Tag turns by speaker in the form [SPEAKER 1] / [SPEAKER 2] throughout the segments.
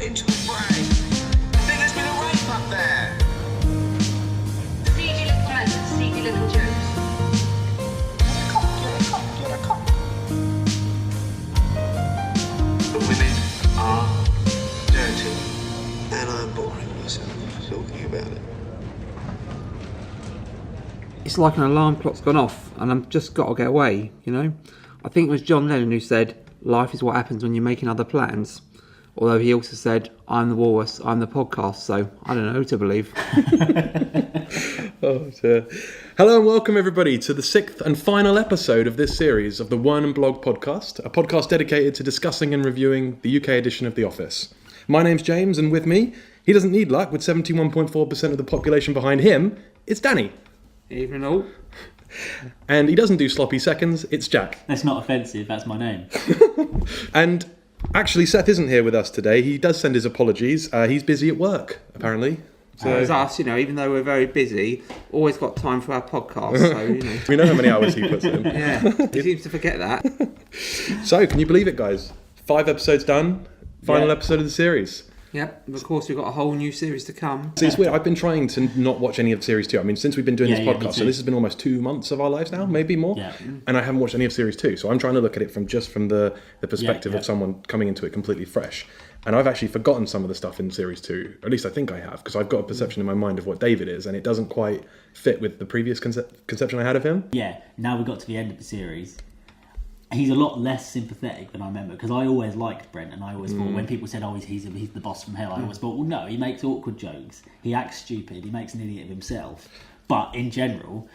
[SPEAKER 1] into the brain. I think there's been a rape up there.
[SPEAKER 2] Seedy little manners, seedy little jokes.
[SPEAKER 1] Get a cop. The women are dirty. And I'm boring myself talking about it.
[SPEAKER 3] It's like an alarm clock's gone off and I've just got to get away, you know? I think it was John Lennon who said, life is what happens when you're making other plans. Although he also said, I'm the walrus, I'm the podcast, so I don't know who to believe.
[SPEAKER 4] Oh, dear. Hello and welcome everybody to the 6th and final episode of this series of the Wernham Blogg podcast, a podcast dedicated to discussing and reviewing the UK edition of The Office. My name's James, and with me, he doesn't need luck, with 71.4% of the population behind him, it's Danny.
[SPEAKER 3] Evening all.
[SPEAKER 4] And he doesn't do sloppy seconds, it's Jack.
[SPEAKER 5] That's not offensive, that's my name.
[SPEAKER 4] And actually, Seth isn't here with us today. He does send his apologies. He's busy at work, apparently.
[SPEAKER 3] So as us, you know, even though we're very busy, always got time for our podcast, so, you know.
[SPEAKER 4] We know how many hours he puts in.
[SPEAKER 3] Yeah, he seems to forget that.
[SPEAKER 4] So, can you believe it, guys? 5 episodes done, final
[SPEAKER 5] Yeah.
[SPEAKER 4] episode of the series.
[SPEAKER 3] Yep, and of course we've got a whole new series to come.
[SPEAKER 4] See, it's weird. I've been trying to not watch any of Series 2. I mean, since we've been doing this
[SPEAKER 5] Yeah, me
[SPEAKER 4] podcast, so
[SPEAKER 5] too.
[SPEAKER 4] this has been almost 2 months of our lives now, maybe more.
[SPEAKER 5] Yeah.
[SPEAKER 4] And I haven't watched any of Series 2. So I'm trying to look at it from the perspective
[SPEAKER 5] Yeah.
[SPEAKER 4] of someone coming into it completely fresh. And I've actually forgotten some of the stuff in Series 2. At least I think I have, because I've got a perception in my mind of what David is, and it doesn't quite fit with the previous conception I had of him.
[SPEAKER 5] Yeah, now we got to the end of the series. He's a lot less sympathetic than I remember, because I always liked Brent, and I always thought when people said, "Oh, he's the boss from hell," I always thought, "Well, no, he makes awkward jokes, he acts stupid, he makes an idiot of himself." But in general,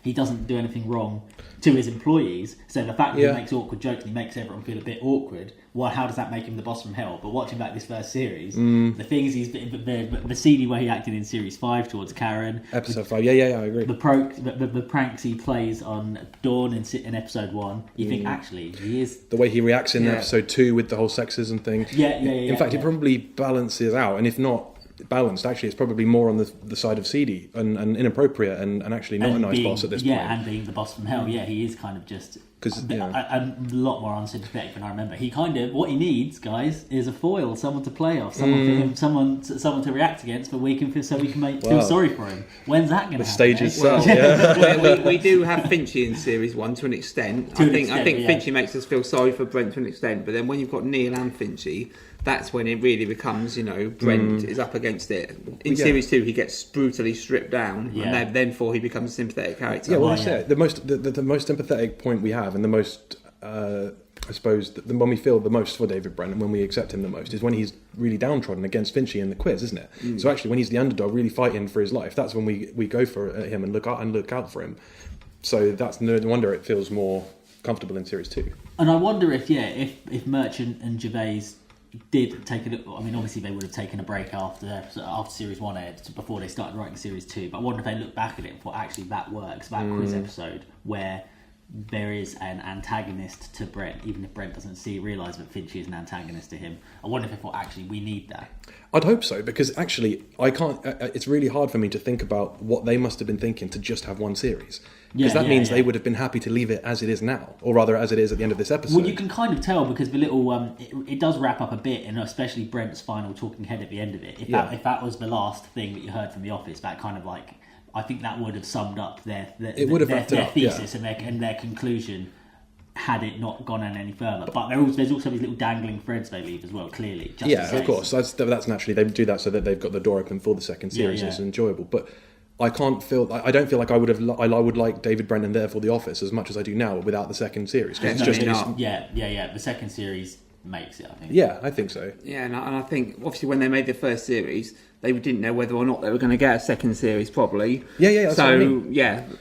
[SPEAKER 5] he doesn't do anything wrong to his employees. So the fact that he makes awkward jokes and he makes everyone feel a bit awkward, how does that make him the boss from hell? But watching back this first series, the things the seedy way he acted in series 5 towards Karen,
[SPEAKER 4] Episode 5, yeah, I agree.
[SPEAKER 5] the pranks he plays on Dawn in episode 1, you think actually he is.
[SPEAKER 4] The way he reacts in episode 2 with the whole sexism thing. In fact, it probably balances out, and if not balanced, actually, it's probably more on the side of seedy and inappropriate and actually not a nice boss at this point.
[SPEAKER 5] Yeah, and being the boss from hell, he is kind of just a lot more unsympathetic than I remember. He kind of, what he needs, guys, is a foil, someone to play off, someone for him, someone to react against, but we can feel sorry for him. When's that going to happen?
[SPEAKER 4] The stage is set.
[SPEAKER 3] we do have Finchy in series 1 to an extent. I think Finchy makes us feel sorry for Brent to an extent, but then when you've got Neil and Finchy, that's when it really becomes, Brent is up against it. In series 2, he gets brutally stripped down, and then he becomes a sympathetic character.
[SPEAKER 4] Yeah, well, that's it. The most sympathetic point we have, and the most, I suppose, the one we feel the most for David Brent, and when we accept him the most, is when he's really downtrodden against Finchy in the quiz, isn't it? So actually, when he's the underdog, really fighting for his life, that's when we go for him and look out for him. So that's no wonder it feels more comfortable in series 2.
[SPEAKER 5] And I wonder if Merchant and Gervais did take a look. I mean, obviously they would have taken a break after series 1 aired before they started writing series 2. But I wonder if they look back at it and thought, actually, that works. That quiz episode where there is an antagonist to Brent, even if Brent doesn't realise that Finchy is an antagonist to him. I wonder if they thought, actually, we need that.
[SPEAKER 4] I'd hope so, because actually I can't. It's really hard for me to think about what they must have been thinking to just have one series, because that means they would have been happy to leave it as it is now, or rather as it is at the end of this episode.
[SPEAKER 5] Well, you can kind of tell, because the little it does wrap up a bit, and especially Brent's final talking head at the end of it. If that was the last thing that you heard from The Office, that kind of I think that would have summed up their thesis and their conclusion, had it not gone on any further. But there's also these little dangling threads they leave as well, clearly.
[SPEAKER 4] Of course. That's naturally, they do that so that they've got the door open for the second series and it's enjoyable. But I don't feel like I would like David Brent and therefore The Office as much as I do now without the second series.
[SPEAKER 5] The second series makes it, I think.
[SPEAKER 4] Yeah, I think so.
[SPEAKER 3] Yeah, and I think obviously when they made the first series, they didn't know whether or not they were going to get a second series, probably.
[SPEAKER 4] That's
[SPEAKER 3] so,
[SPEAKER 4] what I mean.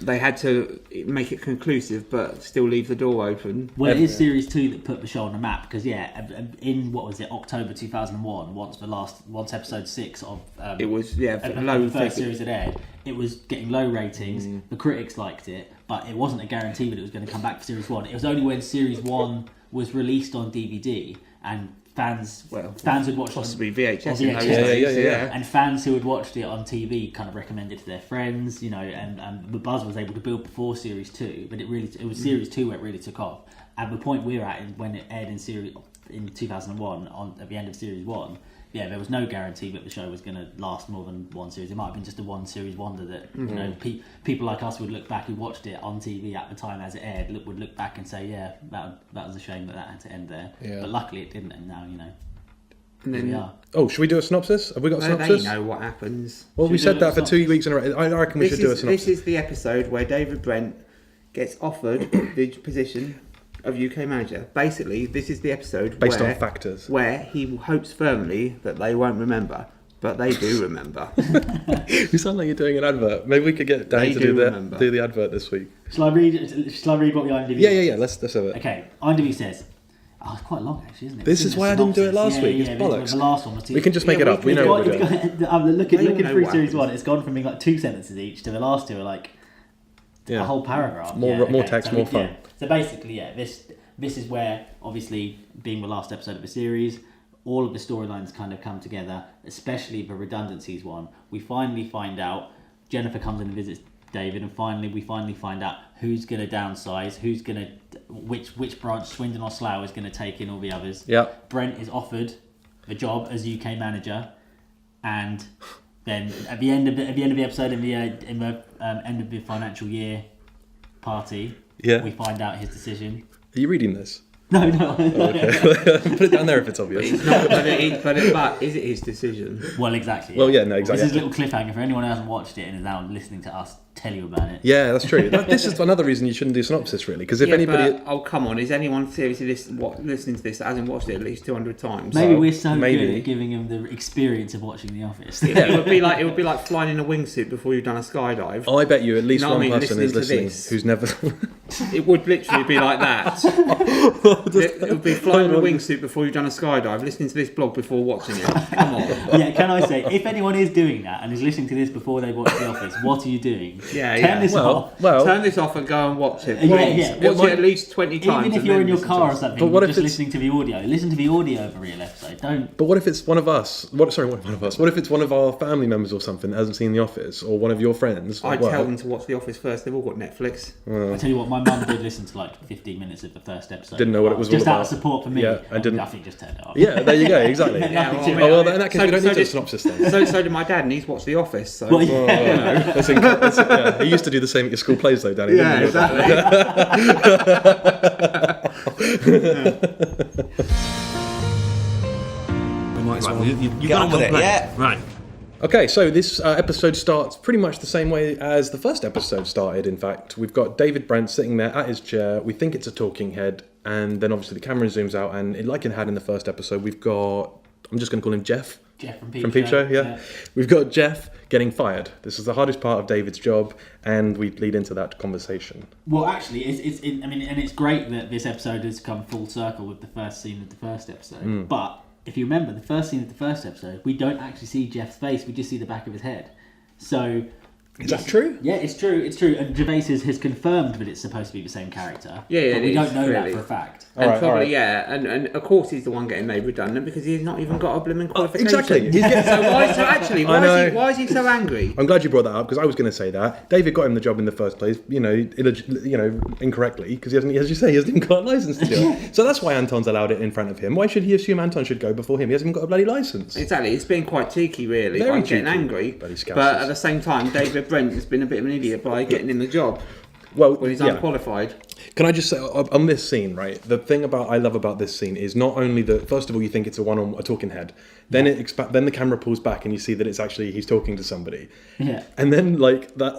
[SPEAKER 3] They had to make it conclusive, but still leave the door open.
[SPEAKER 5] Well, it is series 2 that put the show on the map, because in October 2001, once episode 6 of
[SPEAKER 3] it was
[SPEAKER 5] the first series had aired, it was getting low ratings. The critics liked it, but it wasn't a guarantee that it was going to come back for series 1. It was only when series 1 was released on DVD and fans had watched
[SPEAKER 3] possibly VHS,
[SPEAKER 5] and fans who had watched it on TV kind of recommended it to their friends, and the buzz was able to build before series 2, but it was series 2 where it really took off. And the point we're at when it aired in series in 2001 at the end of series 1, yeah, there was no guarantee that the show was going to last more than one series. It might have been just a one series wonder that you know people like us would look back who watched it on TV at the time as it aired would look back and say, yeah, that was a shame that had to end there.
[SPEAKER 4] Yeah.
[SPEAKER 5] But luckily it didn't, and now
[SPEAKER 3] And then,
[SPEAKER 5] here we are.
[SPEAKER 4] Oh, should we do a synopsis? Have we got a synopsis?
[SPEAKER 3] They know what happens.
[SPEAKER 4] Well, we
[SPEAKER 5] Should we
[SPEAKER 4] said
[SPEAKER 5] do a
[SPEAKER 4] that for 2
[SPEAKER 5] synopsis?
[SPEAKER 4] weeks in a row. I reckon we should do a synopsis.
[SPEAKER 3] This is the episode where David Brent gets offered the position of UK manager. Basically, this is the episode
[SPEAKER 4] Based on factors.
[SPEAKER 3] where he hopes firmly that they won't remember, but they do remember.
[SPEAKER 4] You sound like you're doing an advert. Maybe we could get Danny
[SPEAKER 3] They
[SPEAKER 4] to
[SPEAKER 3] do
[SPEAKER 4] do
[SPEAKER 3] remember.
[SPEAKER 4] the advert this week.
[SPEAKER 5] Shall I read what the IMDb
[SPEAKER 4] Yeah. Let's have it.
[SPEAKER 5] Okay, IMDb says... Oh, it's quite long actually, isn't it?
[SPEAKER 4] This
[SPEAKER 5] It's
[SPEAKER 4] is
[SPEAKER 5] in the
[SPEAKER 4] why I didn't do it
[SPEAKER 5] synopsis.
[SPEAKER 4] last week. It's
[SPEAKER 5] Yeah,
[SPEAKER 4] bollocks.
[SPEAKER 5] the last one was too...
[SPEAKER 4] We can just make
[SPEAKER 3] Yeah,
[SPEAKER 4] it up. We know what we're doing.
[SPEAKER 5] I'm looking
[SPEAKER 3] They all know
[SPEAKER 5] through
[SPEAKER 3] what
[SPEAKER 5] series
[SPEAKER 3] happens.
[SPEAKER 5] 1. It's gone from being like 2 sentences each to the last 2 are like
[SPEAKER 4] Yeah.
[SPEAKER 5] a whole paragraph.
[SPEAKER 4] More text, more fun.
[SPEAKER 5] So basically, this is where, obviously, being the last episode of the series, all of the storylines kind of come together, especially the redundancies one. We finally find out, Jennifer comes in and visits David, and we finally find out who's going to downsize, which branch, Swindon or Slough, is going to take in all the others.
[SPEAKER 4] Yeah.
[SPEAKER 5] Brent is offered the job as UK manager, and then at the end of the episode, in the end of the financial year party,
[SPEAKER 4] Yeah.
[SPEAKER 5] we find out his decision.
[SPEAKER 4] Are you reading this?
[SPEAKER 5] No, no.
[SPEAKER 4] Put it down there if it's obvious.
[SPEAKER 3] It's not, but is it his decision?
[SPEAKER 5] Well, exactly.
[SPEAKER 4] Well, yeah, no, exactly.
[SPEAKER 5] This is a little cliffhanger for anyone who hasn't watched it and is now listening to us tell you about it.
[SPEAKER 4] Yeah, that's true. This is another reason you shouldn't do synopsis, really, because if anybody...
[SPEAKER 3] But, oh, come on. Is anyone seriously listening to this that hasn't watched it at least 200 times?
[SPEAKER 5] Maybe we're so
[SPEAKER 4] maybe.
[SPEAKER 5] good at giving them the experience of watching The Office.
[SPEAKER 3] Yeah, it would be like flying in a wingsuit before you've done a skydive.
[SPEAKER 4] I bet you at least
[SPEAKER 3] No, I
[SPEAKER 4] one
[SPEAKER 3] mean,
[SPEAKER 4] person is
[SPEAKER 3] listening to
[SPEAKER 4] listening
[SPEAKER 3] this.
[SPEAKER 4] who's never...
[SPEAKER 3] It would literally be like that. It would be flying in a wingsuit before you've done a skydive, listening to this blog before watching it. Come on.
[SPEAKER 5] Yeah, can I say, if anyone is doing that and is listening to this before they watch The Office, what are you doing?
[SPEAKER 3] Yeah,
[SPEAKER 5] Turn this off.
[SPEAKER 3] Turn this off and go and watch it.
[SPEAKER 5] Yeah,
[SPEAKER 3] Please.
[SPEAKER 5] yeah.
[SPEAKER 3] Watch it at least 20 times.
[SPEAKER 5] Even if
[SPEAKER 3] and
[SPEAKER 5] you're
[SPEAKER 3] then
[SPEAKER 5] in your
[SPEAKER 3] listen
[SPEAKER 5] car
[SPEAKER 3] to
[SPEAKER 5] or
[SPEAKER 3] it.
[SPEAKER 5] something,
[SPEAKER 4] But what
[SPEAKER 5] you're
[SPEAKER 4] if
[SPEAKER 5] just
[SPEAKER 4] it's-
[SPEAKER 5] listening to the audio. Listen to the audio of a real episode. Don't.
[SPEAKER 4] But what if it's one of us? What if it's one of our family members or something that hasn't seen The Office, or one of your friends?
[SPEAKER 3] I'd
[SPEAKER 4] Well,
[SPEAKER 3] tell them to watch The Office first. They've all got Netflix.
[SPEAKER 5] I tell you what, my mum did listen to like 15 minutes of the first episode.
[SPEAKER 4] Didn't know what it was all
[SPEAKER 5] just out
[SPEAKER 4] about.
[SPEAKER 5] of support for me.
[SPEAKER 4] Yeah, I didn't-
[SPEAKER 5] I think just turned it off.
[SPEAKER 4] Yeah, there you go, exactly.
[SPEAKER 5] Yeah,
[SPEAKER 3] well,
[SPEAKER 5] to-
[SPEAKER 3] I mean,
[SPEAKER 4] Oh, well, in that case, we don't need a
[SPEAKER 3] did-
[SPEAKER 4] synopsis then.
[SPEAKER 3] So did my dad, and he's watched The Office. So.
[SPEAKER 5] Well, yeah.
[SPEAKER 4] Yeah, he used to do the same at your school plays, though, Danny.
[SPEAKER 3] Yeah,
[SPEAKER 4] didn't he?
[SPEAKER 3] exactly.
[SPEAKER 6] You've got to complain.
[SPEAKER 1] Yeah.
[SPEAKER 6] Right.
[SPEAKER 4] Okay, so this episode starts pretty much the same way as the first episode started, in fact. We've got David Brent sitting there at his chair. We think it's a talking head, and then obviously the camera zooms out, and like it had in the first episode, we've got... I'm just going to call him Jeff.
[SPEAKER 5] Jeff from Peep
[SPEAKER 4] From Peep Show, yeah. We've got Jeff getting fired. This is the hardest part of David's job, and we lead into that conversation.
[SPEAKER 5] Well, actually, it's great that this episode has come full circle with the first scene of the first episode. But if you remember, the first scene of the first episode, we don't actually see Jeff's face. We just see the back of his head. So...
[SPEAKER 4] Is that true?
[SPEAKER 5] Yeah, it's true. It's true. And Gervais has confirmed that it's supposed to be the same character.
[SPEAKER 3] Yeah,
[SPEAKER 5] but
[SPEAKER 3] it
[SPEAKER 5] we
[SPEAKER 3] is,
[SPEAKER 5] don't know that
[SPEAKER 3] really.
[SPEAKER 5] for a fact.
[SPEAKER 3] And
[SPEAKER 4] Alright,
[SPEAKER 3] probably,
[SPEAKER 4] alright.
[SPEAKER 3] yeah, and of course he's the one getting made redundant because he's not even got a blooming qualification.
[SPEAKER 4] exactly. He's getting- I know.
[SPEAKER 3] why is he so angry?
[SPEAKER 4] I'm glad you brought that up, because I was going to say that. David got him the job in the first place, incorrectly, because he hasn't, as you say, he hasn't even got a license to do it. So that's why Anton's allowed it in front of him. Why should he assume Anton should go before him? He hasn't even got a bloody license.
[SPEAKER 3] Exactly, it's been quite cheeky, really.
[SPEAKER 4] Very
[SPEAKER 3] by getting
[SPEAKER 4] cheeky.
[SPEAKER 3] angry,
[SPEAKER 4] Bloody scousers.
[SPEAKER 3] but at the same time, David Brent has been a bit of an idiot by getting in the job
[SPEAKER 4] Well,
[SPEAKER 3] when he's
[SPEAKER 4] yeah.
[SPEAKER 3] unqualified.
[SPEAKER 4] Can I just say on this scene, right? The thing I love about this scene is not only that. First of all, you think it's a talking head. Then then the camera pulls back and you see that it's actually he's talking to somebody.
[SPEAKER 5] Yeah.
[SPEAKER 4] And then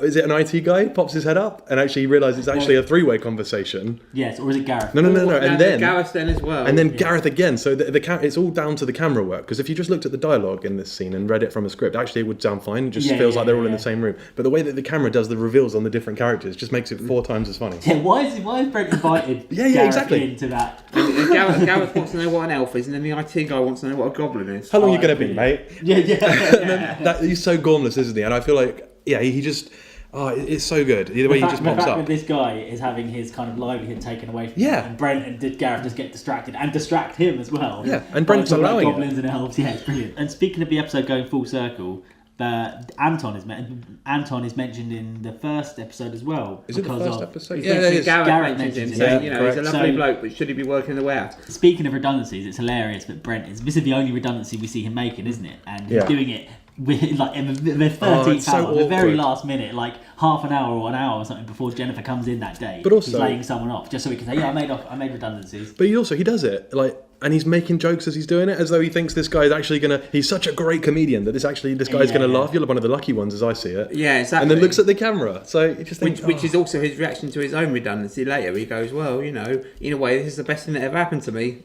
[SPEAKER 4] is it an IT guy pops his head up and actually realizes it's actually a three-way conversation.
[SPEAKER 5] Yes, or is it Gareth?
[SPEAKER 4] No.
[SPEAKER 3] And
[SPEAKER 4] And then
[SPEAKER 3] Gareth then as well.
[SPEAKER 4] And then Gareth again. So it's all down to the camera work. Because if you just looked at the dialogue in this scene and read it from a script, actually it would sound fine. It just feels like they're all in the same room. But the way that the camera does the reveals on the different characters just makes it 4 times as funny.
[SPEAKER 5] Yeah, why is Brent invited
[SPEAKER 4] Yeah,
[SPEAKER 5] Gareth
[SPEAKER 4] exactly.
[SPEAKER 5] into that?
[SPEAKER 3] And Gareth wants to know what an elf is, and then the IT guy wants to know what a goblin is.
[SPEAKER 4] How long are you going to be, mate?
[SPEAKER 5] Yeah.
[SPEAKER 4] He's so gormless, isn't he? And I feel like, yeah, he just... Oh, it's so good. The way he just
[SPEAKER 5] the
[SPEAKER 4] pops
[SPEAKER 5] fact
[SPEAKER 4] up.
[SPEAKER 5] that this guy is having his kind of livelihood taken away from
[SPEAKER 4] Yeah.
[SPEAKER 5] him, and Brent and Gareth just get distracted and distract him as well.
[SPEAKER 4] Yeah, and Brent's
[SPEAKER 5] By talking about
[SPEAKER 4] allowing it.
[SPEAKER 5] goblins and elves. Yeah, it's brilliant. And speaking of the episode going full circle, Anton is mentioned in the first episode as well.
[SPEAKER 4] Is it the first episode?
[SPEAKER 3] Yeah,
[SPEAKER 4] it is.
[SPEAKER 3] Garrett mentions him.
[SPEAKER 5] Yeah,
[SPEAKER 3] Saying, he's a lovely
[SPEAKER 5] So-
[SPEAKER 3] bloke, but should he be working in the warehouse?
[SPEAKER 5] Speaking of redundancies, it's hilarious that this is the only redundancy we see him making, isn't it? And he's doing it with, like, in the 13th
[SPEAKER 4] it's so
[SPEAKER 5] hour, the very
[SPEAKER 4] awkward.
[SPEAKER 5] last minute, like half an hour or an hour or something before Jennifer comes in that day.
[SPEAKER 4] But also-
[SPEAKER 5] he's laying someone off just so he can say, "Yeah, I made redundancies."
[SPEAKER 4] But he does it like, and he's making jokes as he's doing it, as though he thinks this guy is actually gonna. He's such a great comedian that this guy's gonna laugh. You're one of the lucky ones, as I see it.
[SPEAKER 3] Yeah, exactly.
[SPEAKER 4] And then looks at the camera. So you just think,
[SPEAKER 3] Which is also his reaction to his own redundancy later. He goes, well, in a way, this is the best thing that ever happened to me.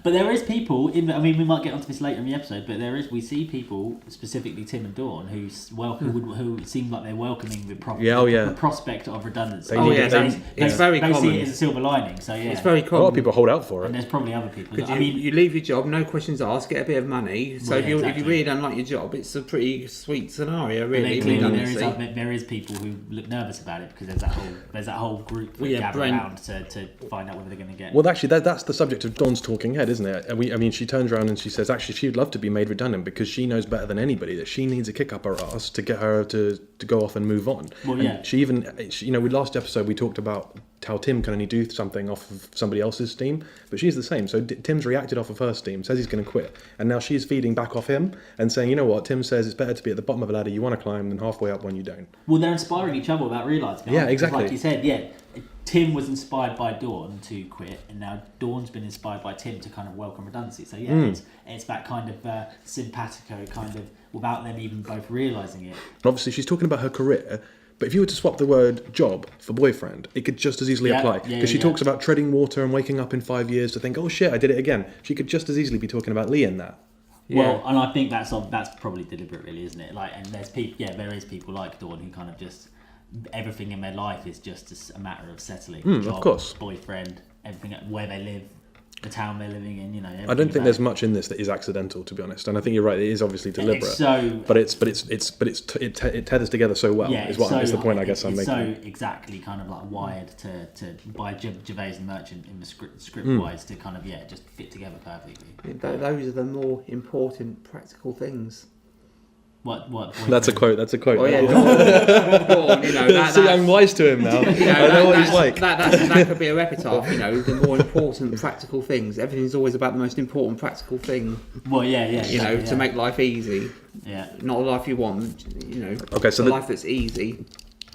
[SPEAKER 5] But there is people. We might get onto this later in the episode. But we see people, specifically Tim and Dawn, who seem like they're welcoming the the prospect of redundancy.
[SPEAKER 3] It's very
[SPEAKER 5] they
[SPEAKER 3] common.
[SPEAKER 5] see it as a silver lining. So yeah,
[SPEAKER 3] It's very
[SPEAKER 4] a
[SPEAKER 3] common.
[SPEAKER 4] lot of people hold out for
[SPEAKER 5] And
[SPEAKER 4] it.
[SPEAKER 5] there's probably other people.
[SPEAKER 3] Because you leave your job, no questions asked, get a bit of money. So if you
[SPEAKER 5] exactly.
[SPEAKER 3] really don't like your job, it's a pretty sweet scenario,
[SPEAKER 5] And
[SPEAKER 3] really.
[SPEAKER 5] then clearly
[SPEAKER 3] redundancy.
[SPEAKER 5] there is people who look nervous about it because there's that whole group that gather
[SPEAKER 3] Brent.
[SPEAKER 5] around to find out whether they're going to get.
[SPEAKER 4] Well, actually, that's the subject of Dawn's talking head, isn't it? She turns around and she says, actually, she'd love to be made redundant because she knows better than anybody that she needs a kick up her ass to get her to go off and move on.
[SPEAKER 5] Well,
[SPEAKER 4] and
[SPEAKER 5] yeah.
[SPEAKER 4] She with last episode we talked about how Tim can only do something off of somebody else's steam, but she's the same. So Tim's reacted off of her steam, says he's going to quit, and now she's feeding back off him and saying, you know what, Tim says it's better to be at the bottom of a ladder you want to climb than halfway up when you don't.
[SPEAKER 5] Well, they're inspiring each other without realising it.
[SPEAKER 4] Yeah,
[SPEAKER 5] aren't they? 'Cause
[SPEAKER 4] exactly.
[SPEAKER 5] like you said, Tim was inspired by Dawn to quit, and now Dawn's been inspired by Tim to kind of welcome redundancy. So it's that kind of simpatico kind of without them even both realising it.
[SPEAKER 4] And obviously, she's talking about her career. But if you were to swap the word job for boyfriend, it could just as easily apply. Because she talks about treading water and waking up in 5 years to think, oh shit, I did it again. She could just as easily be talking about Lee in that.
[SPEAKER 5] Well, and I think that's probably deliberate, really, isn't it? Like, and there is people like Dawn who kind of just everything in their life is just a matter of settling. Job,
[SPEAKER 4] of course.
[SPEAKER 5] Boyfriend, everything, where they live, the town they're living in.
[SPEAKER 4] I don't think there's much in this that is accidental, to be honest. And I think you're right; it is obviously deliberate. It tethers together so well.
[SPEAKER 5] Yeah,
[SPEAKER 4] is the point I guess I'm making.
[SPEAKER 5] So exactly kind of like wired to by Gervais and Merchant in the script wise to kind of just fit together perfectly.
[SPEAKER 3] Those are the more important practical things.
[SPEAKER 5] What?
[SPEAKER 4] That's a quote.
[SPEAKER 3] Oh yeah, Dawn,
[SPEAKER 4] See, I'm wise to him now. I know what he's like.
[SPEAKER 3] That could be a epitaph. The more important practical things. Everything's always about the most important practical thing.
[SPEAKER 5] Well, yeah.
[SPEAKER 3] To make life easy.
[SPEAKER 5] Yeah.
[SPEAKER 3] Not a life you want.
[SPEAKER 4] Okay, so
[SPEAKER 3] a life that's easy.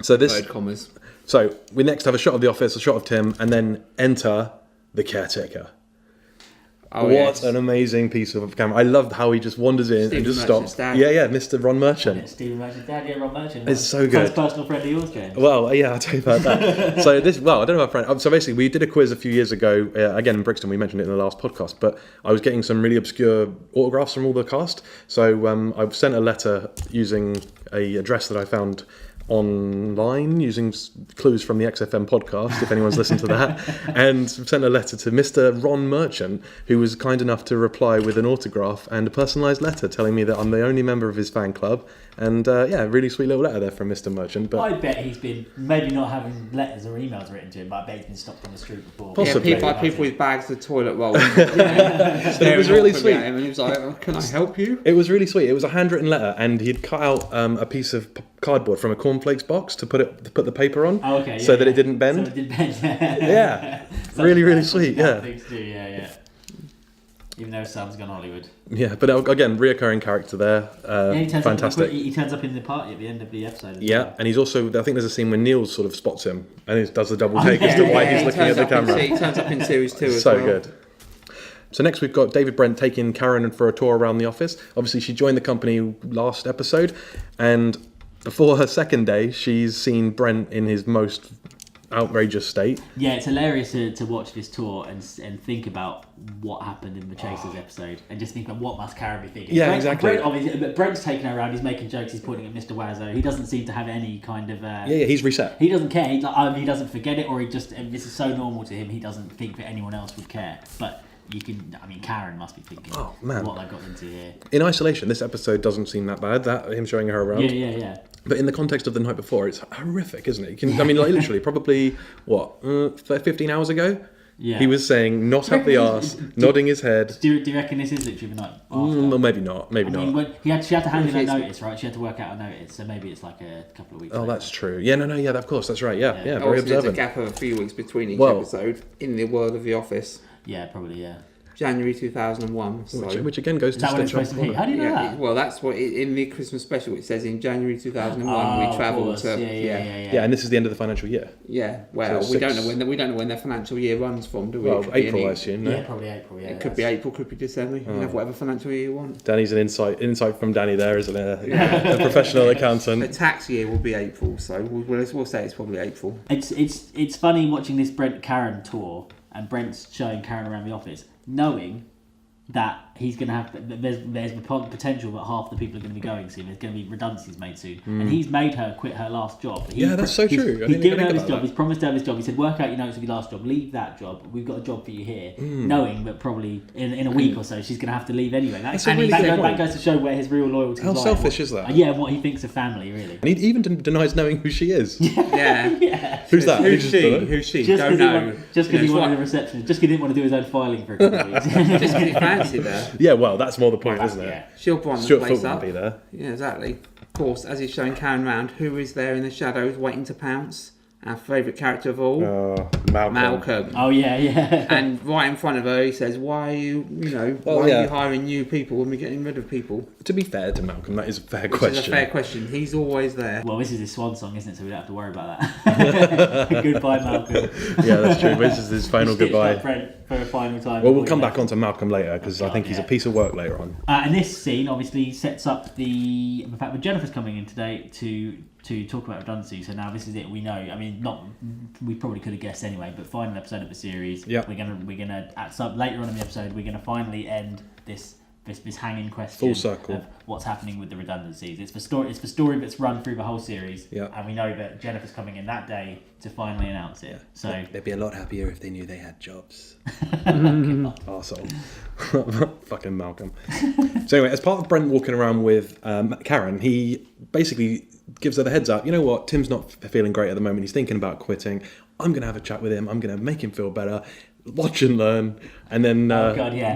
[SPEAKER 4] So this.
[SPEAKER 3] Inverted commas.
[SPEAKER 4] So we next have a shot of the office, a shot of Tim, and then enter the caretaker. What an amazing piece of camera. I loved how he just wanders in and just stops. Yeah, Mr. Ron Merchant.
[SPEAKER 5] Stephen Merchant's dad, Ron Merchant.
[SPEAKER 4] It's so good.
[SPEAKER 5] First personal friend of yours, James.
[SPEAKER 4] Well, yeah, I'll tell you about that. I don't know about friend. So basically, we did a quiz a few years ago, again in Brixton, we mentioned it in the last podcast, but I was getting some really obscure autographs from all the cast. So I've sent a letter using a address that I found online using clues from the XFM podcast, if anyone's listened to that, and sent a letter to Mr. Ron Merchant, who was kind enough to reply with an autograph and a personalised letter telling me that I'm the only member of his fan club. And really sweet little letter there from Mr. Merchant. But
[SPEAKER 5] I bet he's been maybe not having letters or emails written to him, but I bet he's been stopped on the street before.
[SPEAKER 4] Possibly.
[SPEAKER 3] People with bags of toilet rolls.
[SPEAKER 4] It was really sweet.
[SPEAKER 3] And he was like, oh, "Can I help you?"
[SPEAKER 4] It was really sweet. It was a handwritten letter, and he'd cut out a piece of cardboard from a cornflakes box to put the paper on,
[SPEAKER 5] that
[SPEAKER 4] it didn't bend.
[SPEAKER 5] So it didn't bend.
[SPEAKER 4] Yeah, really sweet. Yeah.
[SPEAKER 5] Things do, yeah. Even though Sam's gone Hollywood.
[SPEAKER 4] Yeah, but again, reoccurring character there. Fantastic.
[SPEAKER 5] He turns up in the party at the end of the episode.
[SPEAKER 4] Yeah, and he's also, I think there's a scene where Neil sort of spots him and he does the double take as to why he's looking at the camera.
[SPEAKER 3] He turns up in series 2 as
[SPEAKER 4] So
[SPEAKER 3] well.
[SPEAKER 4] good. So next we've got David Brent taking Karen for a tour around the office. Obviously she joined the company last episode, and before her second day she's seen Brent in his most outrageous state.
[SPEAKER 5] Yeah, it's hilarious to watch this tour and think about what happened in the Chasers episode and just think about what must Karen be thinking.
[SPEAKER 4] Yeah, exactly.
[SPEAKER 5] Brent's taking her around, he's making jokes, he's pointing at Mr. Wazzo. He doesn't seem to have any kind of...
[SPEAKER 4] he's reset.
[SPEAKER 5] He doesn't care. He doesn't forget it, or this is so normal to him, he doesn't think that anyone else would care. But Karen must be thinking,
[SPEAKER 4] oh, man,
[SPEAKER 5] what I got into here.
[SPEAKER 4] In isolation, this episode doesn't seem that bad, him showing her around.
[SPEAKER 5] Yeah.
[SPEAKER 4] But in the context of the night before, it's horrific, isn't it? Literally, probably, 15 hours ago?
[SPEAKER 5] Yeah.
[SPEAKER 4] He was saying, not up the arse, nodding his head.
[SPEAKER 5] Do you reckon this is literally the night after?
[SPEAKER 4] Well, maybe not. Maybe
[SPEAKER 5] I
[SPEAKER 4] not.
[SPEAKER 5] mean, she had to hand in her notice, right? She had to work out a notice, so maybe it's like a couple of weeks.
[SPEAKER 4] Oh,
[SPEAKER 5] later.
[SPEAKER 4] that's true. Yeah, no, of course, that's right. Yeah, very
[SPEAKER 3] Also, there's a
[SPEAKER 4] observant.
[SPEAKER 3] gap of a few weeks between each
[SPEAKER 4] Well-
[SPEAKER 3] episode in the world of The Office.
[SPEAKER 5] Yeah, probably. Yeah.
[SPEAKER 3] January 2001. So.
[SPEAKER 4] Which again goes
[SPEAKER 5] Is
[SPEAKER 4] to
[SPEAKER 5] that when it's
[SPEAKER 4] stitch
[SPEAKER 5] supposed to be? How do you know that?
[SPEAKER 3] Well, that's what in the Christmas special it says. In January 2001, we travelled to.
[SPEAKER 4] Yeah, and this is the end of the financial year.
[SPEAKER 3] Yeah, well,
[SPEAKER 4] So
[SPEAKER 3] we don't know when their financial year runs from, do we?
[SPEAKER 4] Well,
[SPEAKER 3] It could be
[SPEAKER 4] April,
[SPEAKER 3] any-
[SPEAKER 4] I assume. No?
[SPEAKER 5] Yeah, probably April. Yeah,
[SPEAKER 3] It could be April, could be December. You can have whatever financial year you want.
[SPEAKER 4] Danny's an insight from Danny there, isn't it? A professional
[SPEAKER 3] The
[SPEAKER 4] accountant.
[SPEAKER 3] tax year will be April, so we'll say it's probably April.
[SPEAKER 5] It's funny watching this Brent Karen tour and Brent's showing Karen around the office, knowing that he's going to have there's the potential that half the people are going to be going soon. There's going to be redundancies made soon, and he's made her quit her last job.
[SPEAKER 4] That's so true. I
[SPEAKER 5] He's
[SPEAKER 4] didn't
[SPEAKER 5] given
[SPEAKER 4] think
[SPEAKER 5] her this
[SPEAKER 4] about
[SPEAKER 5] job.
[SPEAKER 4] that.
[SPEAKER 5] He's promised her this job. He said, "Work out your notes with your last job. Leave that job. We've got a job for you here." Knowing that probably in a week or so she's going to have to leave anyway.
[SPEAKER 4] That's a really good
[SPEAKER 5] that
[SPEAKER 4] point.
[SPEAKER 5] goes to show where his real loyalty.
[SPEAKER 4] How selfish is that?
[SPEAKER 5] Yeah, and what he thinks of family, really.
[SPEAKER 4] And he even denies knowing who she is.
[SPEAKER 3] Yeah.
[SPEAKER 4] Who's that?
[SPEAKER 3] Who's
[SPEAKER 4] He just
[SPEAKER 3] she?
[SPEAKER 4] don't know.
[SPEAKER 3] Who's she?
[SPEAKER 5] Just
[SPEAKER 3] Don't
[SPEAKER 5] because
[SPEAKER 3] know.
[SPEAKER 5] he
[SPEAKER 3] You know,
[SPEAKER 5] wanted
[SPEAKER 3] it's
[SPEAKER 5] the receptionist, just because he didn't want to do his own filing for a couple of weeks.
[SPEAKER 3] Just because he fancied her.
[SPEAKER 4] Yeah, well, that's more the point, isn't it?
[SPEAKER 5] Yeah.
[SPEAKER 3] She'll brighten the
[SPEAKER 4] Stuart
[SPEAKER 3] place
[SPEAKER 4] Foot
[SPEAKER 3] up.
[SPEAKER 4] wouldn't be there.
[SPEAKER 3] Yeah, exactly. Of course, as he's showing Karen round, who is there in the shadows waiting to pounce? Our favourite character of all, Malcolm.
[SPEAKER 5] Oh yeah.
[SPEAKER 3] And right in front of her, he says, "Why are you are you hiring new people when we're getting rid of people?"
[SPEAKER 4] To be fair to Malcolm, that is a fair
[SPEAKER 3] Which
[SPEAKER 4] question.
[SPEAKER 3] is a fair question. He's always there.
[SPEAKER 5] Well, this is his swan song, isn't it? So we don't have to worry about that. Goodbye, Malcolm.
[SPEAKER 4] Yeah, that's true. This is his final
[SPEAKER 5] He stitched
[SPEAKER 4] goodbye.
[SPEAKER 5] up Brent for a final time.
[SPEAKER 4] Well, we'll
[SPEAKER 5] before
[SPEAKER 4] come
[SPEAKER 5] he
[SPEAKER 4] back
[SPEAKER 5] left.
[SPEAKER 4] onto Malcolm later because I think he's a piece of work later on.
[SPEAKER 5] And this scene obviously sets up the fact that Jennifer's coming in today to talk about redundancy. So now this is it. We know. I mean, we probably could have guessed anyway. But final episode of the series.
[SPEAKER 4] Yep.
[SPEAKER 5] We're gonna at some later on in the episode we're gonna finally end this hanging question
[SPEAKER 4] Full circle.
[SPEAKER 5] of what's happening with the redundancies. It's the story that's run through the whole series.
[SPEAKER 4] Yeah.
[SPEAKER 5] And we know that Jennifer's coming in that day to finally announce it. So
[SPEAKER 4] They'd be a lot happier if they knew they had jobs. Arsehole. Fucking Malcolm. So anyway, as part of Brent walking around with Karen, he basically gives her the heads up. You know what? Tim's not feeling great at the moment. He's thinking about quitting. I'm going to have a chat with him. I'm going to make him feel better. Watch and learn. And then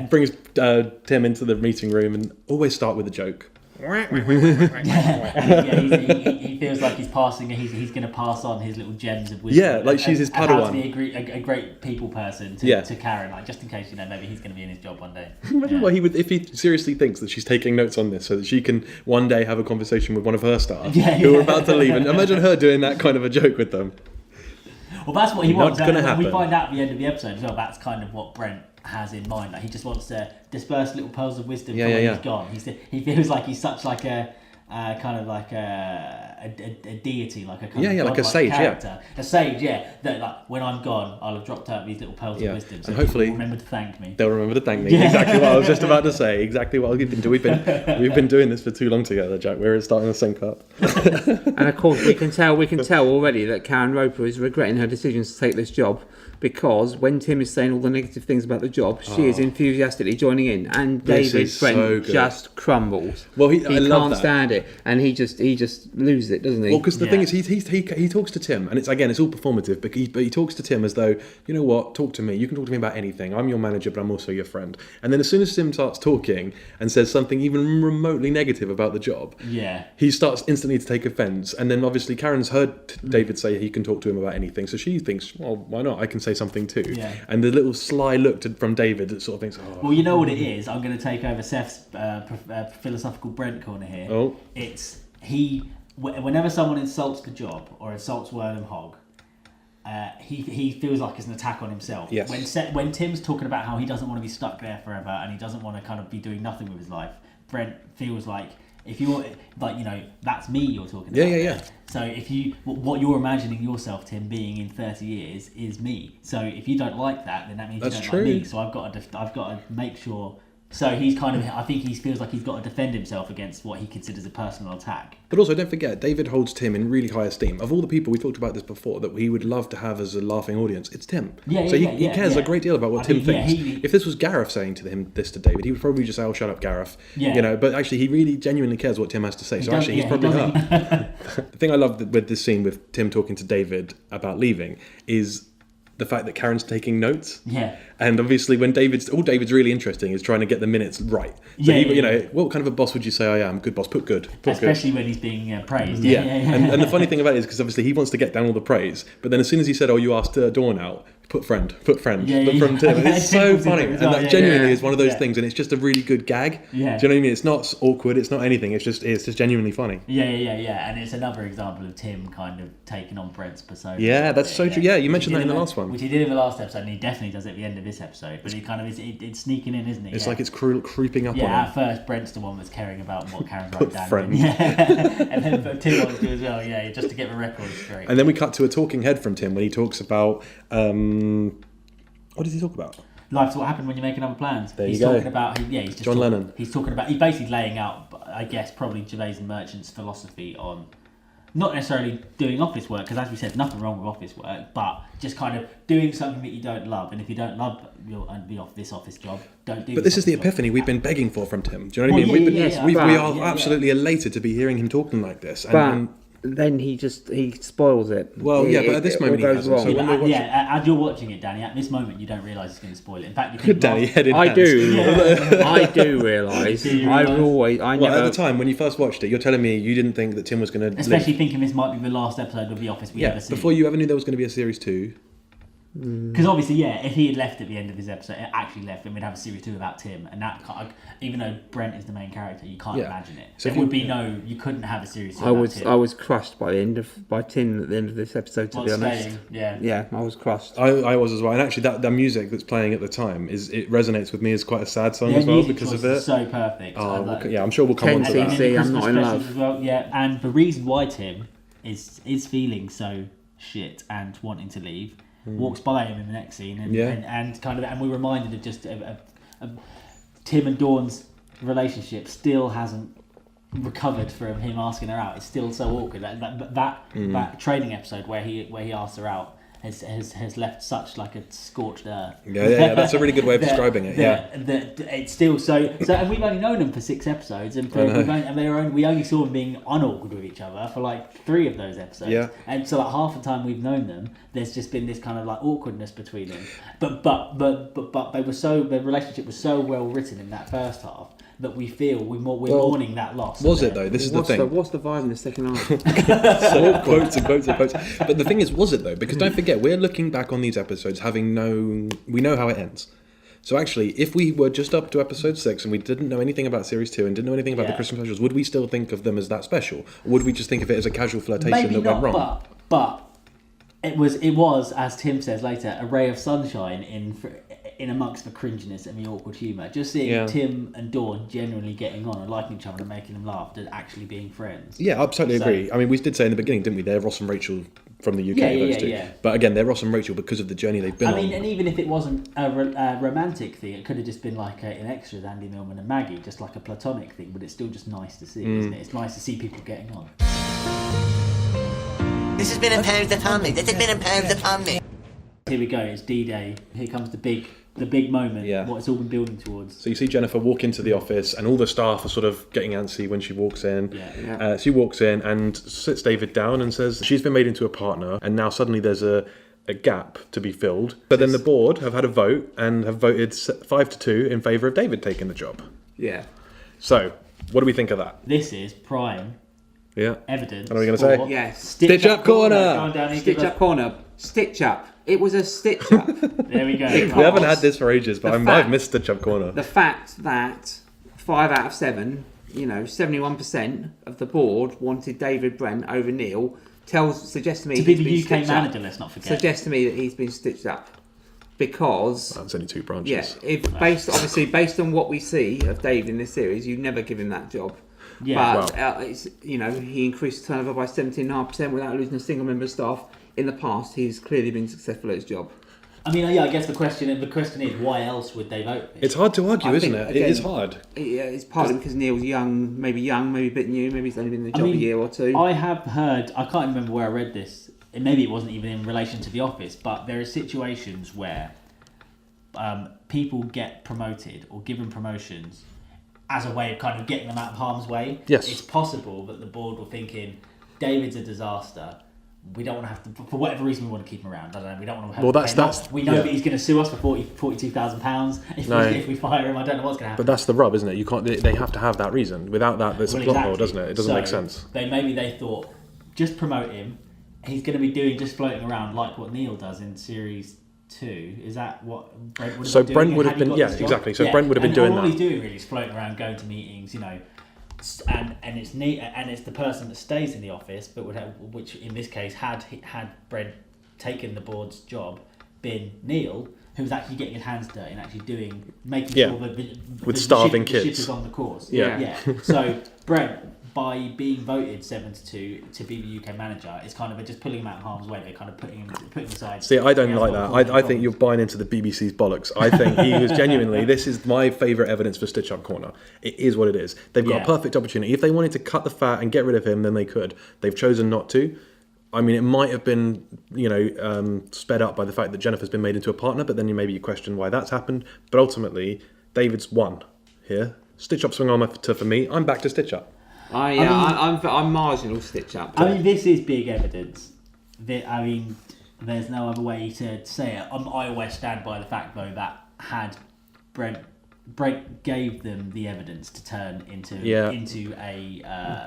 [SPEAKER 4] brings Tim into the meeting room and always start with a joke.
[SPEAKER 5] he feels like he's passing. He's going to pass on his little gems of wisdom.
[SPEAKER 4] Yeah, like she's his
[SPEAKER 5] and how to
[SPEAKER 4] Padawan.
[SPEAKER 5] be a great people person to Karen, like just in case maybe he's going to be in his job one day.
[SPEAKER 4] Imagine what he would if he seriously thinks that she's taking notes on this so that she can one day have a conversation with one of her staff who are about to leave. And imagine her doing that kind of a joke with them.
[SPEAKER 5] Well, that's what he wants.
[SPEAKER 4] Not gonna
[SPEAKER 5] When we
[SPEAKER 4] happen.
[SPEAKER 5] find out at the end of the episode as well, that's kind of what Brent has in mind. Like he just wants to disperse little pearls of wisdom from when he's gone. He feels like he's such like a kind of like a deity, like a kind of
[SPEAKER 4] like a
[SPEAKER 5] godlike
[SPEAKER 4] sage,
[SPEAKER 5] character. A sage, that like when I'm gone, I'll have dropped out these little pearls of wisdom. So
[SPEAKER 4] and hopefully
[SPEAKER 5] people will remember to thank me.
[SPEAKER 4] They'll remember to thank me. Exactly what I was just about to say. Exactly what we've been doing. We've been doing this for too long together, Jack. We're starting to sync up.
[SPEAKER 3] And of course, we can tell already that Karen Roper is regretting her decision to take this job, because when Tim is saying all the negative things about the job, she is enthusiastically joining in, and
[SPEAKER 4] This
[SPEAKER 3] David
[SPEAKER 4] is so
[SPEAKER 3] Brent
[SPEAKER 4] good.
[SPEAKER 3] just crumbles.
[SPEAKER 4] Well, he
[SPEAKER 3] can't
[SPEAKER 4] love that.
[SPEAKER 3] stand it, and he just loses it, doesn't he?
[SPEAKER 4] Well, because the thing is, he talks to Tim, and it's all performative. But he talks to Tim as though, you know what, talk to me. You can talk to me about anything. I'm your manager, but I'm also your friend. And then as soon as Tim starts talking and says something even remotely negative about the job, he starts instantly to take offence. And then obviously Karen's heard David say he can talk to him about anything, so she thinks, well, why not? I can say something too.
[SPEAKER 5] Yeah.
[SPEAKER 4] And the little sly look from David that sort of thinks, oh.
[SPEAKER 5] Well, you know what it is. I'm going to take over Seth's philosophical Brent corner here.
[SPEAKER 4] Oh.
[SPEAKER 5] It's whenever someone insults the job or insults Wernham Hogg, he feels like it's an attack on himself.
[SPEAKER 4] Yes.
[SPEAKER 5] When Tim's talking about how he doesn't want to be stuck there forever and he doesn't want to kind of be doing nothing with his life, Brent feels like if you're like, that's me you're talking about.
[SPEAKER 4] Yeah.
[SPEAKER 5] So if what you're imagining yourself, Tim, being in 30 years is me. So if you don't like that, then that means
[SPEAKER 4] That's
[SPEAKER 5] you don't
[SPEAKER 4] true.
[SPEAKER 5] like me. So I've got to make sure. So he's kind of, I think he feels like he's got to defend himself against what he considers a personal attack.
[SPEAKER 4] But also, don't forget, David holds Tim in really high esteem. Of all the people, we talked about this before, that he would love to have as a laughing audience, it's Tim. So he cares a great deal about what Tim thinks. If this was Gareth saying this to David, he would probably just say, oh, shut up, Gareth.
[SPEAKER 5] Yeah.
[SPEAKER 4] But actually, he really genuinely cares what Tim has to say. He's probably her. The thing I love with this scene with Tim talking to David about leaving is the fact that Karen's taking notes.
[SPEAKER 5] Yeah.
[SPEAKER 4] And obviously, when David's really interesting is trying to get the minutes right. So what kind of a boss would you say I am? Good boss. Put good.
[SPEAKER 5] Especially when he's being praised.
[SPEAKER 4] Yeah. And the funny thing about it is because obviously he wants to get down all the praise, but then as soon as he said, "Oh, you asked Dawn out," put friend from Tim. It's so funny, and that genuinely is one of those things, and it's just a really good gag.
[SPEAKER 5] Yeah.
[SPEAKER 4] Do you know what I mean? It's not awkward. It's not anything. It's just genuinely funny.
[SPEAKER 5] Yeah. And it's another example of Tim kind of taking on Brent's persona.
[SPEAKER 4] Yeah, that's so true. Yeah, you mentioned that in the last one,
[SPEAKER 5] which he did in the last episode, and he definitely does it at the end of this episode. But it kind of it's sneaking in, isn't it?
[SPEAKER 4] It's like it's creeping up on him.
[SPEAKER 5] Yeah, at first Brent's the one that's caring about what Karen wrote down.
[SPEAKER 4] Friend.
[SPEAKER 5] And then Tim wants to as well. Yeah, just to get the record straight.
[SPEAKER 4] And then we cut to a talking head from Tim when he talks about what does he talk about?
[SPEAKER 5] Life's what happened when you make another plans.
[SPEAKER 4] There
[SPEAKER 5] he's
[SPEAKER 4] you go.
[SPEAKER 5] talking about he's just
[SPEAKER 4] Lennon.
[SPEAKER 5] He's talking about he's basically laying out, I guess, probably Gervais and Merchant's philosophy on not necessarily doing office work, because as we said, nothing wrong with office work, but just kind of doing something that you don't love. And if you don't love this office job, don't do.
[SPEAKER 4] But this is the epiphany we've been begging for from Tim. Do you know what I mean? We are absolutely elated to be hearing him talking like this.
[SPEAKER 3] And then he spoils it.
[SPEAKER 4] Well, but at this moment he hasn't.
[SPEAKER 3] Wrong.
[SPEAKER 4] So
[SPEAKER 5] as you're watching it, Danny, at this moment you don't realise it's going to spoil it. In fact, you
[SPEAKER 4] could Danny head in
[SPEAKER 3] I
[SPEAKER 4] hands.
[SPEAKER 3] do. I do realise. At the
[SPEAKER 4] time when you first watched it, you're telling me you didn't think that Tim was going to,
[SPEAKER 5] especially thinking this might be the last episode of The Office we ever see.
[SPEAKER 4] Before you ever knew there was going to be a series 2.
[SPEAKER 5] Because obviously, if he had left at the end of his episode, actually left, then we'd have a series 2 about Tim, and that even though Brent is the main character, you can't imagine it. So you couldn't have a series 2 about Tim.
[SPEAKER 3] I was crushed by Tim at the end of this episode. To be honest, I was crushed.
[SPEAKER 4] I was as well, and actually that music that's playing at the time it resonates with me as quite a sad song as well because of it.
[SPEAKER 5] So perfect.
[SPEAKER 4] I'm sure we'll come on to that.
[SPEAKER 3] I'm not in love.
[SPEAKER 5] As well, and the reason why Tim is feeling so shit and wanting to leave. Walks by him in the next scene, and we're reminded of just of Tim and Dawn's relationship still hasn't recovered from him asking her out. It's still so awkward. That training episode where he asks her out has left such like a scorched earth.
[SPEAKER 4] Yeah, that's a really good way of describing it.
[SPEAKER 5] It's still so, and we've only known them for 6 episodes, and we only saw them being unawkward with each other for like 3 of those episodes.
[SPEAKER 4] Yeah.
[SPEAKER 5] And so like half the time we've known them, there's just been this kind of like awkwardness between them. But their relationship was so well written in that first half that we feel we're mourning that loss.
[SPEAKER 4] Was it though? This is the thing.
[SPEAKER 3] What's the vibe in the second half?
[SPEAKER 4] So quotes and quotes and quotes. But the thing is, was it though? Because don't forget, we're looking back on these episodes we know how it ends. So actually, if we were just up to episode 6 and we didn't know anything about series 2 and didn't know anything about the Christmas specials, would we still think of them as that special? Or would we just think of it as a casual flirtation that went wrong?
[SPEAKER 5] But it was, as Tim says later, a ray of sunshine in amongst the cringiness and the awkward humour. Just seeing Tim and Dawn genuinely getting on and liking each other and making them laugh and actually being friends.
[SPEAKER 4] Yeah, I totally agree. I mean, we did say in the beginning, didn't we? They're Ross and Rachel from the UK, those two. Yeah. But again, they're Ross and Rachel because of the journey they've been on.
[SPEAKER 5] I mean, and even if it wasn't a romantic thing, it could have just been like an extra with Andy Millman and Maggie, just like a platonic thing, but it's still just nice to see, isn't it? It's nice to see people getting on.
[SPEAKER 6] This has been imposed upon me. This has been imposed upon me.
[SPEAKER 5] Here we go, it's D-Day. Here comes the big moment, what it's all been building towards.
[SPEAKER 4] So you see Jennifer walk into the office and all the staff are sort of getting antsy when she walks in. She walks in and sits David down and says she's been made into a partner and now suddenly there's a gap to be filled. But then the board have had a vote and have voted 5-2 in favour of David taking the job.
[SPEAKER 3] Yeah.
[SPEAKER 4] So, what do we think of that?
[SPEAKER 5] This is prime evidence.
[SPEAKER 4] What are we going to say?
[SPEAKER 3] Yes.
[SPEAKER 4] Stitch Up Corner!
[SPEAKER 3] Stitch Up. It was a Stitch Up.
[SPEAKER 5] There we go.
[SPEAKER 4] We haven't had this for ages, but I've missed Stitch Up Corner.
[SPEAKER 3] The fact that 5 out of 7, 71% of the board wanted David Brent over Neil suggests to me
[SPEAKER 5] to be the UK manager. Let's not forget.
[SPEAKER 3] Suggests to me that he's been stitched up because
[SPEAKER 4] that's only 2 branches.
[SPEAKER 3] Yeah, based on what we see of David in this series, you never give him that job.
[SPEAKER 5] Yeah,
[SPEAKER 3] but he increased turnover by 17.5% without losing a single member of staff. In the past, he's clearly been successful at his job.
[SPEAKER 5] I mean, I guess the question is, why else would they vote?
[SPEAKER 4] It's hard to argue, isn't it? It is hard.
[SPEAKER 3] Yeah, it's partly because Neil's young, maybe a bit new, maybe he's only been in the job a year or 2.
[SPEAKER 5] I have heard, I can't remember where I read this, maybe it wasn't even in relation to The Office, but there are situations where people get promoted or given promotions as a way of kind of getting them out of harm's way.
[SPEAKER 4] Yes.
[SPEAKER 5] It's possible that the board were thinking, David's a disaster. we don't want to have to, for whatever reason, we want to keep him around. I don't know. We don't want to have
[SPEAKER 4] Well,
[SPEAKER 5] to
[SPEAKER 4] that's-
[SPEAKER 5] pay him
[SPEAKER 4] that's-
[SPEAKER 5] off. We know
[SPEAKER 4] yeah.
[SPEAKER 5] that he's going to sue us for £42,000 if we fire him. I don't know what's going to happen.
[SPEAKER 4] But that's the rub, isn't it? You can't. They have to have that reason. Without that, there's a plot hole,
[SPEAKER 5] exactly.
[SPEAKER 4] doesn't it? It doesn't
[SPEAKER 5] So,
[SPEAKER 4] make sense.
[SPEAKER 5] Maybe they thought, just promote him. He's going to be doing just floating around like what Neil does in series 2. Is that what Brent would have
[SPEAKER 4] So
[SPEAKER 5] been
[SPEAKER 4] Brent
[SPEAKER 5] doing?
[SPEAKER 4] would
[SPEAKER 5] Had
[SPEAKER 4] have
[SPEAKER 5] he
[SPEAKER 4] been-
[SPEAKER 5] got
[SPEAKER 4] yeah,
[SPEAKER 5] this job?
[SPEAKER 4] exactly. So Brent would have been doing
[SPEAKER 5] all
[SPEAKER 4] that.
[SPEAKER 5] he's doing really is floating around, going to meetings, and it's neat, and it's the person that stays in the office, but which in this case had Brent taken the board's job, been Neil, who was actually getting his hands dirty and actually making
[SPEAKER 4] Yeah.
[SPEAKER 5] sure that
[SPEAKER 4] With starving
[SPEAKER 5] the ship
[SPEAKER 4] kids.
[SPEAKER 5] is on the course.
[SPEAKER 4] Yeah.
[SPEAKER 5] So Brent, by being voted 7-2 to be the UK manager, it's kind of just pulling him out of harm's way. They're kind of putting him aside.
[SPEAKER 4] See, I don't
[SPEAKER 5] He has
[SPEAKER 4] like
[SPEAKER 5] got
[SPEAKER 4] that. I
[SPEAKER 5] problems.
[SPEAKER 4] think you're buying into the BBC's bollocks. I think he was genuinely. This is my favourite evidence for Stitch Up Corner. It is what it is. They've got
[SPEAKER 5] Yeah.
[SPEAKER 4] a perfect opportunity. If they wanted to cut the fat and get rid of him, then they could. They've chosen not to. I mean, it might have been, sped up by the fact that Jennifer's been made into a partner, but then you question why that's happened. But ultimately, David's won here. Stitch Up swung on for me. I'm back to Stitch Up.
[SPEAKER 3] I'm marginal Stitch Up.
[SPEAKER 5] I mean, this is big evidence. There's no other way to say it. I always stand by the fact, though, that had Brent gave them the evidence to turn into a.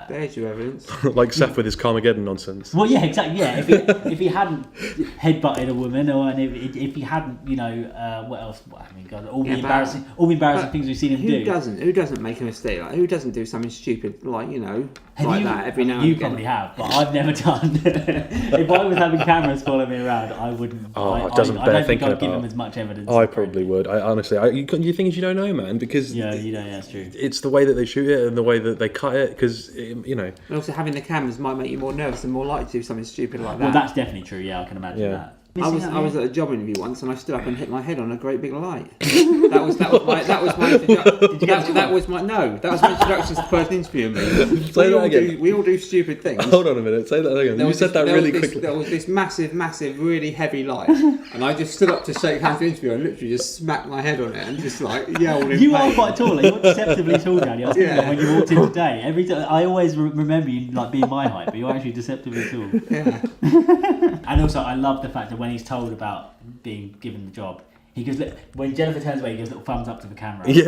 [SPEAKER 3] There's your evidence.
[SPEAKER 4] Like Seth with his Carmageddon nonsense.
[SPEAKER 5] Well, yeah, exactly. Yeah, if he hadn't headbutted a woman, if he hadn't, what else? God, all the embarrassing things we've seen him do.
[SPEAKER 3] Who doesn't make a mistake? Like, who doesn't do something stupid that every now and
[SPEAKER 5] You
[SPEAKER 3] again?
[SPEAKER 5] probably have, but I've never done. If I was having cameras following me around, I wouldn't.
[SPEAKER 4] Oh, it doesn't
[SPEAKER 5] I
[SPEAKER 4] bear
[SPEAKER 5] don't think
[SPEAKER 4] thinking
[SPEAKER 5] I'd give
[SPEAKER 4] about.
[SPEAKER 5] him as much evidence.
[SPEAKER 4] I
[SPEAKER 5] as Brent.
[SPEAKER 4] probably would. I honestly, you think you don't know, man, because
[SPEAKER 5] Yeah, that's true.
[SPEAKER 4] it's the way that they shoot it and the way that they cut it. Because
[SPEAKER 3] And also having the cameras might make you more nervous and more likely to do something stupid like that.
[SPEAKER 5] Well, that's definitely true. Yeah, I can imagine
[SPEAKER 4] Yeah.
[SPEAKER 5] that.
[SPEAKER 3] I was at a job interview once and I stood up and hit my head on a great big light. That was my introduction. That was my introduction to the person interviewing me.
[SPEAKER 4] Say that again.
[SPEAKER 3] We all do stupid things.
[SPEAKER 4] Hold on a minute. Say that again. You said that really quickly.
[SPEAKER 3] There was this massive, really heavy light, and I just stood up to shake hands with the interviewer and literally just smacked my head on it and just yelled in
[SPEAKER 5] You
[SPEAKER 3] pain.
[SPEAKER 5] are quite tall. You're deceptively tall, Danny. I was thinking
[SPEAKER 3] Yeah.
[SPEAKER 5] that when you walked in today. Every time, I always remember you being my height, but you're actually deceptively tall.
[SPEAKER 3] Yeah.
[SPEAKER 5] And also, I love the fact that when he's told about being given the job, he goes, when Jennifer turns away, he gives a little thumbs up to the camera.
[SPEAKER 4] Yeah.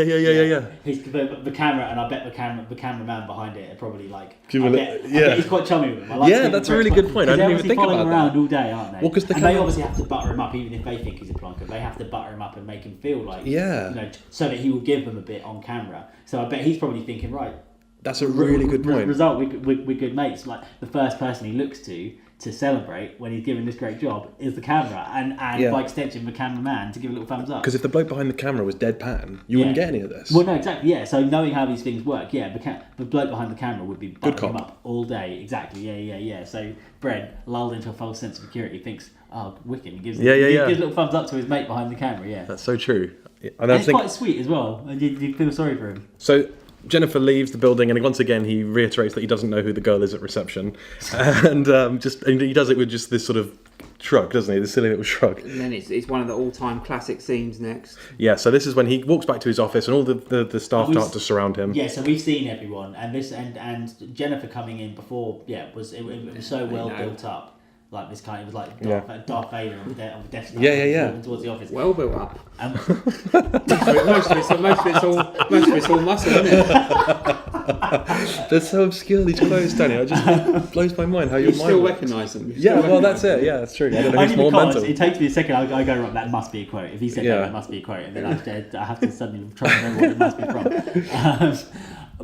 [SPEAKER 5] The camera, and I bet the cameraman behind it are probably
[SPEAKER 4] Give
[SPEAKER 5] I
[SPEAKER 4] a
[SPEAKER 5] bet he's quite chummy with him. I like
[SPEAKER 4] Yeah,
[SPEAKER 5] to think
[SPEAKER 4] that's a
[SPEAKER 5] Brent's
[SPEAKER 4] really good point. I
[SPEAKER 5] because
[SPEAKER 4] didn't even
[SPEAKER 5] they're
[SPEAKER 4] think
[SPEAKER 5] obviously
[SPEAKER 4] about
[SPEAKER 5] following him
[SPEAKER 4] that.
[SPEAKER 5] around all day, aren't they?
[SPEAKER 4] Well, 'cause the
[SPEAKER 5] and
[SPEAKER 4] camera-
[SPEAKER 5] they obviously have to butter him up, even if they think he's a plonker. They have to butter him up and make him feel like,
[SPEAKER 4] Yeah.
[SPEAKER 5] so that he will give them a bit on camera. So I bet he's probably thinking, right,
[SPEAKER 4] That's a really good point.
[SPEAKER 5] result, we're good mates. Like the first person he looks to celebrate when he's given this great job is the camera, and
[SPEAKER 4] Yeah.
[SPEAKER 5] by extension the cameraman to give a little thumbs up.
[SPEAKER 4] Because if the bloke behind the camera was deadpan, you wouldn't get any of this.
[SPEAKER 5] Well, no, exactly. Yeah. So knowing how these things work, the bloke behind the camera would be buttering him
[SPEAKER 4] cop.
[SPEAKER 5] up all day. Exactly. Yeah. So Brent, lulled into a false sense of security, thinks, "Oh, wicked." He gives
[SPEAKER 4] Yeah.
[SPEAKER 5] gives a little thumbs up to his mate behind the camera. Yeah.
[SPEAKER 4] That's so true.
[SPEAKER 5] And it's quite sweet as well, and you feel sorry for him.
[SPEAKER 4] So Jennifer leaves the building, and once again he reiterates that he doesn't know who the girl is at reception, and he does it with just this sort of shrug, doesn't he? This silly little shrug.
[SPEAKER 3] And then it's one of the all-time classic scenes next.
[SPEAKER 4] Yeah. So this is when he walks back to his office, and all the staff start to surround him.
[SPEAKER 5] Yeah, so we've seen everyone, and Jennifer coming in before. Yeah, it was so well built up. Like this kind, it was like Darth Vader on the Death Star.
[SPEAKER 4] Yeah.
[SPEAKER 5] Towards the office.
[SPEAKER 3] Well built up.
[SPEAKER 5] Most
[SPEAKER 3] Most of it's all muscle, isn't it?
[SPEAKER 4] They're so obscure, these clothes, Danny. It just blows my mind how your
[SPEAKER 3] You
[SPEAKER 4] mind
[SPEAKER 3] still
[SPEAKER 4] works.
[SPEAKER 3] recognise them.
[SPEAKER 4] Yeah, well, that's it. Yeah, that's true. I don't know who's more mental.
[SPEAKER 5] It takes me a second. I go, right, that must be a quote. If he said that must be a quote, and then I have to suddenly try and remember what it must be from.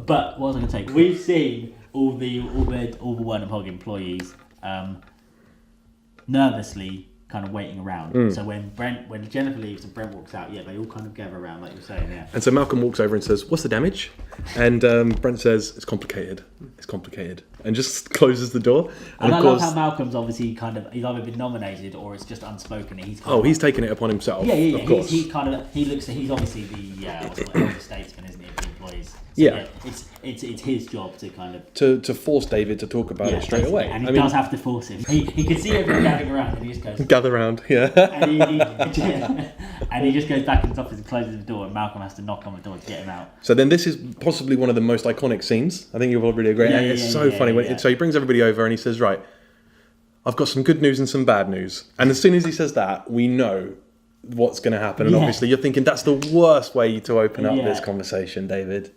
[SPEAKER 5] But what was I going to take? We've seen all the Wernham Blogg employees nervously kind of waiting around. So when Jennifer leaves and Brent walks out, they all kind of gather around, like you're saying. Yeah.
[SPEAKER 4] And so Malcolm walks over and says, "What's the damage?" And Brent says, "It's complicated. It's complicated," and just closes the door.
[SPEAKER 5] And
[SPEAKER 4] of
[SPEAKER 5] I
[SPEAKER 4] course,
[SPEAKER 5] love how Malcolm's obviously he's either been nominated or it's just unspoken.
[SPEAKER 4] he's taken it upon himself.
[SPEAKER 5] Yeah.
[SPEAKER 4] Of course.
[SPEAKER 5] He's obviously the elder statesman, isn't he, of the employees? So,
[SPEAKER 4] Yeah.
[SPEAKER 5] It's his job to kind of
[SPEAKER 4] to force David to talk about it straight
[SPEAKER 5] basically.
[SPEAKER 4] away.
[SPEAKER 5] And he does have to force him. He can see everyone gathering around, and he just goes.
[SPEAKER 4] Gather round, yeah.
[SPEAKER 5] And he just goes back in his office and closes the door, and Malcolm has to knock on the door to get him out.
[SPEAKER 4] So then this is possibly one of the most iconic scenes. I think you'll probably agree.
[SPEAKER 5] Yeah,
[SPEAKER 4] It's so funny. So he brings everybody over and he says, "Right, I've got some good news and some bad news. And as soon as he says that, we know what's going to happen. And obviously you're thinking that's the worst way to open up this conversation, David.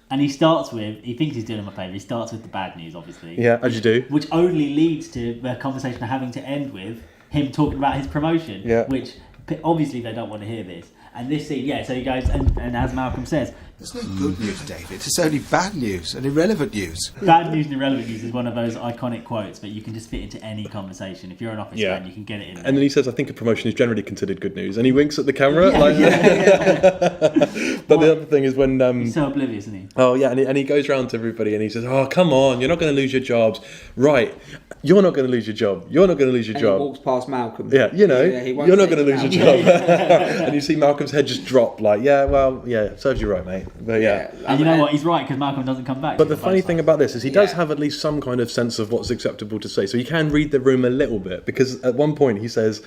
[SPEAKER 5] And he starts with, he thinks he's doing him a favour, he starts with the bad news, obviously.
[SPEAKER 4] Yeah, as you do.
[SPEAKER 5] Which only leads to the conversation having to end with him talking about his promotion.
[SPEAKER 4] Yeah.
[SPEAKER 5] Which, obviously they don't want to hear this. And this scene, so he goes, and as Malcolm says...
[SPEAKER 7] There's no good news, David. It's only bad news and irrelevant news.
[SPEAKER 5] Bad news and irrelevant news is one of those iconic quotes that you can just fit into any conversation. If you're an Office fan, you can get it in there.
[SPEAKER 4] And then he says, I think a promotion is generally considered good news. And he winks at the camera. But the other thing is when...
[SPEAKER 5] he's so oblivious, isn't he?
[SPEAKER 4] Oh, yeah, and he goes round to everybody and he says, oh, come on, you're not going to lose your jobs. Right, you're not going to lose your job. You're not going to lose your job.
[SPEAKER 3] He walks past Malcolm.
[SPEAKER 4] Yeah, you're not going to lose your job. And you see Malcolm's head just drop like, serves you right, mate. But
[SPEAKER 5] And you know what? He's right, because Malcolm doesn't come back.
[SPEAKER 4] But the funny thing about this is he does have at least some kind of sense of what's acceptable to say. So you can read the room a little bit, because at one point he says,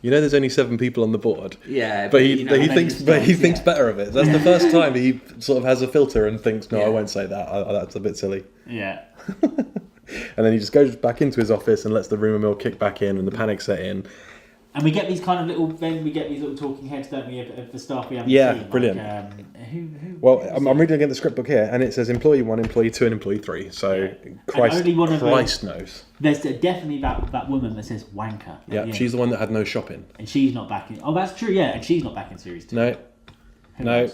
[SPEAKER 4] there's only 7 people on the board.
[SPEAKER 3] Yeah,
[SPEAKER 4] but he thinks better of it. That's the first time he sort of has a filter and thinks, no, I won't say that. That's a bit silly.
[SPEAKER 5] Yeah.
[SPEAKER 4] And then he just goes back into his office and lets the rumour mill kick back in and the panic set in.
[SPEAKER 5] And we get these kind of little talking heads, don't we, of the staff we haven't seen.
[SPEAKER 4] Yeah, brilliant. I'm reading again the script book here, and it says employee 1, employee 2, and employee 3. So Christ knows.
[SPEAKER 5] There's definitely that woman that says wanker.
[SPEAKER 4] Yeah, she's the one that had no shopping.
[SPEAKER 5] And she's not back in... Oh, that's true, yeah, and she's not back in series 2.
[SPEAKER 4] No.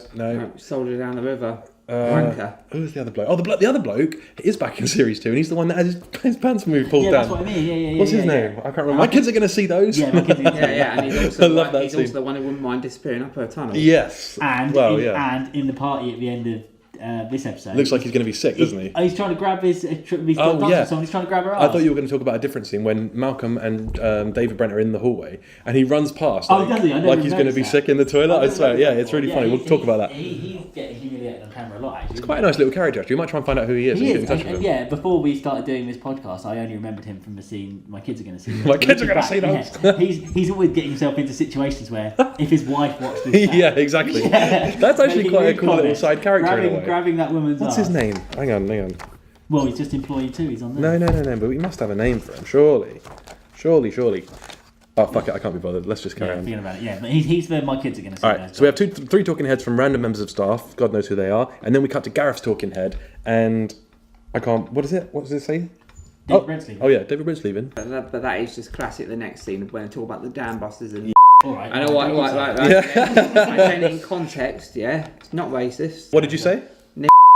[SPEAKER 3] Soldier down the river. Wanker.
[SPEAKER 4] Who's the other bloke? Oh, the other bloke is back in series 2, and he's the one that has his pants pulled down.
[SPEAKER 5] That's what I mean.
[SPEAKER 4] What's his name? I can't remember. My kids are going to see those.
[SPEAKER 3] Yeah, and he's also also the one who wouldn't mind disappearing up her tunnel.
[SPEAKER 4] Yes.
[SPEAKER 5] And in the party at the end of this episode,
[SPEAKER 4] looks like he's going to be sick, doesn't he?
[SPEAKER 5] He's trying to grab his someone's trying to grab her arm.
[SPEAKER 4] I thought you were going to talk about a different scene when Malcolm and David Brent are in the hallway and he runs past
[SPEAKER 5] does he?
[SPEAKER 4] like he's going to be sick in the toilet. I swear, it's really funny. We'll talk about that.
[SPEAKER 5] He's getting humiliated on camera a lot, actually.
[SPEAKER 4] It's quite a nice little character, actually. You might try and find out who he is.
[SPEAKER 5] He
[SPEAKER 4] and get in touch with him.
[SPEAKER 5] Yeah, before we started doing this podcast, I only remembered him from the scene my kids are going to see.
[SPEAKER 4] My kids are going to see those.
[SPEAKER 5] Yeah. He's always getting himself into situations where if his wife watched this back,
[SPEAKER 4] yeah, exactly. That's actually quite a cool little side character in a way.
[SPEAKER 5] Grabbing that woman's
[SPEAKER 4] What's his name? Hang on.
[SPEAKER 5] Well, he's just employee 2. He's on there.
[SPEAKER 4] No. But we must have a name for him, surely. Oh, fuck it, I can't be bothered. Let's just carry on.
[SPEAKER 5] Forget about it. Yeah, but he's the my kids are going to see.
[SPEAKER 4] All right, so we have 3 talking heads from random members of staff. God knows who they are. And then we cut to Gareth's talking head, and I can't... What is it? What does it say?
[SPEAKER 5] David Brent's leaving.
[SPEAKER 4] Oh, yeah, David Brent's leaving.
[SPEAKER 3] But that is just classic, the next scene, when they talk about the dam busters and...
[SPEAKER 5] All right.
[SPEAKER 3] I know what... I'm saying it in context, It's not racist.
[SPEAKER 4] What did you say?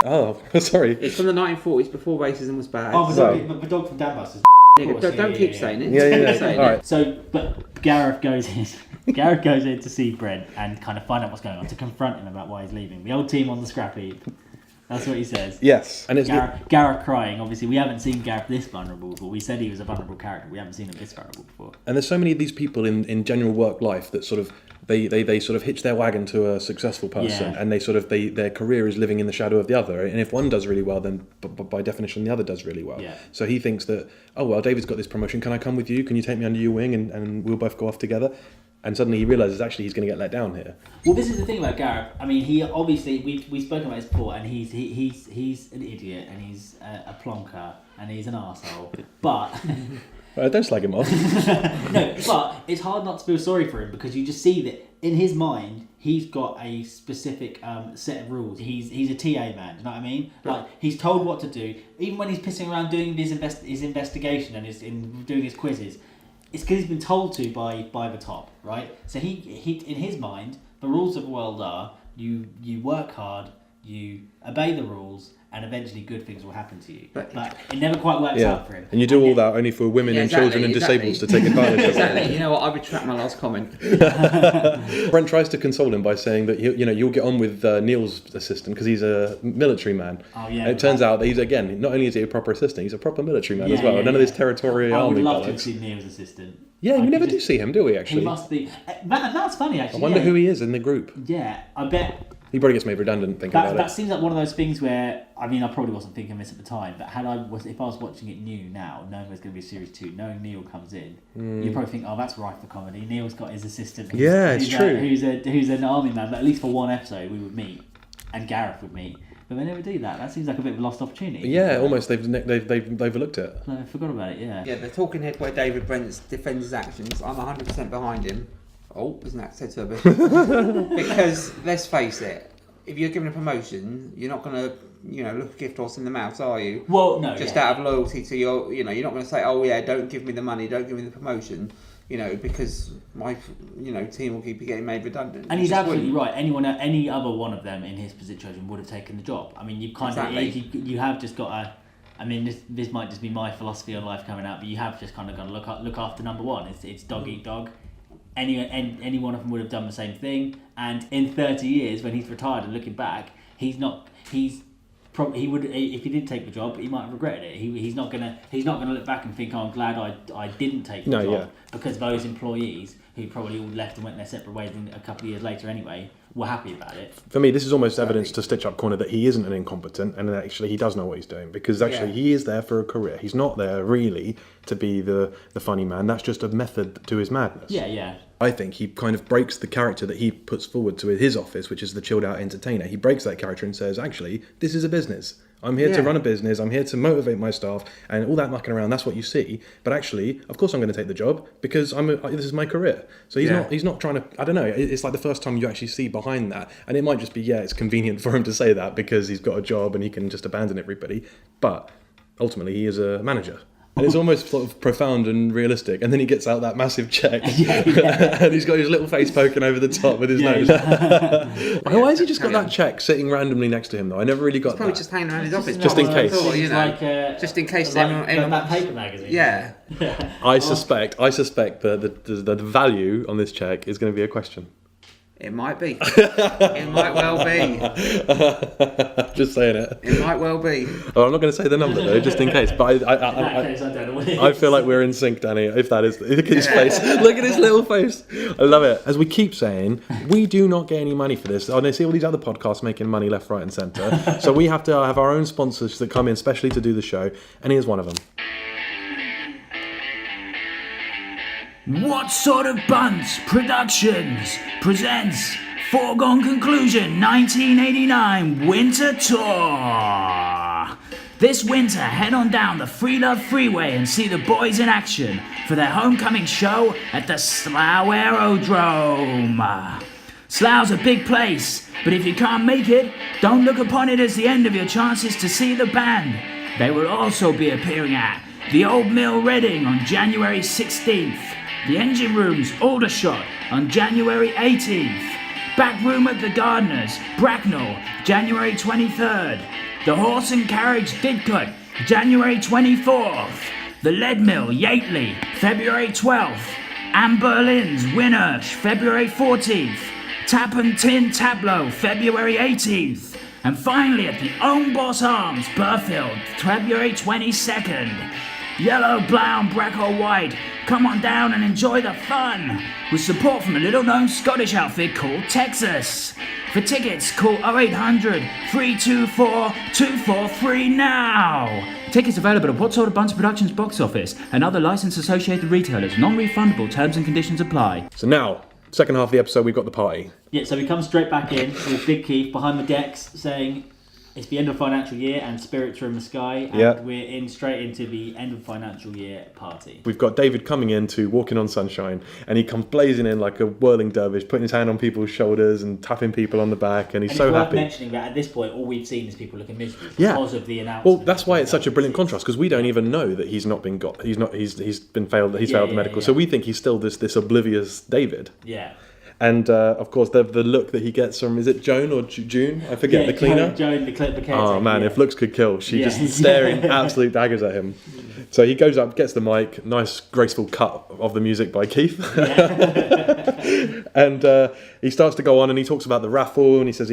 [SPEAKER 4] Oh, sorry.
[SPEAKER 3] It's from the 1940s, before racism was bad.
[SPEAKER 5] Oh, the dog from Dam Busters.
[SPEAKER 3] Don't keep saying it.
[SPEAKER 4] Yeah. All right.
[SPEAKER 5] So, but Gareth goes in. Gareth goes in to see Brent and kind of find out what's going on, to confront him about why he's leaving. The old team on the scrap heap. That's what he says.
[SPEAKER 4] Yes, and it's
[SPEAKER 5] Gareth crying. Obviously, we haven't seen Gareth this vulnerable before. We said he was a vulnerable character. We haven't seen him this vulnerable before.
[SPEAKER 4] And there's so many of these people in general work life that sort of they sort of hitch their wagon to a successful person, and their career is living in the shadow of the other. And if one does really well, then by definition the other does really well.
[SPEAKER 5] Yeah.
[SPEAKER 4] So he thinks that, oh well, David's got this promotion. Can I come with you? Can you take me under your wing and we'll both go off together? And suddenly he realises actually he's going to get let down here.
[SPEAKER 5] Well, this is the thing about Gareth. I mean, he obviously we've spoken about this before, and he's an idiot, and he's a plonker, and he's an arsehole. But
[SPEAKER 4] don't slag him off.
[SPEAKER 5] no, but it's hard not to feel sorry for him, because you just see that in his mind he's got a specific set of rules. He's a TA man. You know what I mean? Like, he's told what to do. Even when he's pissing around doing his investigation and doing his quizzes, it's because he's been told to by the top, right? So he in his mind, the rules of the world are you work hard, you obey the rules, and eventually good things will happen to you. But it never quite works out for him.
[SPEAKER 4] And you do all that only for women and children and disabled to take advantage of it.
[SPEAKER 3] Exactly. You know what? I retract my last comment.
[SPEAKER 4] Brent tries to console him by saying that you'll get on with Neil's assistant because he's a military man.
[SPEAKER 5] Oh yeah.
[SPEAKER 4] And it turns out that he's, again, not only is he a proper assistant, he's a proper military man as well. None of this territorial army bollocks.
[SPEAKER 5] I would love to have seen Neil's assistant.
[SPEAKER 4] Yeah, we never do see him, do we? Actually,
[SPEAKER 5] he must be. That's funny. Actually,
[SPEAKER 4] I wonder who he is in the group.
[SPEAKER 5] Yeah, I bet.
[SPEAKER 4] He probably gets made redundant thinking about it.
[SPEAKER 5] That seems like one of those things where, I mean, I probably wasn't thinking this at the time, but if I was watching it new now, knowing there's going to be a series 2, knowing Neil comes in, you probably think, oh, that's rife for comedy. Neil's got his assistant.
[SPEAKER 4] It's true.
[SPEAKER 5] Who's an army man, but at least for one episode we would meet, and Gareth would meet. But they never do that. That seems like a bit of a lost opportunity.
[SPEAKER 4] Yeah, almost. They've overlooked it.
[SPEAKER 5] No, I forgot about it. Yeah.
[SPEAKER 3] Yeah, the talking head where David Brent defends his actions. I'm 100% behind him. Oh, isn't that said to a bit? Because let's face it, if you're given a promotion, you're not going to, look a gift horse in the mouth, are you?
[SPEAKER 5] Well, no.
[SPEAKER 3] Just out of loyalty to your, you're not going to say, oh yeah, don't give me the money, don't give me the promotion. Because my, team will keep getting made redundant.
[SPEAKER 5] And he's absolutely right. Any other one of them in his situation would have taken the job. I mean, you kind of, you have just got to. I mean, this might just be my philosophy on life coming out, but you have just kind of got to look after number one. It's dog eat dog. Any one of them would have done the same thing. And in 30 years, when he's retired and looking back, he would, if he did take the job, he might have regretted it. He's not gonna look back and think, oh, I'm glad I didn't take the job, because those employees who probably all left and went their separate ways a couple of years later anyway were happy about it.
[SPEAKER 4] For me, this is almost evidence to stitch up corner that he isn't an incompetent, and that actually he does know what he's doing, because actually he is there for a career. He's not there really to be the funny man. That's just a method to his madness.
[SPEAKER 5] Yeah.
[SPEAKER 4] I think he kind of breaks the character that he puts forward to his office, which is the chilled out entertainer. He breaks that character and says, actually, this is a business. I'm here to run a business. I'm here to motivate my staff, and all that mucking around. That's what you see. But actually, of course, I'm going to take the job because this is my career. So he's not trying to. I don't know. It's like the first time you actually see behind that, and it might just be it's convenient for him to say that because he's got a job and he can just abandon everybody. But ultimately, he is a manager. And it's almost sort of profound and realistic. And then he gets out that massive check. And he's got his little face poking over the top with his nose. Why has he just got that check sitting randomly next to him, though? I never really got that.
[SPEAKER 3] Probably just hanging around his office.
[SPEAKER 4] Just in case.
[SPEAKER 3] Just in case anyone...
[SPEAKER 5] That paper magazine.
[SPEAKER 3] Yeah.
[SPEAKER 4] I suspect the value on this check is going to be a question.
[SPEAKER 3] It might be. It might well be.
[SPEAKER 4] Just saying it.
[SPEAKER 3] It might well be.
[SPEAKER 4] Oh, I'm not going to say the number though, just in case. But
[SPEAKER 5] in that case, I don't know what it is.
[SPEAKER 4] I feel like we're in sync, Danny. If that is, look at his face. Look at his little face. I love it. As we keep saying, we do not get any money for this. I see all these other podcasts making money left, right, and centre. So we have to have our own sponsors that come in specially to do the show, and here's one of them.
[SPEAKER 8] What Sort of Bunts Productions presents Foregone Conclusion 1989 Winter Tour. This winter, head on down the Free Love Freeway and see the boys in action for their homecoming show at the Slough Aerodrome. Slough's a big place, but if you can't make it, don't look upon it as the end of your chances to see the band. They will also be appearing at the Old Mill Reading on January 16th. The Engine Room's Aldershot on January 18th. Back Room at the Gardeners, Bracknell, January 23rd. The Horse and Carriage Didcot, January 24th. The Lead Mill, Yateley, February 12th. Anne Berlin's Winnersh, February 14th. Tap and Tin Tableau, February 18th. And finally at the Own Boss Arms, Burfield, February 22nd. Yellow, brown, black or white, come on down and enjoy the fun with support from a little-known Scottish outfit called Texas. For tickets, call 0800 324 243 now. Tickets available at What Sort of Bunts Productions box office and other licensed associated retailers. Non-refundable terms and conditions apply.
[SPEAKER 4] So now, second half of the episode, we've got the party.
[SPEAKER 5] Yeah, so we come straight back in with Big Keith behind the decks saying it's the end of financial year and spirits are in the sky, and we're in straight into the end of financial year party.
[SPEAKER 4] We've got David coming in to Walking on Sunshine, and he comes blazing in like a whirling dervish, putting his hand on people's shoulders and tapping people on the back, and he's so happy.
[SPEAKER 5] Mentioning that at this point, all we've seen is people looking miserable because of the announcement.
[SPEAKER 4] Well, that's why it's such a brilliant contrast, because we don't even know that he's not been got. He's failed the medical. So we think he's still this oblivious David.
[SPEAKER 5] Yeah.
[SPEAKER 4] And of course, the look that he gets from, is it Joan or June? I forget, the cleaner.
[SPEAKER 5] Joan, the caretaker.
[SPEAKER 4] Oh man, if looks could kill, she just staring absolute daggers at him. So he goes up, gets the mic, nice graceful cut of the music by Keith. And he starts to go on and he talks about the raffle and he says,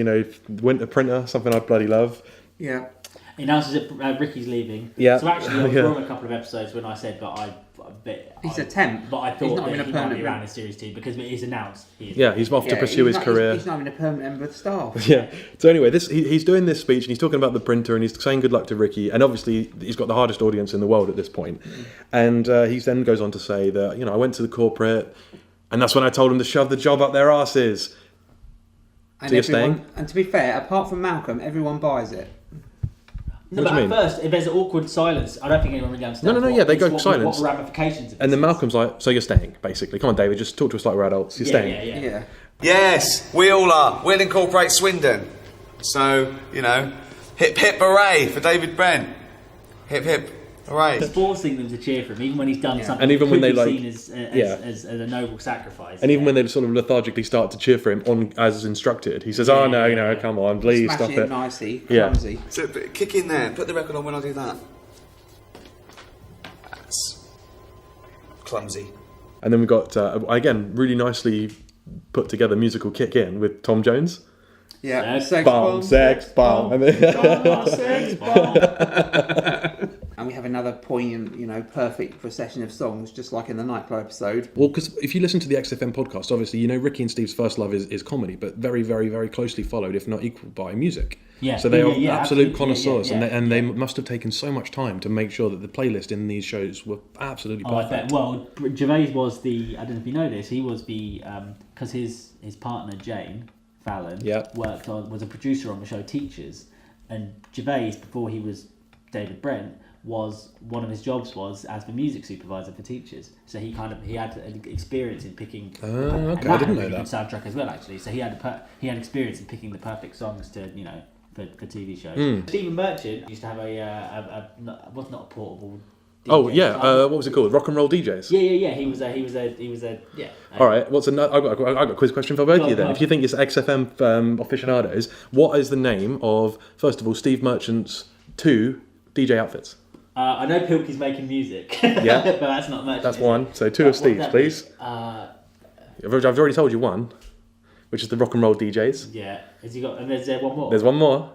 [SPEAKER 4] winter printer, something I bloody love.
[SPEAKER 3] Yeah.
[SPEAKER 5] He announces that Ricky's leaving.
[SPEAKER 4] Yeah.
[SPEAKER 5] So actually, I was wrong a couple of episodes when I said that
[SPEAKER 3] he's a temp.
[SPEAKER 5] But I thought that he might be around in Series 2 because it is announced.
[SPEAKER 4] He's off to pursue his career.
[SPEAKER 3] He's not even a permanent member of the staff.
[SPEAKER 4] Yeah. So anyway, he's doing this speech and he's talking about the printer and he's saying good luck to Ricky. And obviously, he's got the hardest audience in the world at this point. And he then goes on to say that, I went to the corporate and that's when I told them to shove the job up their arses.
[SPEAKER 3] And
[SPEAKER 4] So you're staying?
[SPEAKER 3] And to be fair, apart from Malcolm, everyone buys it.
[SPEAKER 5] No,
[SPEAKER 4] What
[SPEAKER 5] but
[SPEAKER 4] do you
[SPEAKER 5] at
[SPEAKER 4] mean?
[SPEAKER 5] first, if there's an awkward silence, I don't think anyone really understands.
[SPEAKER 4] No, yeah, they go
[SPEAKER 5] what
[SPEAKER 4] silence.
[SPEAKER 5] What ramifications?
[SPEAKER 4] And then Malcolm's like, so you're staying, basically. Come on, David, just talk to us like we're adults. You're staying.
[SPEAKER 5] Yeah.
[SPEAKER 1] Yes, we all are. We'll incorporate Swindon. So, hip hip hooray for David Brent. Hip hip hooray.
[SPEAKER 5] He's forcing them to cheer for him, even when he's done something
[SPEAKER 4] And even
[SPEAKER 5] that
[SPEAKER 4] when
[SPEAKER 5] could
[SPEAKER 4] they,
[SPEAKER 5] be
[SPEAKER 4] like-
[SPEAKER 5] seen as a noble sacrifice.
[SPEAKER 4] And even when they sort of lethargically start to cheer for him on as instructed, he says, "Oh no, come on, please
[SPEAKER 3] Smash
[SPEAKER 4] stop
[SPEAKER 3] it
[SPEAKER 4] it."
[SPEAKER 3] nicely,
[SPEAKER 4] Yeah.
[SPEAKER 3] clumsy.
[SPEAKER 1] So, kick in there. Put the record on when I do that. That's clumsy.
[SPEAKER 4] And then we've got again really nicely put together musical kick in with Tom Jones.
[SPEAKER 3] Yeah,
[SPEAKER 5] Sex
[SPEAKER 4] Bomb, sex bomb, and
[SPEAKER 3] And we have another poignant, perfect procession of songs, just like in the nightclub episode.
[SPEAKER 4] Well, because if you listen to the XFM podcast, obviously Ricky and Steve's first love is comedy, but very, very, very closely followed, if not equal, by music.
[SPEAKER 5] Yeah.
[SPEAKER 4] So they are
[SPEAKER 5] Yeah,
[SPEAKER 4] absolute
[SPEAKER 5] absolutely.
[SPEAKER 4] connoisseurs,
[SPEAKER 5] Yeah,
[SPEAKER 4] and they must have taken so much time to make sure that the playlist in these shows were absolutely
[SPEAKER 5] Oh, I
[SPEAKER 4] perfect.
[SPEAKER 5] bet. Well, Gervais was the. I don't know if you know this. He was the because his partner Jane Fallon was a producer on the show Teachers, and Gervais, before he was David Brent, was one of his jobs was as the music supervisor for Teachers. So he had experience in picking.
[SPEAKER 4] Okay,
[SPEAKER 5] and
[SPEAKER 4] I didn't
[SPEAKER 5] had a
[SPEAKER 4] know
[SPEAKER 5] really
[SPEAKER 4] that.
[SPEAKER 5] good soundtrack as well, actually. So he had experience in picking the perfect songs to for TV shows. Stephen Merchant used to have was not a portable.
[SPEAKER 4] Oh
[SPEAKER 5] DJ,
[SPEAKER 4] yeah,
[SPEAKER 5] but-
[SPEAKER 4] what was it called? Rock and Roll DJs.
[SPEAKER 5] Yeah. He was a.
[SPEAKER 4] All right, what's another? I've got a quiz question for both of you then.
[SPEAKER 5] Go on.
[SPEAKER 4] If you think it's XFM aficionados, what is the name of, first of all, Steve Merchant's 2 DJ outfits?
[SPEAKER 5] I know Pilkey's making music.
[SPEAKER 4] Yeah.
[SPEAKER 5] But that's not much.
[SPEAKER 4] That's
[SPEAKER 5] is it?
[SPEAKER 4] one. So 2 of
[SPEAKER 5] What's
[SPEAKER 4] Steve's,
[SPEAKER 5] that
[SPEAKER 4] please.
[SPEAKER 5] be?
[SPEAKER 4] I've already told you one, which is the Rock and Roll DJs.
[SPEAKER 5] Yeah. Has he got? And there's one more.
[SPEAKER 4] There's one more.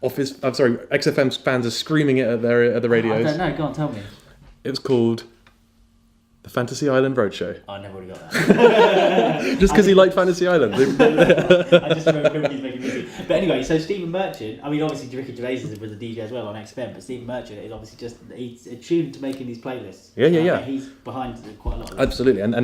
[SPEAKER 4] XFM's fans are screaming it at the radios.
[SPEAKER 5] I don't know. Go on, tell me.
[SPEAKER 4] It was called the Fantasy Island Roadshow.
[SPEAKER 5] I never would have got that.
[SPEAKER 4] Just because he liked Fantasy Island.
[SPEAKER 5] I just remember Pilkey's making music. But anyway, so Stephen Merchant. I mean, obviously Ricky Gervais was a DJ as well on XFM, but Stephen Merchant is obviously he's attuned to making these playlists.
[SPEAKER 4] Yeah.
[SPEAKER 5] He's behind quite a lot of them.
[SPEAKER 4] Absolutely, and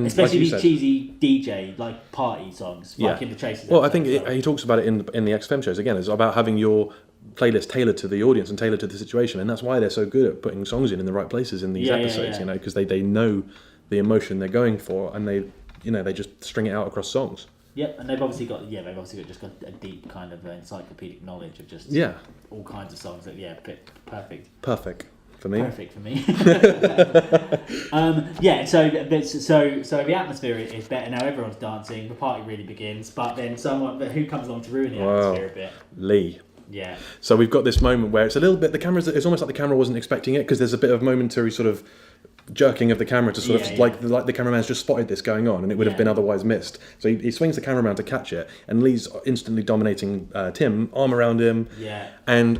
[SPEAKER 5] Especially
[SPEAKER 4] like you
[SPEAKER 5] these
[SPEAKER 4] said,
[SPEAKER 5] cheesy DJ like party songs, like in the Chasers.
[SPEAKER 4] Well, I think
[SPEAKER 5] episode as well.
[SPEAKER 4] he talks about it in the XFM shows again. It's about having your playlist tailored to the audience and tailored to the situation, and that's why they're so good at putting songs in the right places in these episodes.
[SPEAKER 5] Yeah.
[SPEAKER 4] Because they know the emotion they're going for, and they just string it out across songs.
[SPEAKER 5] Yep, and they've obviously got a deep kind of encyclopedic knowledge of just all kinds of songs that perfect
[SPEAKER 4] For me.
[SPEAKER 5] Perfect for me. So the atmosphere is better now. Everyone's dancing. The party really begins. But then who comes along to ruin the atmosphere a bit?
[SPEAKER 4] Lee.
[SPEAKER 5] Yeah.
[SPEAKER 4] So we've got this moment where it's a little bit. It's almost like the camera wasn't expecting it, because there's a bit of momentary sort of jerking of the camera to sort of like the cameraman's just spotted this going on, and it would have been otherwise missed. So he swings the camera around to catch it, and Lee's instantly dominating Tim, arm around him, and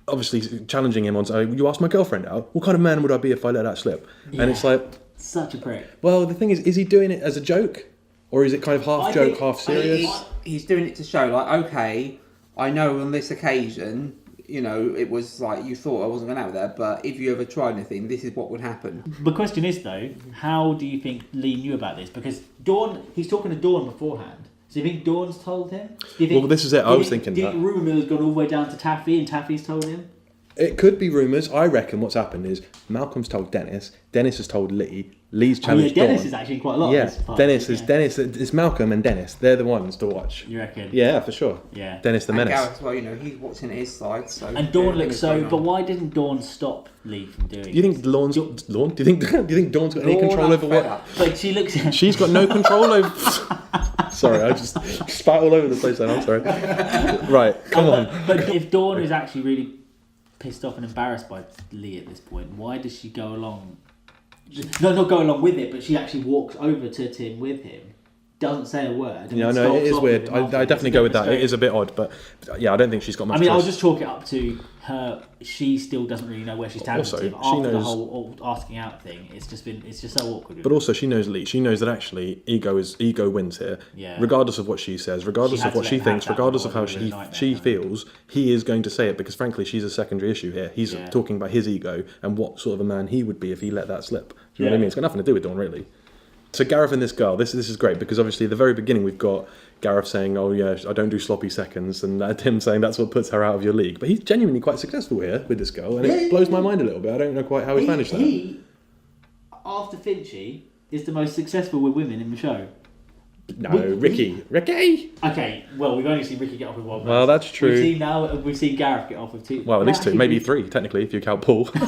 [SPEAKER 4] obviously challenging him on, you asked my girlfriend out, what kind of man would I be if I let that slip? And it's like,
[SPEAKER 5] such a prick.
[SPEAKER 4] Well, the thing is he doing it as a joke, or is it kind of half joke, half serious?
[SPEAKER 3] He's doing it to show, like, okay, I know on this occasion, it was like you thought I wasn't going to have that, but if you ever tried anything, this is what would happen.
[SPEAKER 5] The question is, though, how do you think Lee knew about this? Because he's talking to Dawn beforehand. So do you think Dawn's told him?
[SPEAKER 4] Well, this is it. I was thinking
[SPEAKER 5] that. Do you
[SPEAKER 4] that.
[SPEAKER 5] think rumour has gone all the way down to Taffy, and Taffy's told him?
[SPEAKER 4] It could be rumours. I reckon what's happened is Malcolm's told Dennis, Dennis has told Lee, Lee's challenged Dawn.
[SPEAKER 5] Dennis is actually quite a lot.
[SPEAKER 4] Yeah,
[SPEAKER 5] of this part.
[SPEAKER 4] Dennis. It's Malcolm and Dennis. They're the ones to watch.
[SPEAKER 5] You reckon?
[SPEAKER 4] Yeah, for sure.
[SPEAKER 5] Yeah.
[SPEAKER 4] Dennis the Menace.
[SPEAKER 3] Gareth, well, he's watching his side. So
[SPEAKER 5] and Dawn looks but why didn't Dawn stop Lee from doing it?
[SPEAKER 4] Do you think Dawn's got any control over what?
[SPEAKER 5] But she looks.
[SPEAKER 4] She's got no control over. Sorry, I just spat all over the place then. I'm sorry. Right, come on.
[SPEAKER 5] But if Dawn is actually really pissed off and embarrassed by Lee at this point, why does she go along? No, not go along with it, but she actually walks over to Tim with him, doesn't say a word.
[SPEAKER 4] Yeah, no, it is weird. I definitely go with that. It is a bit odd, but yeah, I don't think she's got much choice.
[SPEAKER 5] I'll just chalk it up to her. She still doesn't really know where she's standing with Tim after the whole asking out thing. It's just so awkward.
[SPEAKER 4] But also, she knows Lee. She knows that actually ego wins here.
[SPEAKER 5] Yeah.
[SPEAKER 4] Regardless of what she says, regardless of what she thinks, regardless of how she feels, he is going to say it, because frankly, she's a secondary issue here. He's talking about his ego and what sort of a man he would be if he let that slip. Do you know what I mean? It's got nothing to do with Dawn, really. So Gareth and this girl, this is great because obviously at the very beginning we've got Gareth saying, "Oh yeah, I don't do sloppy seconds," and Tim saying that's what puts her out of your league. But he's genuinely quite successful here with this girl, and it blows my mind a little bit. I don't know quite how he's managed that.
[SPEAKER 5] He, after Finchy, is the most successful with women in the show.
[SPEAKER 4] No, Ricky.
[SPEAKER 5] Okay, well, we've only seen Ricky get off with one.
[SPEAKER 4] Well, that's true.
[SPEAKER 5] We've seen Gareth get off with two.
[SPEAKER 4] Well, at least two, maybe three, technically, if you count Paul.
[SPEAKER 5] But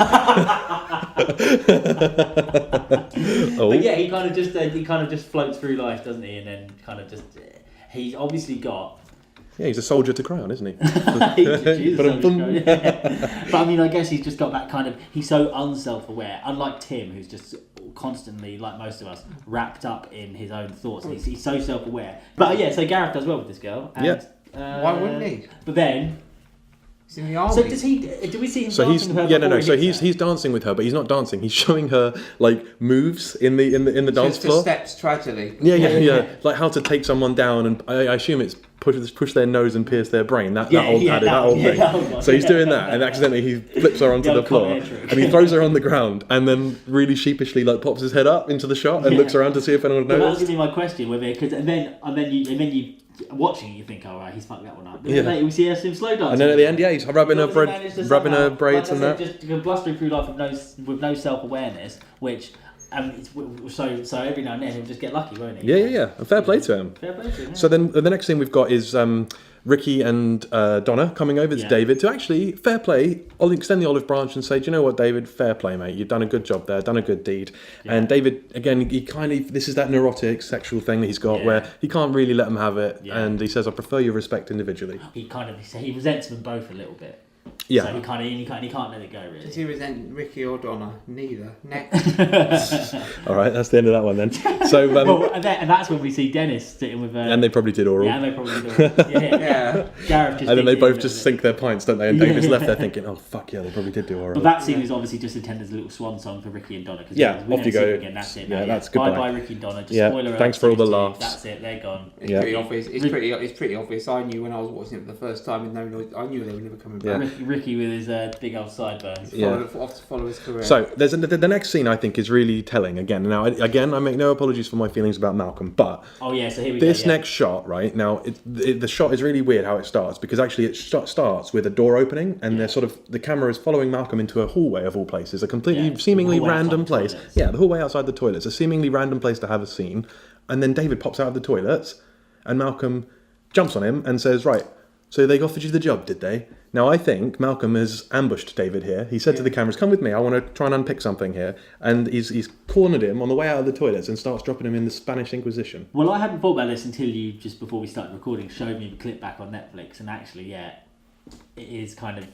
[SPEAKER 5] yeah, he kind of just floats through life, doesn't he? And then kind of just he's obviously got.
[SPEAKER 4] Yeah, he's a soldier to crown, isn't he?
[SPEAKER 5] But I mean, I guess he's just got that kind of. He's so unself-aware, unlike Tim, who's just constantly, like most of us, wrapped up in his own thoughts. He's so self-aware. But yeah, so Gareth does well with this girl. And,
[SPEAKER 3] why wouldn't he?
[SPEAKER 5] But then.
[SPEAKER 3] He's in the army.
[SPEAKER 5] So does he? Do we see him?
[SPEAKER 4] So
[SPEAKER 5] dancing with her
[SPEAKER 4] So he's dancing with her, but he's not dancing. He's showing her like moves in the dance
[SPEAKER 3] Just
[SPEAKER 4] floor.
[SPEAKER 3] steps tragedy.
[SPEAKER 4] Yeah. Like how to take someone down, and I assume it's push their nose and pierce their brain. That old thing. So he's doing that, and accidentally he flips her onto the floor, and he throws her on the ground, and then really sheepishly like pops his head up into the shot and looks around to see if anyone
[SPEAKER 5] But that was
[SPEAKER 4] noticed.
[SPEAKER 5] going to be my question, because and then you watching, you think, oh right, he's fucked that one up. But then later we see him slow dancing.
[SPEAKER 4] And then at the end, he's rubbing her braids and that.
[SPEAKER 5] Just blustering through life with no self-awareness, which. So every now and then he'll just get lucky, won't he?
[SPEAKER 4] Yeah. And fair play to him.
[SPEAKER 5] Fair play to him. Yeah.
[SPEAKER 4] So then the next thing we've got is Ricky and Donna coming over to David to actually, fair play, I'll extend the olive branch and say, do you know what, David, fair play, mate. You've done a good job there, done a good deed. Yeah. And David, again, he kind of, this is that neurotic sexual thing that he's got where he can't really let them have it. Yeah. And he says, I prefer your respect individually.
[SPEAKER 5] He resents them both a little bit.
[SPEAKER 4] Yeah.
[SPEAKER 5] So he can't let it go, really.
[SPEAKER 3] Does he resent Ricky or Donna? Neither. Next.
[SPEAKER 4] All right, that's the end of that one then. So,
[SPEAKER 5] and that's when we see Dennis sitting with.
[SPEAKER 4] And they probably did oral.
[SPEAKER 5] Yeah, and they probably did oral. Yeah. Gareth just.
[SPEAKER 4] And then they both just sink their pints, don't they? And David's left there thinking, "Oh fuck yeah, they probably did do oral."
[SPEAKER 5] But that scene is obviously just intended as a little swan song for Ricky and Donna.
[SPEAKER 4] Off you go.
[SPEAKER 5] Again, that's it.
[SPEAKER 4] Yeah, that's goodbye.
[SPEAKER 5] Bye, Ricky and Donna. Just spoiler
[SPEAKER 4] thanks for all the laughs.
[SPEAKER 5] That's it. They're gone.
[SPEAKER 3] It's pretty obvious. It's pretty obvious. I knew when I was watching it for the first time, and I knew they were never coming back.
[SPEAKER 5] Ricky with his big old sideburns.
[SPEAKER 3] Off to follow his career.
[SPEAKER 4] So there's the next scene I think is really telling. Again, I make no apologies for my feelings about Malcolm, but
[SPEAKER 5] so here we go.
[SPEAKER 4] This next shot, right now, the shot is really weird how it starts because actually it starts with a door opening and the camera is following Malcolm into a hallway of all places, a completely seemingly random place. The hallway outside the toilets, a seemingly random place to have a scene, and then David pops out of the toilets, and Malcolm jumps on him and says, "Right, so they offered you the job, did they?" Now, I think Malcolm has ambushed David here. He said to the cameras, "Come with me, I want to try and unpick something here." And he's cornered him on the way out of the toilets and starts dropping him in the Spanish Inquisition.
[SPEAKER 5] Well, I hadn't thought about this until you, just before we started recording, showed me the clip back on Netflix. And actually, it is kind of...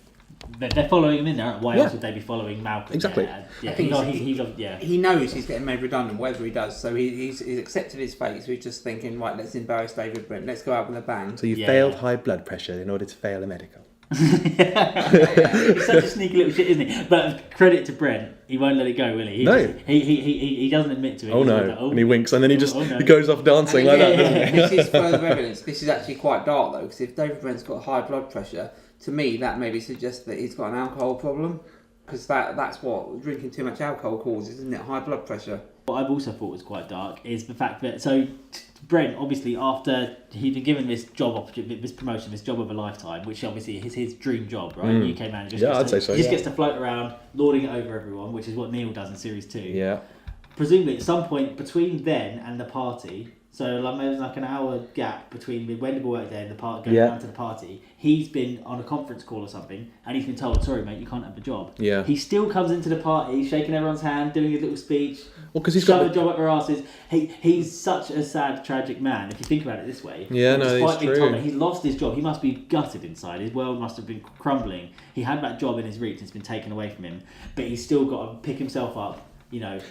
[SPEAKER 5] They're following him in there. Why else would they be following Malcolm?
[SPEAKER 4] Exactly.
[SPEAKER 3] He knows he's getting made redundant, whatever he does. So he's accepted his fate. So he's just thinking, right, let's embarrass David Brent. Let's go out with a bang.
[SPEAKER 4] So you failed high blood pressure in order to fail a medical.
[SPEAKER 5] He's such a sneaky little shit, isn't he? But credit to Brent, he won't let it go, will he? He doesn't admit to it.
[SPEAKER 4] Oh no! Like, and he winks, and then he goes off dancing like that.
[SPEAKER 3] This is further evidence. This is actually quite dark though, because if David Brent's got high blood pressure, to me that maybe suggests that he's got an alcohol problem, because that's what drinking too much alcohol causes, isn't it? High blood pressure.
[SPEAKER 5] What I've also thought was quite dark is the fact that Brent, obviously, after he'd been given this job opportunity, this promotion, this job of a lifetime, which obviously is his dream job, right? UK manager.
[SPEAKER 4] I'd say so.
[SPEAKER 5] He just gets to float around, lording it over everyone, which is what Neil does in series 2.
[SPEAKER 4] Yeah.
[SPEAKER 5] Presumably, at some point between then and the party, so there's like an hour gap between when the work day and the party going down to the party. He's been on a conference call or something, and he's been told, "Sorry, mate, you can't have the job."
[SPEAKER 4] Yeah.
[SPEAKER 5] He still comes into the party, shaking everyone's hand, doing his little speech.
[SPEAKER 4] Well, because he's
[SPEAKER 5] got
[SPEAKER 4] got
[SPEAKER 5] a job up their asses. He's such a sad, tragic man. If you think about it this way.
[SPEAKER 4] Yeah, no,
[SPEAKER 5] despite
[SPEAKER 4] it's
[SPEAKER 5] being
[SPEAKER 4] true.
[SPEAKER 5] told that he's lost his job. He must be gutted inside. His world must have been crumbling. He had that job in his reach. It's been taken away from him, but he's still got to pick himself up.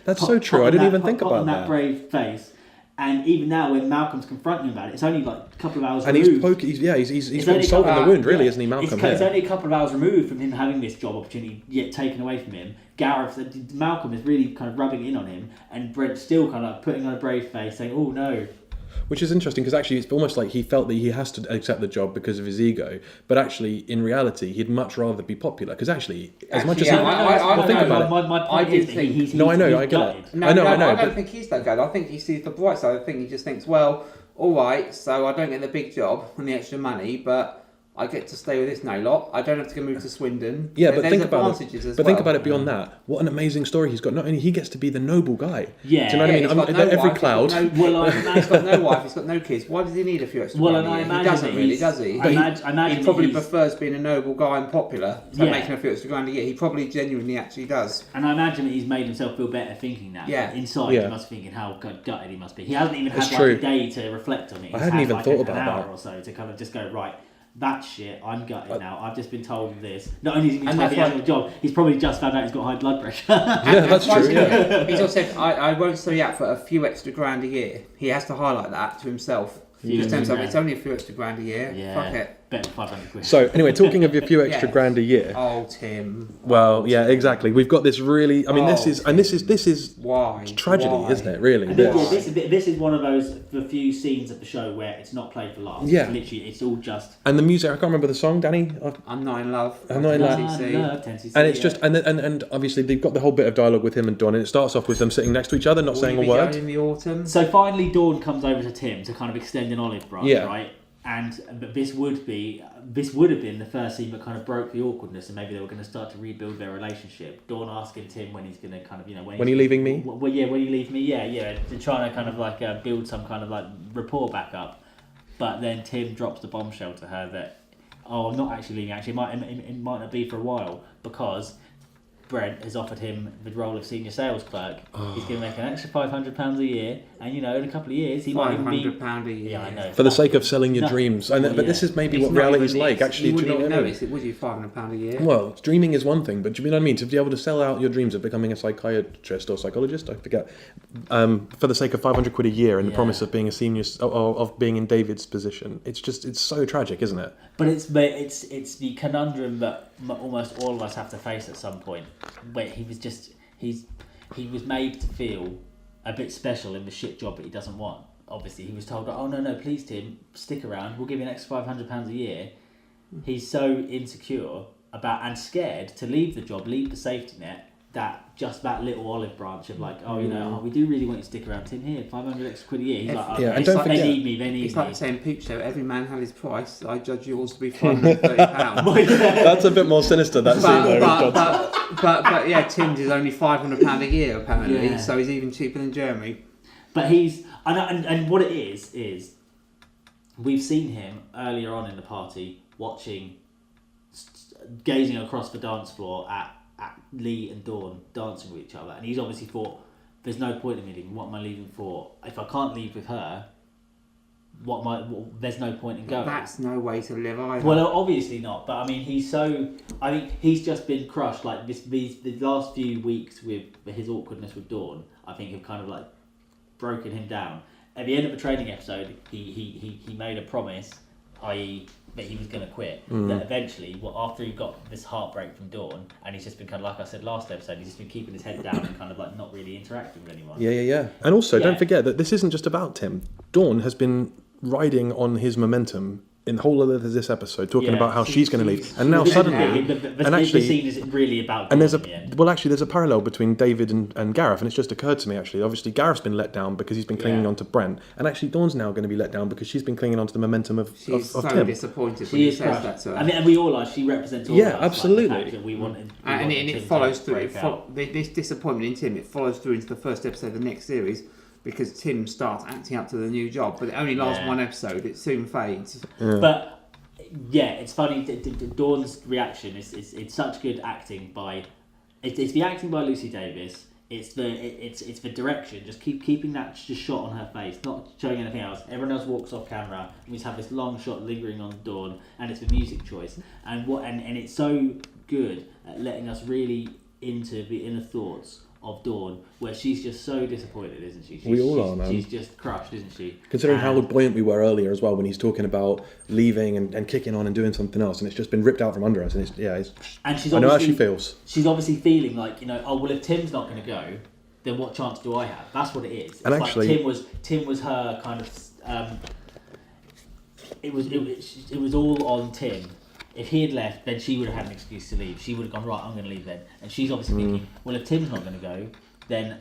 [SPEAKER 4] That's so true. I didn't even think about
[SPEAKER 5] that brave face. And even now, when Malcolm's confronting him about it, it's only like a couple of hours
[SPEAKER 4] and
[SPEAKER 5] removed.
[SPEAKER 4] He's been salt in the wound, really, isn't he, Malcolm?
[SPEAKER 5] It's only a couple of hours removed from him having this job opportunity yet taken away from him. Malcolm is really kind of rubbing in on him, and Brent's still kind of putting on a brave face, saying, "Oh no."
[SPEAKER 4] Which is interesting because actually it's almost like he felt that he has to accept the job because of his ego, but actually in reality he'd much rather be popular because actually as much as he...
[SPEAKER 3] I
[SPEAKER 4] think about it.
[SPEAKER 5] My point is that he's
[SPEAKER 4] No, I know,
[SPEAKER 5] he's
[SPEAKER 4] I get it.
[SPEAKER 5] gutted.
[SPEAKER 3] No,
[SPEAKER 4] I know,
[SPEAKER 3] I
[SPEAKER 4] but-
[SPEAKER 3] don't think he's that good. I think he sees the bright side. I think he just thinks, well, all right, so I don't get the big job and the extra money, but I get to stay with this now lot. I don't have to go move to Swindon.
[SPEAKER 4] Yeah, but
[SPEAKER 3] There's
[SPEAKER 4] think about
[SPEAKER 3] advantages
[SPEAKER 4] it.
[SPEAKER 3] as
[SPEAKER 4] But
[SPEAKER 3] well.
[SPEAKER 4] think about it beyond that. What an amazing story he's got. Not only he gets to be the noble guy.
[SPEAKER 5] Yeah.
[SPEAKER 4] Do you know what I mean?
[SPEAKER 3] He's got no
[SPEAKER 4] Every
[SPEAKER 3] wife,
[SPEAKER 4] cloud.
[SPEAKER 3] He's got no,
[SPEAKER 5] Well,
[SPEAKER 3] he's got no wife. He's got no kids. Why does he need a few extra?
[SPEAKER 5] Well, and
[SPEAKER 3] grand a
[SPEAKER 5] I
[SPEAKER 3] year?
[SPEAKER 5] imagine
[SPEAKER 3] he doesn't
[SPEAKER 5] that
[SPEAKER 3] really,
[SPEAKER 5] he's-
[SPEAKER 3] does he?
[SPEAKER 5] I imagine
[SPEAKER 3] he probably
[SPEAKER 5] that he's-
[SPEAKER 3] prefers being a noble guy and popular than
[SPEAKER 5] Yeah.
[SPEAKER 3] making a few extra grand a year. He probably genuinely actually does.
[SPEAKER 5] And I imagine that he's made himself feel better thinking that.
[SPEAKER 3] Yeah.
[SPEAKER 5] Inside,
[SPEAKER 4] Yeah.
[SPEAKER 5] he must be thinking how gutted he must be. He hasn't even had
[SPEAKER 4] It's
[SPEAKER 5] like
[SPEAKER 4] true.
[SPEAKER 5] a day to reflect on it. He's
[SPEAKER 4] I hadn't
[SPEAKER 5] had,
[SPEAKER 4] even
[SPEAKER 5] like,
[SPEAKER 4] thought
[SPEAKER 5] an
[SPEAKER 4] about
[SPEAKER 5] hour
[SPEAKER 4] that.
[SPEAKER 5] or so to kind of just go, right, that shit, I'm gutted now. I've just been told this. Not only has he been
[SPEAKER 3] And
[SPEAKER 5] told he
[SPEAKER 3] that's
[SPEAKER 5] hasn't got a job, he's probably just found out he's got high blood pressure.
[SPEAKER 4] Yeah, that's true. Yeah.
[SPEAKER 3] He's also said, I won't stay out for a few extra grand a year. He has to highlight that to himself.
[SPEAKER 5] Few
[SPEAKER 3] Just tell himself,
[SPEAKER 5] grand.
[SPEAKER 3] it's only a few extra grand a year. Fuck it.
[SPEAKER 5] Bet 500 quid.
[SPEAKER 4] So anyway, talking of a few extra
[SPEAKER 3] Yeah.
[SPEAKER 4] grand a year.
[SPEAKER 3] Oh, Tim.
[SPEAKER 4] Well, yeah, exactly. We've got this really. I mean, this is
[SPEAKER 3] Why?
[SPEAKER 4] tragedy,
[SPEAKER 3] Why?
[SPEAKER 4] isn't it? Really.
[SPEAKER 5] And this,
[SPEAKER 4] Yeah.
[SPEAKER 5] this is one of those the few scenes of the show where it's not played for laughs.
[SPEAKER 4] Yeah.
[SPEAKER 5] It's literally, it's all just.
[SPEAKER 4] And the music. I can't remember the song, Danny.
[SPEAKER 3] I'm not in love.
[SPEAKER 4] I'm not in love. And it's just and obviously they've got the whole bit of dialogue with him and Dawn, and it starts off with them sitting next to each other, not saying a word.
[SPEAKER 3] In the autumn.
[SPEAKER 5] So finally, Dawn comes over to Tim to kind of extend an olive branch,
[SPEAKER 4] Yeah.
[SPEAKER 5] right? But this would have been the first scene that kind of broke the awkwardness, and maybe they were going to start to rebuild their relationship. Dawn asking Tim when he's going to kind of, when
[SPEAKER 4] Are you leaving me?
[SPEAKER 5] Well, yeah, when you leave me, yeah, to trying to kind of like build some kind of like rapport back up. But then Tim drops the bombshell to her that, oh, I'm not actually leaving. Actually, it might not be for a while because Brent has offered him the role of senior sales clerk. He's going to make an extra £500 a year, and in a couple of years he might even be
[SPEAKER 3] £500 a year.
[SPEAKER 5] Yeah, I know.
[SPEAKER 4] For the sake of selling your
[SPEAKER 5] No.
[SPEAKER 4] dreams. And, but this is maybe
[SPEAKER 3] It's
[SPEAKER 4] what
[SPEAKER 3] not
[SPEAKER 4] reality's
[SPEAKER 3] even-
[SPEAKER 4] like. Actually,
[SPEAKER 3] you
[SPEAKER 4] do you know
[SPEAKER 3] wouldn't
[SPEAKER 4] what I
[SPEAKER 3] even
[SPEAKER 4] mean?
[SPEAKER 3] notice it, would you? £500 a year.
[SPEAKER 4] Well, dreaming is one thing, but do you know what I mean? To be able to sell out your dreams of becoming a psychiatrist or psychologist, I forget, for the sake of 500 quid a year and the
[SPEAKER 5] Yeah.
[SPEAKER 4] promise of being a senior, of being in David's position, it's so tragic, isn't it?
[SPEAKER 5] But it's the conundrum that almost all of us have to face at some point, where he was made to feel a bit special in the shit job that he doesn't want. Obviously, he was told, "Oh no, please Tim, stick around. We'll give you an extra £500 a year." He's so insecure about and scared to leave the job, leave the safety net. That little olive branch of like, we do really want you to stick around, Tim. Here, 500 extra quid a year. He's like,
[SPEAKER 4] Yeah, and
[SPEAKER 5] it's
[SPEAKER 4] don't
[SPEAKER 5] like,
[SPEAKER 4] forget-
[SPEAKER 5] they need me. They need
[SPEAKER 3] It's
[SPEAKER 5] me.
[SPEAKER 3] like saying Peep Show, every man had his price. I judge yours to be £530.
[SPEAKER 4] That's a bit more sinister, that scene there.
[SPEAKER 3] but yeah, Tim's is only £500 a year apparently,
[SPEAKER 5] Yeah.
[SPEAKER 3] so he's even cheaper than Jeremy.
[SPEAKER 5] But he's and what it is we've seen him earlier on in the party gazing across the dance floor at Lee and Dawn dancing with each other, and he's obviously thought, "There's no point in me leaving. What am I leaving for? If I can't leave with her, there's no point in going."
[SPEAKER 3] That's no way to live either.
[SPEAKER 5] Well, obviously not. But I mean, he's just been crushed. Like the last few weeks with his awkwardness with Dawn, I think have kind of like broken him down. At the end of the training episode, he made a promise, i.e. that he was going to quit. That eventually, after he got this heartbreak from Dawn, and he's just been kind of, like I said last episode, he's just been keeping his head down and kind of like not really interacting with anyone.
[SPEAKER 4] Yeah. And also,
[SPEAKER 5] Yeah.
[SPEAKER 4] don't forget that this isn't just about Tim. Dawn has been riding on his momentum in the whole of this episode, talking
[SPEAKER 5] Yeah.
[SPEAKER 4] about how she's going to leave, and now suddenly,
[SPEAKER 5] the scene is really about Dawn
[SPEAKER 4] and there's
[SPEAKER 5] in the end.
[SPEAKER 4] there's a parallel between David and Gareth, and it's just occurred to me actually. Obviously, Gareth's been let down because he's been clinging on to Brent, and actually Dawn's now going to be let down because she's been clinging on to the momentum of
[SPEAKER 3] She's so
[SPEAKER 4] Tim.
[SPEAKER 3] disappointed when
[SPEAKER 5] She
[SPEAKER 3] he
[SPEAKER 5] is
[SPEAKER 3] says
[SPEAKER 5] crushed.
[SPEAKER 3] that to her.
[SPEAKER 5] I mean, and we all are. She represents all
[SPEAKER 4] Yeah,
[SPEAKER 5] of us.
[SPEAKER 4] absolutely.
[SPEAKER 5] Like the fact that we wanted,
[SPEAKER 3] And
[SPEAKER 5] Tim
[SPEAKER 3] it
[SPEAKER 5] to
[SPEAKER 3] follows through.
[SPEAKER 5] break out.
[SPEAKER 3] This disappointment in Tim, it follows through into the first episode of the next series because Tim starts acting up to the new job, but it only lasts one episode. It soon fades.
[SPEAKER 5] But yeah, it's funny. Dawn's reaction it's such good acting by. It's the acting by Lucy Davis. It's the direction. Just keeping that just shot on her face, not showing anything else. Everyone else walks off camera, and we just have this long shot lingering on Dawn, and it's the music choice, and it's so good at letting us really into the inner thoughts of Dawn, where she's just so disappointed, isn't she?
[SPEAKER 4] We all are, man.
[SPEAKER 5] She's just crushed, isn't she?
[SPEAKER 4] Considering how buoyant we were earlier as well, when he's talking about leaving and kicking on and doing something else, and it's just been ripped out from under us. And
[SPEAKER 5] And she's
[SPEAKER 4] I know how
[SPEAKER 5] obviously-
[SPEAKER 4] she feels.
[SPEAKER 5] She's obviously feeling like, if Tim's not going to go, then what chance do I have? That's what it is. It's
[SPEAKER 4] And
[SPEAKER 5] like
[SPEAKER 4] actually-
[SPEAKER 5] Tim was her kind of it was all on Tim. If he had left, then she would have had an excuse to leave. She would have gone, right, I'm going to leave then. And she's obviously thinking, well, if Tim's not going to go, then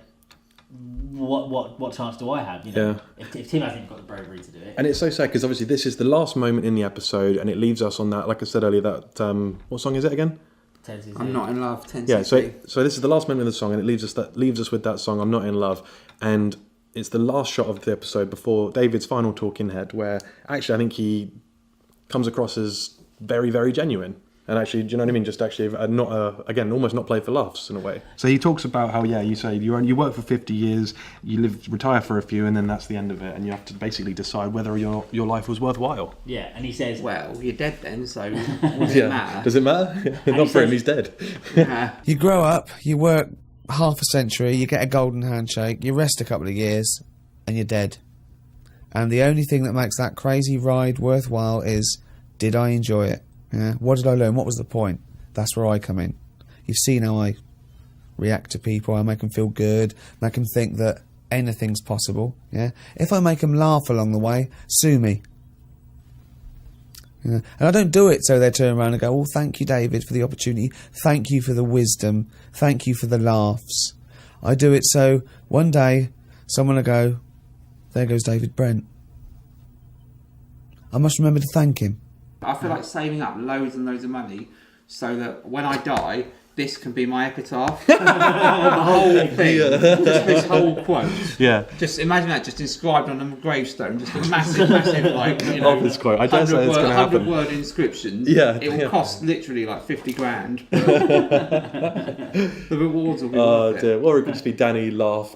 [SPEAKER 5] what chance do I have? You know, if Tim hasn't got the bravery to do it.
[SPEAKER 4] And it's so sad because obviously this is the last moment in the episode, and it leaves us on that. Like I said earlier, that what song is it again?
[SPEAKER 3] I'm Not in Love. 10
[SPEAKER 4] Yeah. So this is the last moment of the song, and it leaves us with that song. I'm Not in Love, and it's the last shot of the episode before David's final talking head, where actually I think he comes across as very, very genuine. And actually, do you know what I mean? Just actually, again, almost not play for laughs in a way. So he talks about how, you say you work for 50 years, retire for a few, and then that's the end of it, and you have to basically decide whether your life was worthwhile.
[SPEAKER 5] Yeah, and he says,
[SPEAKER 3] well, you're dead then, so what does it matter?
[SPEAKER 4] Does it matter? Not for him, he's dead.
[SPEAKER 7] You grow up, you work half a century, you get a golden handshake, you rest a couple of years, and you're dead. And the only thing that makes that crazy ride worthwhile is, did I enjoy it? Yeah. What did I learn? What was the point? That's where I come in. You've seen how I react to people. I make them feel good. Make them think that anything's possible. Yeah. If I make them laugh along the way, sue me. Yeah. And I don't do it so they turn around and go, "Oh, thank you, David, for the opportunity. Thank you for the wisdom. Thank you for the laughs." I do it so one day someone will go, "There goes David Brent. I must remember to thank him."
[SPEAKER 3] I feel like saving up loads and loads of money so that when I die, this can be my epitaph. The whole thing. Just this whole quote.
[SPEAKER 4] Yeah.
[SPEAKER 3] Just imagine that just inscribed on a gravestone. Just a massive, like,
[SPEAKER 4] this quote. I dare say it's going to happen.
[SPEAKER 3] 100-word inscription.
[SPEAKER 4] Yeah.
[SPEAKER 3] It will cost literally like 50 grand. The rewards will be worth
[SPEAKER 4] dear.
[SPEAKER 3] it.
[SPEAKER 4] Or it could just be Danny laugh ?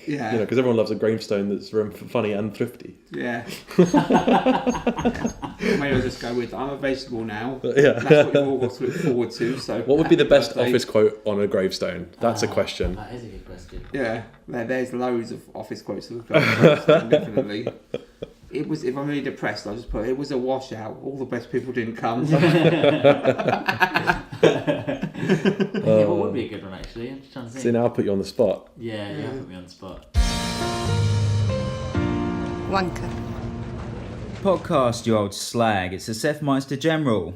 [SPEAKER 3] Yeah.
[SPEAKER 4] Because everyone loves a gravestone that's funny and thrifty.
[SPEAKER 3] Yeah. Maybe I'll just go with, I'm a vegetable now.
[SPEAKER 4] Yeah.
[SPEAKER 3] That's what you've all got to look forward to. So
[SPEAKER 4] What would be the
[SPEAKER 3] happy
[SPEAKER 4] best
[SPEAKER 3] birthday.
[SPEAKER 4] office quote on a gravestone? That's a question.
[SPEAKER 5] that is a good question.
[SPEAKER 3] Yeah, there's loads of office quotes to look at. Definitely. It was. If I'm really depressed, I'll just put, it was a washout. All the best people didn't come.
[SPEAKER 5] What would be a good one, actually? I'm just trying to think.
[SPEAKER 4] See, now I'll put you on the spot.
[SPEAKER 5] Yeah, you put me on the spot.
[SPEAKER 2] Wanker.
[SPEAKER 8] Podcast, you old slag. It's a Seth Meister General.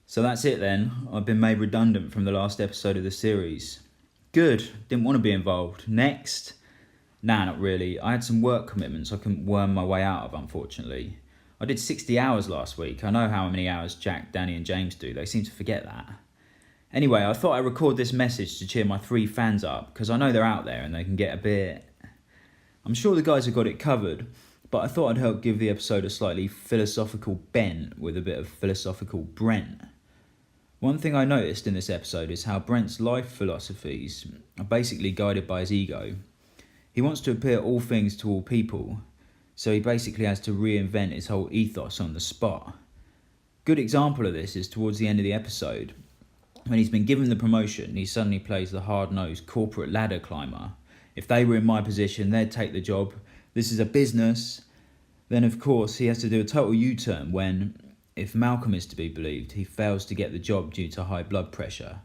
[SPEAKER 8] So that's it then. I've been made redundant from the last episode of the series. Good. Didn't want to be involved. Next? Nah, not really. I had some work commitments I couldn't worm my way out of, unfortunately. I did 60 hours last week. I know how many hours Jack, Danny and James do. They seem to forget that. Anyway, I thought I'd record this message to cheer my 3 fans up, because I know they're out there and they can get a bit... I'm sure the guys have got it covered, but I thought I'd help give the episode a slightly philosophical bent with a bit of philosophical Brent. One thing I noticed in this episode is how Brent's life philosophies are basically guided by his ego. He wants to appear all things to all people, so he basically has to reinvent his whole ethos on the spot. Good example of this is towards the end of the episode. When he's been given the promotion, he suddenly plays the hard-nosed corporate ladder climber. If they were in my position, they'd take the job. This is a business. Then, of course, he has to do a total U-turn when, if Malcolm is to be believed, he fails to get the job due to high blood pressure.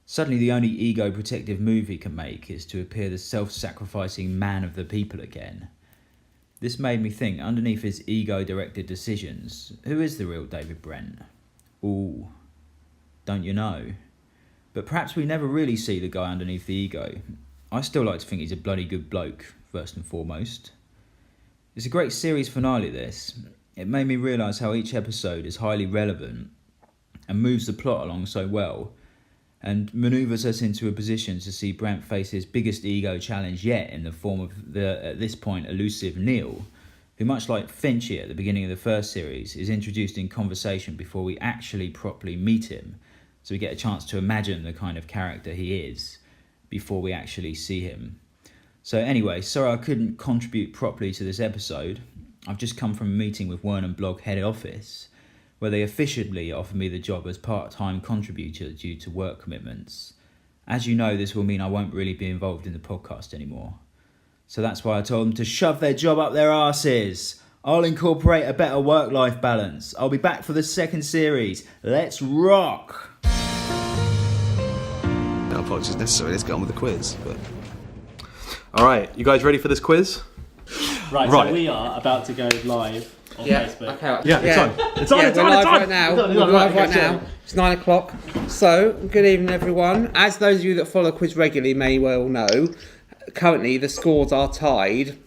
[SPEAKER 8] Suddenly, the only ego-protective move he can make is to appear the self-sacrificing man of the people again. This made me think, underneath his ego-directed decisions, who is the real David Brent? Ooh, don't you know? But perhaps we never really see the guy underneath the ego. I still like to think he's a bloody good bloke, first and foremost. It's a great series finale, this. It made me realise how each episode is highly relevant and moves the plot along so well, and manoeuvres us into a position to see Brent face his biggest ego challenge yet in the form of the, at this point, elusive Neil, who, much like Finchy at the beginning of the first series, is introduced in conversation before we actually properly meet him, so we get a chance to imagine the kind of character he is before we actually see him. So anyway, sorry I couldn't contribute properly to this episode. I've just come from a meeting with Wernham Blogg head office, where they officially offered me the job as part-time contributor due to work commitments. As you know, this will mean I won't really be involved in the podcast anymore. So that's why I told them to shove their job up their arses. I'll incorporate a better work-life balance. I'll be back for the second series. Let's rock!
[SPEAKER 1] No apologies necessary. Let's get on with the quiz. But
[SPEAKER 4] All right, you guys ready for this quiz?
[SPEAKER 5] Right,
[SPEAKER 4] Right.
[SPEAKER 5] so we are about to go live on Facebook.
[SPEAKER 3] Okay.
[SPEAKER 4] Yeah, it's on. It's on.
[SPEAKER 3] Yeah,
[SPEAKER 4] It's
[SPEAKER 3] we're
[SPEAKER 4] on.
[SPEAKER 3] live
[SPEAKER 4] It's on.
[SPEAKER 3] right now.
[SPEAKER 5] It's on,
[SPEAKER 3] We're live right
[SPEAKER 5] okay,
[SPEAKER 3] now. It's 9 o'clock. So, good evening, everyone. As those of you that follow Quiz regularly may well know, currently the scores are tied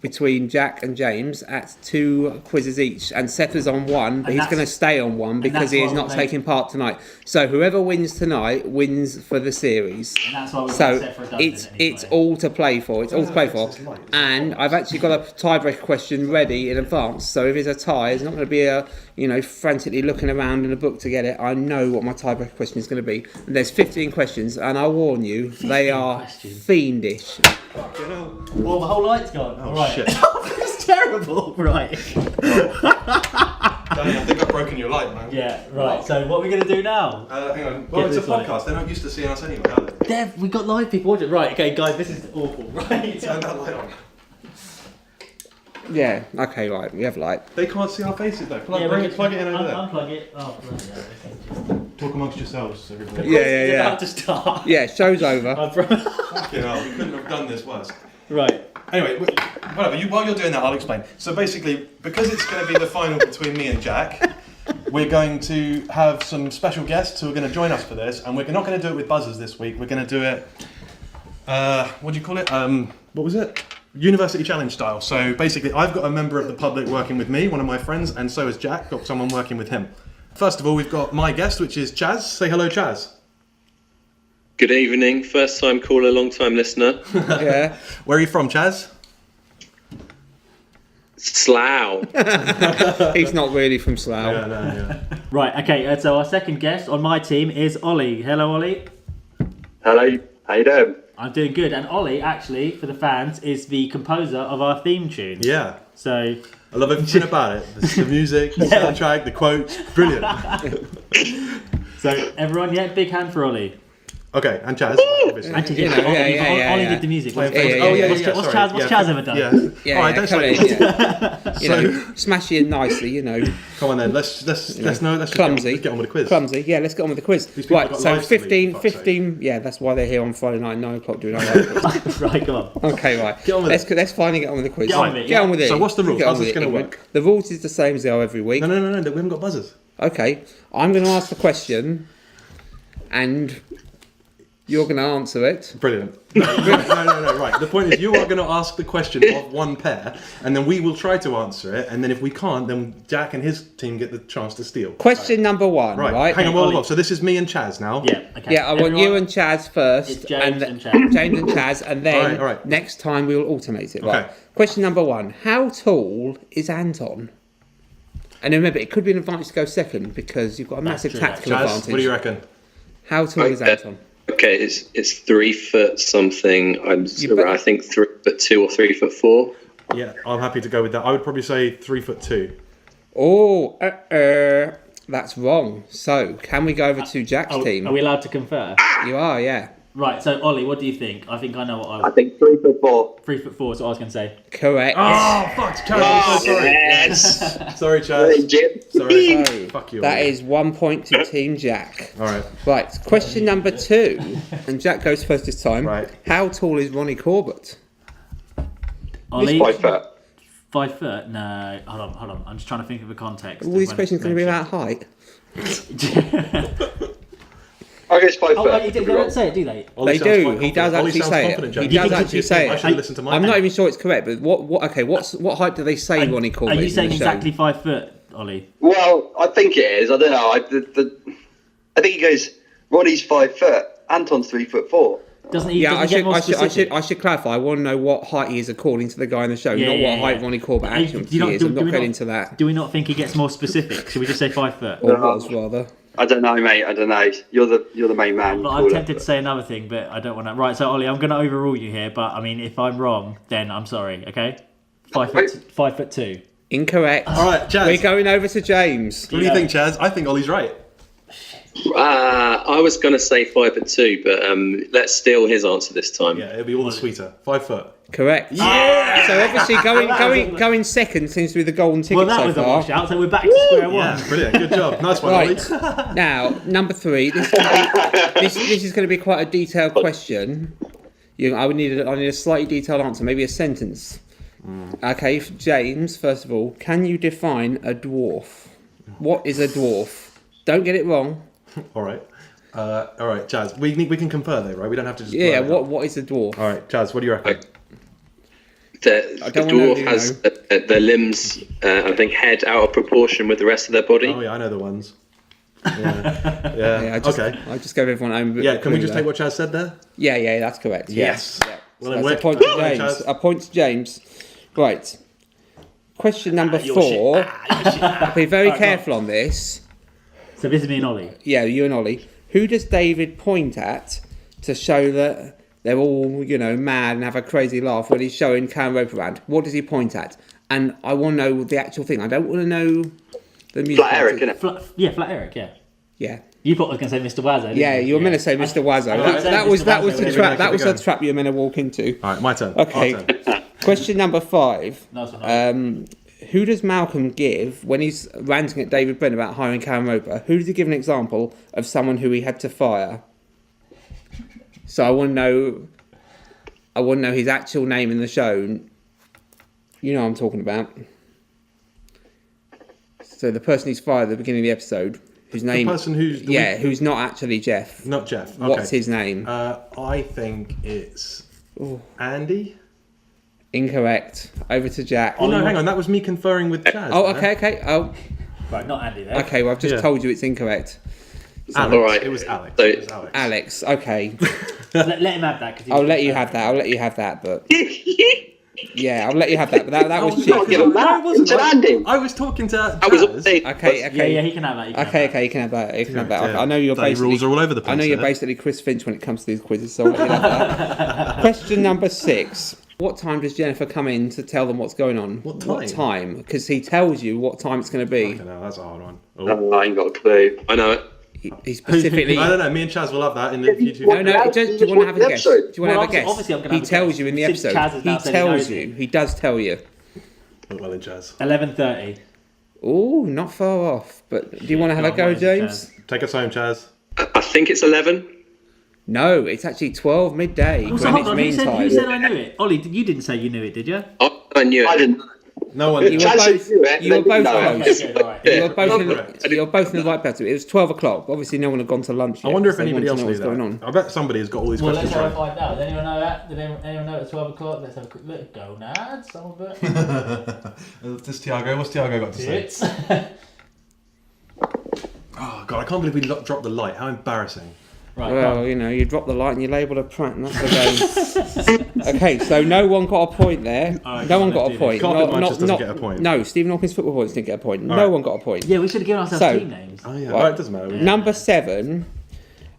[SPEAKER 3] between Jack and James at 2 quizzes each, and Seth is on 1, but he's
[SPEAKER 5] that's-
[SPEAKER 3] going to stay on 1 because
[SPEAKER 5] that's
[SPEAKER 3] he
[SPEAKER 5] why
[SPEAKER 3] is
[SPEAKER 5] we're
[SPEAKER 3] not
[SPEAKER 5] playing-
[SPEAKER 3] taking part tonight. So whoever wins tonight wins for the series.
[SPEAKER 5] And that's why we're
[SPEAKER 3] So
[SPEAKER 5] set for a
[SPEAKER 3] it's all to play for. It's all to play for. And I've actually got a tiebreaker question ready in advance. So if it's a tie, it's not going to be frantically looking around in a book to get it. I know what my tiebreaker question is going to be. And there's 15 questions, and I warn you, they are
[SPEAKER 5] questions.
[SPEAKER 3] fiendish.
[SPEAKER 5] Well, the whole light's gone.
[SPEAKER 4] Oh,
[SPEAKER 5] right.
[SPEAKER 4] shit.
[SPEAKER 5] That's terrible. Right.
[SPEAKER 4] Danny, I think I've broken your light, man.
[SPEAKER 5] Yeah, right. So what are we going to do now?
[SPEAKER 4] Hang on. Well, it's a
[SPEAKER 5] this light.
[SPEAKER 4] podcast. They're not used to seeing us anyway, are they?
[SPEAKER 5] There, we got live people watching. Right, okay, guys, this is awful. Right.
[SPEAKER 4] Turn that light on.
[SPEAKER 3] Yeah, okay, right, we have light.
[SPEAKER 4] They can't see our faces though. Plug it in over there.
[SPEAKER 5] Unplug it. Oh, bloody hell.
[SPEAKER 4] Talk amongst yourselves, everybody.
[SPEAKER 3] Yeah,
[SPEAKER 5] It's
[SPEAKER 3] yeah.
[SPEAKER 5] about to start.
[SPEAKER 3] Yeah, show's over.
[SPEAKER 4] Fucking hell, we couldn't have done this worse.
[SPEAKER 5] Right.
[SPEAKER 4] Anyway, whatever. While you're doing that, I'll explain. So basically, because it's going to be the final between me and Jack, we're going to have some special guests who are going to join us for this, and we're not going to do it with buzzers this week. We're going to do it. What do you call it? What was it? University challenge style. So basically, I've got a member of the public working with me, one of my friends, and so has Jack. Got someone working with him. First of all, we've got my guest, which is Chaz. Say hello, Chaz.
[SPEAKER 9] Good evening, first time caller, long time listener.
[SPEAKER 3] Yeah.
[SPEAKER 4] Where are you from, Chaz?
[SPEAKER 9] Slough.
[SPEAKER 3] He's not really from Slough.
[SPEAKER 4] Yeah.
[SPEAKER 5] Right, okay, so our second guest on my team is Ollie. Hello, Ollie.
[SPEAKER 9] Hello, how you doing?
[SPEAKER 5] I'm doing good, and Ollie, actually, for the fans, is the composer of our theme tune.
[SPEAKER 4] Yeah.
[SPEAKER 5] So,
[SPEAKER 4] I love everything about it. The music, the soundtrack, the quotes. Brilliant.
[SPEAKER 5] so everyone, yeah, big hand for Ollie.
[SPEAKER 4] Okay, and Chaz, obviously.
[SPEAKER 5] And to
[SPEAKER 3] You know, yeah,
[SPEAKER 5] Ollie
[SPEAKER 3] yeah.
[SPEAKER 5] did the music.
[SPEAKER 3] Yeah,
[SPEAKER 5] What's Chaz ever done?
[SPEAKER 3] Yeah,
[SPEAKER 4] All right,
[SPEAKER 3] yeah,
[SPEAKER 4] don't
[SPEAKER 3] come
[SPEAKER 4] say
[SPEAKER 3] in, yeah. You know, smash it in nicely, you know.
[SPEAKER 4] Come on then, let's
[SPEAKER 3] Clumsy.
[SPEAKER 4] let's get on with the quiz.
[SPEAKER 3] Clumsy, yeah, let's get on with the quiz.
[SPEAKER 4] These people
[SPEAKER 3] Right,
[SPEAKER 4] got
[SPEAKER 3] so
[SPEAKER 4] lives to lead, for fuck's
[SPEAKER 3] 15, yeah, that's why they're here on Friday night, 9 o'clock doing our live.
[SPEAKER 5] Right, come on.
[SPEAKER 3] Okay, right.
[SPEAKER 4] Get on with
[SPEAKER 3] Let's finally get on with the quiz.
[SPEAKER 5] Get on with it,
[SPEAKER 3] Get on with it.
[SPEAKER 4] So what's the rules?
[SPEAKER 3] Get on
[SPEAKER 4] How's
[SPEAKER 3] with
[SPEAKER 4] this
[SPEAKER 3] it,
[SPEAKER 4] gonna
[SPEAKER 3] Ingrid.
[SPEAKER 4] work?
[SPEAKER 3] The rules is the same as they are every week.
[SPEAKER 4] No, we haven't got buzzers.
[SPEAKER 3] Okay, I'm going to ask the question, and you're going to answer it.
[SPEAKER 4] Brilliant. No, right. The point is you are going to ask the question of one pair, and then we will try to answer it, and then if we can't, then Jack and his team get the chance to steal.
[SPEAKER 3] Question number 1, right?
[SPEAKER 4] Hang on,
[SPEAKER 5] Ollie.
[SPEAKER 4] well, so this is me and Chaz now.
[SPEAKER 5] Yeah, okay.
[SPEAKER 3] Yeah, I want you and Chaz first.
[SPEAKER 5] It's James and Chaz.
[SPEAKER 3] James and Chaz, and then
[SPEAKER 4] All right.
[SPEAKER 3] next time we'll alternate it. Right.
[SPEAKER 4] Okay.
[SPEAKER 3] Question number 1. How tall is Anton? And remember, it could be an advantage to go second because you've got a massive
[SPEAKER 5] true,
[SPEAKER 3] tactical
[SPEAKER 4] Chaz,
[SPEAKER 3] advantage.
[SPEAKER 4] what do you reckon?
[SPEAKER 3] How tall is Anton?
[SPEAKER 9] Okay, it's 3 foot something. I think 3'2" or 3'4".
[SPEAKER 4] Yeah, I'm happy to go with that. I would probably say 3'2".
[SPEAKER 3] Oh, that's wrong. So, can we go over to Jack's team?
[SPEAKER 5] Are we allowed to confer?
[SPEAKER 3] You are, yeah.
[SPEAKER 5] Right, so Ollie, what do you think? I think I know what
[SPEAKER 9] I think 3'4".
[SPEAKER 5] 3'4" is what I was going to say.
[SPEAKER 3] Correct.
[SPEAKER 4] Oh, fuck, Chaz, I'm so sorry.
[SPEAKER 9] Yes.
[SPEAKER 4] Sorry, Chaz.
[SPEAKER 9] Jim.
[SPEAKER 4] Sorry.
[SPEAKER 3] So,
[SPEAKER 4] Fuck you.
[SPEAKER 3] that
[SPEAKER 4] Ollie.
[SPEAKER 3] is 1 point to Team Jack.
[SPEAKER 4] All right.
[SPEAKER 3] Right, question number 2. And Jack goes first this time.
[SPEAKER 4] Right.
[SPEAKER 3] How tall is Ronnie Corbett?
[SPEAKER 5] Ollie?
[SPEAKER 9] 5 foot.
[SPEAKER 5] 5 foot? No, hold on. I'm just trying to think of a context.
[SPEAKER 3] All these questions going to be about height.
[SPEAKER 9] I guess 5
[SPEAKER 5] Oh,
[SPEAKER 9] foot.
[SPEAKER 5] they don't say it, do they?
[SPEAKER 4] Ollie
[SPEAKER 3] They
[SPEAKER 4] sounds
[SPEAKER 3] do.
[SPEAKER 4] quite
[SPEAKER 3] He does
[SPEAKER 4] confident. Ollie
[SPEAKER 3] actually
[SPEAKER 4] sounds
[SPEAKER 3] say
[SPEAKER 4] confident,
[SPEAKER 3] it.
[SPEAKER 4] Jack.
[SPEAKER 3] He
[SPEAKER 4] You
[SPEAKER 3] does
[SPEAKER 4] think
[SPEAKER 3] actually
[SPEAKER 4] it's
[SPEAKER 3] say
[SPEAKER 4] him? I
[SPEAKER 3] it.
[SPEAKER 4] should listen to my
[SPEAKER 3] I'm
[SPEAKER 4] team.
[SPEAKER 3] not even sure it's correct, but what height do they say Ronnie Corbett
[SPEAKER 5] Are you
[SPEAKER 3] is in
[SPEAKER 5] saying
[SPEAKER 3] the show?
[SPEAKER 5] exactly 5 foot, Ollie?
[SPEAKER 9] Well, I think it is. I don't know. I think he goes, Ronnie's 5 foot. Anton's 3'4".
[SPEAKER 5] Doesn't he?
[SPEAKER 3] Yeah,
[SPEAKER 5] doesn't he get more specific?
[SPEAKER 3] I should clarify. I want to know what height he is according to the guy in the show,
[SPEAKER 5] Yeah,
[SPEAKER 3] not
[SPEAKER 5] yeah,
[SPEAKER 3] what height
[SPEAKER 5] yeah.
[SPEAKER 3] Ronnie Corbett
[SPEAKER 5] Hey,
[SPEAKER 3] actually
[SPEAKER 5] do you not-
[SPEAKER 3] is.
[SPEAKER 5] do-
[SPEAKER 3] I'm
[SPEAKER 5] do
[SPEAKER 3] not
[SPEAKER 5] we
[SPEAKER 3] getting
[SPEAKER 5] not-
[SPEAKER 3] into that.
[SPEAKER 5] Do we not think he gets more specific? Should we just say 5 foot?
[SPEAKER 3] Or was, rather.
[SPEAKER 9] I don't know, mate. I don't know. You're the main man.
[SPEAKER 5] But I'm tempted to say another thing, but I don't want to. Right, so Ollie, I'm going to overrule you here, but I mean, if I'm wrong, then I'm sorry. Okay, 5'2".
[SPEAKER 3] Incorrect.
[SPEAKER 4] All right, Chaz.
[SPEAKER 3] We're going over to James.
[SPEAKER 4] What do you think, Chaz? I think Ollie's right.
[SPEAKER 9] I was going to say 5'2", but let's steal his answer this time.
[SPEAKER 4] Yeah, it'll be all the sweeter. 5 foot.
[SPEAKER 3] Correct. Yeah. So obviously going second seems to be the golden ticket
[SPEAKER 5] Well, that
[SPEAKER 3] so
[SPEAKER 5] was a
[SPEAKER 3] far.
[SPEAKER 5] washout, so we're back to square one.
[SPEAKER 4] Yeah, brilliant. Good job. Nice one,
[SPEAKER 3] Right.
[SPEAKER 4] Ollie.
[SPEAKER 3] Now, number 3. This is going to be quite a detailed question. I need a slightly detailed answer, maybe a sentence. Okay, James, first of all, can you define a dwarf? What is a dwarf? Don't get it wrong.
[SPEAKER 4] All right. Chaz. We can confer though, right? We don't have to just.
[SPEAKER 3] Yeah,
[SPEAKER 4] blur it out.
[SPEAKER 3] what is a dwarf?
[SPEAKER 4] All right, Chaz. What do you reckon?
[SPEAKER 10] The
[SPEAKER 3] don't
[SPEAKER 10] dwarf
[SPEAKER 3] wanna
[SPEAKER 10] has their limbs, I think, head out of proportion with the rest of their body.
[SPEAKER 4] Oh yeah, I know the ones. Yeah. Okay.
[SPEAKER 3] I just gave everyone home.
[SPEAKER 4] Yeah. Can we just take what Chaz said there?
[SPEAKER 3] Yeah, that's correct. Yeah.
[SPEAKER 4] Yes.
[SPEAKER 3] Yeah.
[SPEAKER 4] Well,
[SPEAKER 3] So
[SPEAKER 4] then
[SPEAKER 3] that's a
[SPEAKER 4] we're-
[SPEAKER 3] point to
[SPEAKER 4] well done,
[SPEAKER 3] James.
[SPEAKER 4] Chaz.
[SPEAKER 3] A point to James. Right. Question number 4. Be very careful on this.
[SPEAKER 5] So this is me and Ollie.
[SPEAKER 3] Yeah, you and Ollie. Who does David point at to show that they're all, mad and have a crazy laugh when he's showing Karen Roper around? What does he point at? And I want to know the actual thing. I don't want to know the music.
[SPEAKER 9] Flat Eric, innit?
[SPEAKER 5] Flat Eric, yeah.
[SPEAKER 3] Yeah.
[SPEAKER 5] You thought I was going to say Mr. Wazzo. didn't
[SPEAKER 3] Yeah, you were meant to say Mr. Wazzo. That was the trap. That was the trap you were meant to walk into.
[SPEAKER 4] All right, my turn.
[SPEAKER 3] Okay.
[SPEAKER 4] Our turn.
[SPEAKER 3] Question number 5.
[SPEAKER 5] Nice one.
[SPEAKER 3] Who does Malcolm give when he's ranting at David Brent about hiring Karen Roper? Who does he give an example of someone who he had to fire? So I want to know his actual name in the show. You know what I'm talking about. So the person he's fired at the beginning of the episode, whose name?
[SPEAKER 4] The person who's
[SPEAKER 3] who's not actually Jeff.
[SPEAKER 4] Not Jeff. Okay.
[SPEAKER 3] What's his name?
[SPEAKER 4] I think it's Andy.
[SPEAKER 3] Incorrect. Over to Jack.
[SPEAKER 4] Oh no, hang on. That was me conferring with Chaz.
[SPEAKER 3] Oh,
[SPEAKER 4] there.
[SPEAKER 3] okay. Oh,
[SPEAKER 5] Right, not Andy there.
[SPEAKER 3] okay. Well, I've just told you it's incorrect.
[SPEAKER 4] Alex.
[SPEAKER 10] All right.
[SPEAKER 4] It was Alex.
[SPEAKER 10] So-
[SPEAKER 4] It was Alex.
[SPEAKER 3] Alex. Okay.
[SPEAKER 5] Let him have that.
[SPEAKER 3] I'll let you have that. But yeah, I'll let you have that. But that was cheap.
[SPEAKER 9] Not give him that. It's an Andy.
[SPEAKER 4] I was talking to.
[SPEAKER 10] I was
[SPEAKER 4] Chaz.
[SPEAKER 10] updated.
[SPEAKER 3] Okay.
[SPEAKER 5] Yeah, he can have that.
[SPEAKER 3] Okay, you can have that. You can have that.
[SPEAKER 4] Yeah.
[SPEAKER 3] I know you're
[SPEAKER 4] Bloody
[SPEAKER 3] basically
[SPEAKER 4] rules are all over the place
[SPEAKER 3] I know you're
[SPEAKER 4] here.
[SPEAKER 3] basically Chris Finch when it comes to these quizzes. So I'll let you have that. Question number 6. What time does Jennifer come in to tell them what's going on?
[SPEAKER 4] What time?
[SPEAKER 3] What time? Because he tells you what time it's going to be.
[SPEAKER 4] No, that's a hard one. Oh.
[SPEAKER 9] I ain't got a clue.
[SPEAKER 10] I know it.
[SPEAKER 3] He specifically.
[SPEAKER 4] I don't know. Me and Chaz will have that in the future.
[SPEAKER 3] No. Do you want to have a guess? Do you want to have a guess?
[SPEAKER 5] Obviously I'm gonna
[SPEAKER 3] He
[SPEAKER 5] have a
[SPEAKER 3] tells
[SPEAKER 5] guess.
[SPEAKER 3] you in the
[SPEAKER 5] Since
[SPEAKER 3] episode.
[SPEAKER 5] Chaz has now
[SPEAKER 3] He
[SPEAKER 5] said he
[SPEAKER 3] tells
[SPEAKER 5] knows
[SPEAKER 3] you.
[SPEAKER 5] it.
[SPEAKER 3] He does tell you.
[SPEAKER 4] Well then, Chaz.
[SPEAKER 5] 11:30.
[SPEAKER 3] Oh, not far off. But do you want to have a go, James?
[SPEAKER 4] Take us home, Chaz.
[SPEAKER 10] I think it's 11.
[SPEAKER 3] No, it's actually 12 midday.
[SPEAKER 5] Also,
[SPEAKER 3] Greenwich
[SPEAKER 5] hold on.
[SPEAKER 3] Mean
[SPEAKER 5] Who
[SPEAKER 3] Time.
[SPEAKER 5] said I knew it? Ollie, you didn't say you knew it, did you?
[SPEAKER 10] Oh, I knew it.
[SPEAKER 9] I didn't.
[SPEAKER 4] No one.
[SPEAKER 3] You were
[SPEAKER 9] Chaz
[SPEAKER 3] both,
[SPEAKER 9] said you, eh?
[SPEAKER 3] you were both
[SPEAKER 9] No.
[SPEAKER 5] Okay,
[SPEAKER 3] close.
[SPEAKER 5] good, all right.
[SPEAKER 3] You were both,
[SPEAKER 4] correct.
[SPEAKER 3] you're both in the right place. It was 12 o'clock. Obviously, no one had gone to lunch yet.
[SPEAKER 4] I wonder if
[SPEAKER 3] so they
[SPEAKER 4] anybody else
[SPEAKER 3] wanted
[SPEAKER 4] knew
[SPEAKER 3] to know what's going
[SPEAKER 4] that.
[SPEAKER 3] on.
[SPEAKER 4] I bet somebody has got all these
[SPEAKER 5] Well, let's
[SPEAKER 4] questions
[SPEAKER 5] have a
[SPEAKER 4] right.
[SPEAKER 5] find out. Does anyone know that? Did anyone know it's 12 o'clock? Let's have a quick look. Go, Nads. Some of it.
[SPEAKER 4] This Tiago. What's Tiago got to say?
[SPEAKER 5] It's.
[SPEAKER 4] Oh God, I can't believe we dropped the light. How embarrassing.
[SPEAKER 5] Right,
[SPEAKER 3] Well, you drop the light and you label a prank, and that's the game. Okay, so no one got a point there.
[SPEAKER 5] Alright,
[SPEAKER 3] No one
[SPEAKER 5] let's
[SPEAKER 3] got
[SPEAKER 5] do
[SPEAKER 3] a point.
[SPEAKER 4] Carpet Munchers doesn't get a point.
[SPEAKER 3] No, Stephen Hawkins football points didn't get a point. No
[SPEAKER 4] Alright.
[SPEAKER 3] one got a point.
[SPEAKER 5] yeah, we should have given ourselves
[SPEAKER 3] So-
[SPEAKER 5] team names.
[SPEAKER 4] Oh yeah.
[SPEAKER 3] Right.
[SPEAKER 4] Right, it doesn't matter.
[SPEAKER 3] Number 7,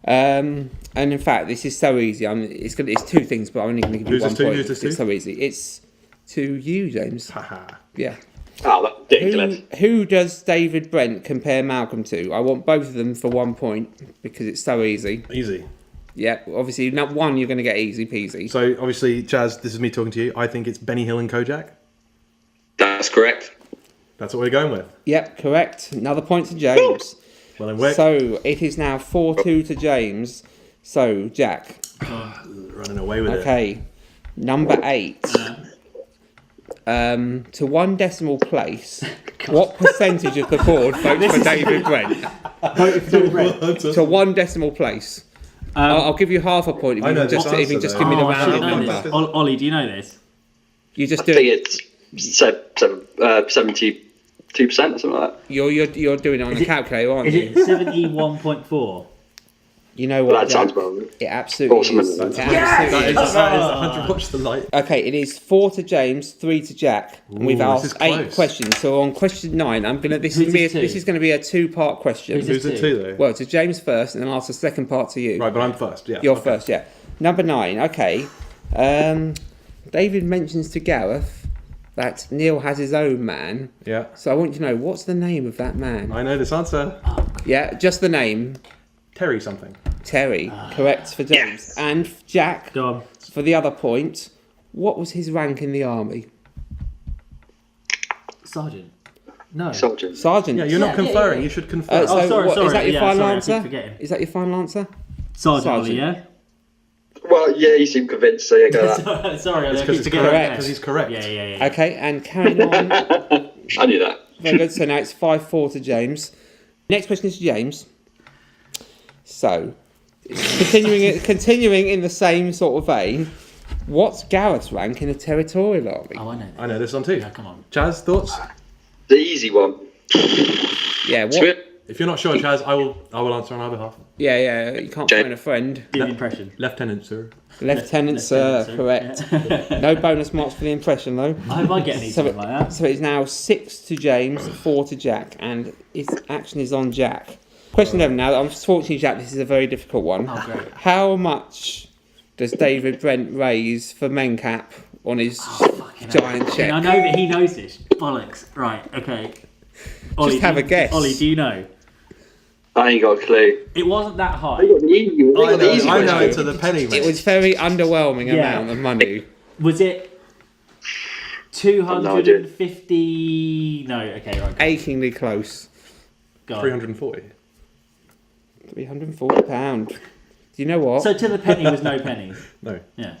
[SPEAKER 3] and in fact, this is so easy. It's 2 things, but I'm only going to give you
[SPEAKER 4] Who's
[SPEAKER 3] 1
[SPEAKER 4] this to?
[SPEAKER 3] point.
[SPEAKER 4] Who's this
[SPEAKER 3] It's
[SPEAKER 4] to?
[SPEAKER 3] so easy. It's to you, James.
[SPEAKER 4] Haha.
[SPEAKER 3] Yeah.
[SPEAKER 9] Oh, that's ridiculous.
[SPEAKER 3] Who does David Brent compare Malcolm to? I want both of them for 1 point because it's so easy.
[SPEAKER 4] Easy.
[SPEAKER 3] Yeah, obviously, not one you're going to get easy peasy.
[SPEAKER 4] So obviously, Chaz, this is me talking to you. I think it's Benny Hill and Kojak.
[SPEAKER 10] That's correct.
[SPEAKER 4] That's what we're going with.
[SPEAKER 3] Yep, correct. Another point to James.
[SPEAKER 4] Well, then we're
[SPEAKER 3] So it is now 4-2 to James. So Jack.
[SPEAKER 4] running away with it.
[SPEAKER 3] Okay, number 8. To 1 decimal place, what percentage of the board votes for David Brent? To 1 decimal place. I'll give you half a point if
[SPEAKER 4] I
[SPEAKER 3] you
[SPEAKER 4] know
[SPEAKER 3] can
[SPEAKER 4] this
[SPEAKER 3] just, if you
[SPEAKER 4] answer,
[SPEAKER 3] just
[SPEAKER 4] though.
[SPEAKER 3] give me the
[SPEAKER 5] Oh, I should
[SPEAKER 3] rounded
[SPEAKER 5] know
[SPEAKER 3] number.
[SPEAKER 5] this. Ollie, do you know this?
[SPEAKER 3] You just
[SPEAKER 9] I
[SPEAKER 3] do
[SPEAKER 9] think
[SPEAKER 3] it.
[SPEAKER 9] it's 72% or something like that.
[SPEAKER 3] You're doing it on the calculator, aren't
[SPEAKER 5] Is
[SPEAKER 3] you?
[SPEAKER 5] it 71.4?
[SPEAKER 3] You know
[SPEAKER 9] Well,
[SPEAKER 3] what?
[SPEAKER 9] that sounds
[SPEAKER 3] Jack?
[SPEAKER 9] well.
[SPEAKER 3] It absolutely
[SPEAKER 9] Awesome,
[SPEAKER 3] is.
[SPEAKER 9] isn't
[SPEAKER 3] It
[SPEAKER 9] it?
[SPEAKER 3] absolutely is.
[SPEAKER 4] That is 100. Watch the light.
[SPEAKER 3] Okay, it is 4 to James, 3 to Jack, and we've
[SPEAKER 4] Ooh,
[SPEAKER 3] asked
[SPEAKER 4] this is
[SPEAKER 3] 8
[SPEAKER 4] close.
[SPEAKER 3] questions. So on question 9, this
[SPEAKER 5] Who's this to?
[SPEAKER 3] is going to be a 2-part question.
[SPEAKER 5] Who's
[SPEAKER 4] Who's it to though?
[SPEAKER 3] Well, to James first, and then I'll ask the second part to you.
[SPEAKER 4] Right, but I'm first. Yeah.
[SPEAKER 3] You're first, yeah. Number 9. Okay. David mentions to Gareth that Neil has his own man.
[SPEAKER 4] Yeah.
[SPEAKER 3] So I want you to know, what's the name of that man?
[SPEAKER 4] I know this answer.
[SPEAKER 3] Yeah, just the name.
[SPEAKER 4] Terry something.
[SPEAKER 3] Terry. Correct for James. And Jack,
[SPEAKER 5] Go on.
[SPEAKER 3] for the other point, what was his rank in the army?
[SPEAKER 5] Sergeant. No.
[SPEAKER 9] Soldier.
[SPEAKER 3] Sergeant.
[SPEAKER 4] Yeah, you're not
[SPEAKER 5] Yeah,
[SPEAKER 4] conferring.
[SPEAKER 5] yeah.
[SPEAKER 4] You should confer.
[SPEAKER 3] So
[SPEAKER 5] sorry,
[SPEAKER 3] what,
[SPEAKER 5] sorry.
[SPEAKER 3] is that your
[SPEAKER 5] Yeah,
[SPEAKER 3] final
[SPEAKER 5] sorry, I keep
[SPEAKER 3] answer?
[SPEAKER 5] forgetting.
[SPEAKER 3] Is that your final answer?
[SPEAKER 5] Sergeant,
[SPEAKER 3] Sergeant.
[SPEAKER 5] Ollie, yeah?
[SPEAKER 9] Well, yeah, you seem convinced, so yeah, go that.
[SPEAKER 5] Sorry,
[SPEAKER 4] It's because he's correct.
[SPEAKER 5] Yeah.
[SPEAKER 3] Okay, and carrying on.
[SPEAKER 10] I knew that.
[SPEAKER 3] Very good. So now it's 5-4 to James. Next question is to James. So, continuing in the same sort of vein, what's Gareth's rank in the Territorial Army?
[SPEAKER 5] Oh, I know.
[SPEAKER 4] I know this one too.
[SPEAKER 5] Yeah, come on.
[SPEAKER 4] Chaz, thoughts?
[SPEAKER 9] The easy one.
[SPEAKER 3] Yeah, what?
[SPEAKER 10] Sweet.
[SPEAKER 4] If you're not sure, Chaz, I will answer on our behalf.
[SPEAKER 3] Yeah, you can't
[SPEAKER 10] James.
[SPEAKER 3] phone a friend.
[SPEAKER 5] Do the impression.
[SPEAKER 4] Lieutenant, sir.
[SPEAKER 3] Lieutenant, sir, correct. No bonus marks for the impression, though.
[SPEAKER 5] I hope I get anything like that.
[SPEAKER 3] So it's now 6 to James, 4 to Jack, and its action is on Jack. Question 11 now. Unfortunately, Jack, this is a very difficult one.
[SPEAKER 5] Oh, great.
[SPEAKER 3] How much does David Brent raise for Mencap on his giant check?
[SPEAKER 5] I know that he knows this. Bollocks. Right, okay. Ollie,
[SPEAKER 3] Just have a guess.
[SPEAKER 5] Ollie, do you know?
[SPEAKER 9] I ain't got a clue.
[SPEAKER 5] It wasn't that high.
[SPEAKER 9] I got the easy one.
[SPEAKER 4] I know it to the penny, mate.
[SPEAKER 3] It was very underwhelming amount of money.
[SPEAKER 5] Was it 250? No, okay, right.
[SPEAKER 3] Achingly close.
[SPEAKER 5] Go on.
[SPEAKER 4] 340.
[SPEAKER 3] £340. Do you know what?
[SPEAKER 5] So to the penny was no pennies.
[SPEAKER 4] No.
[SPEAKER 5] Yeah.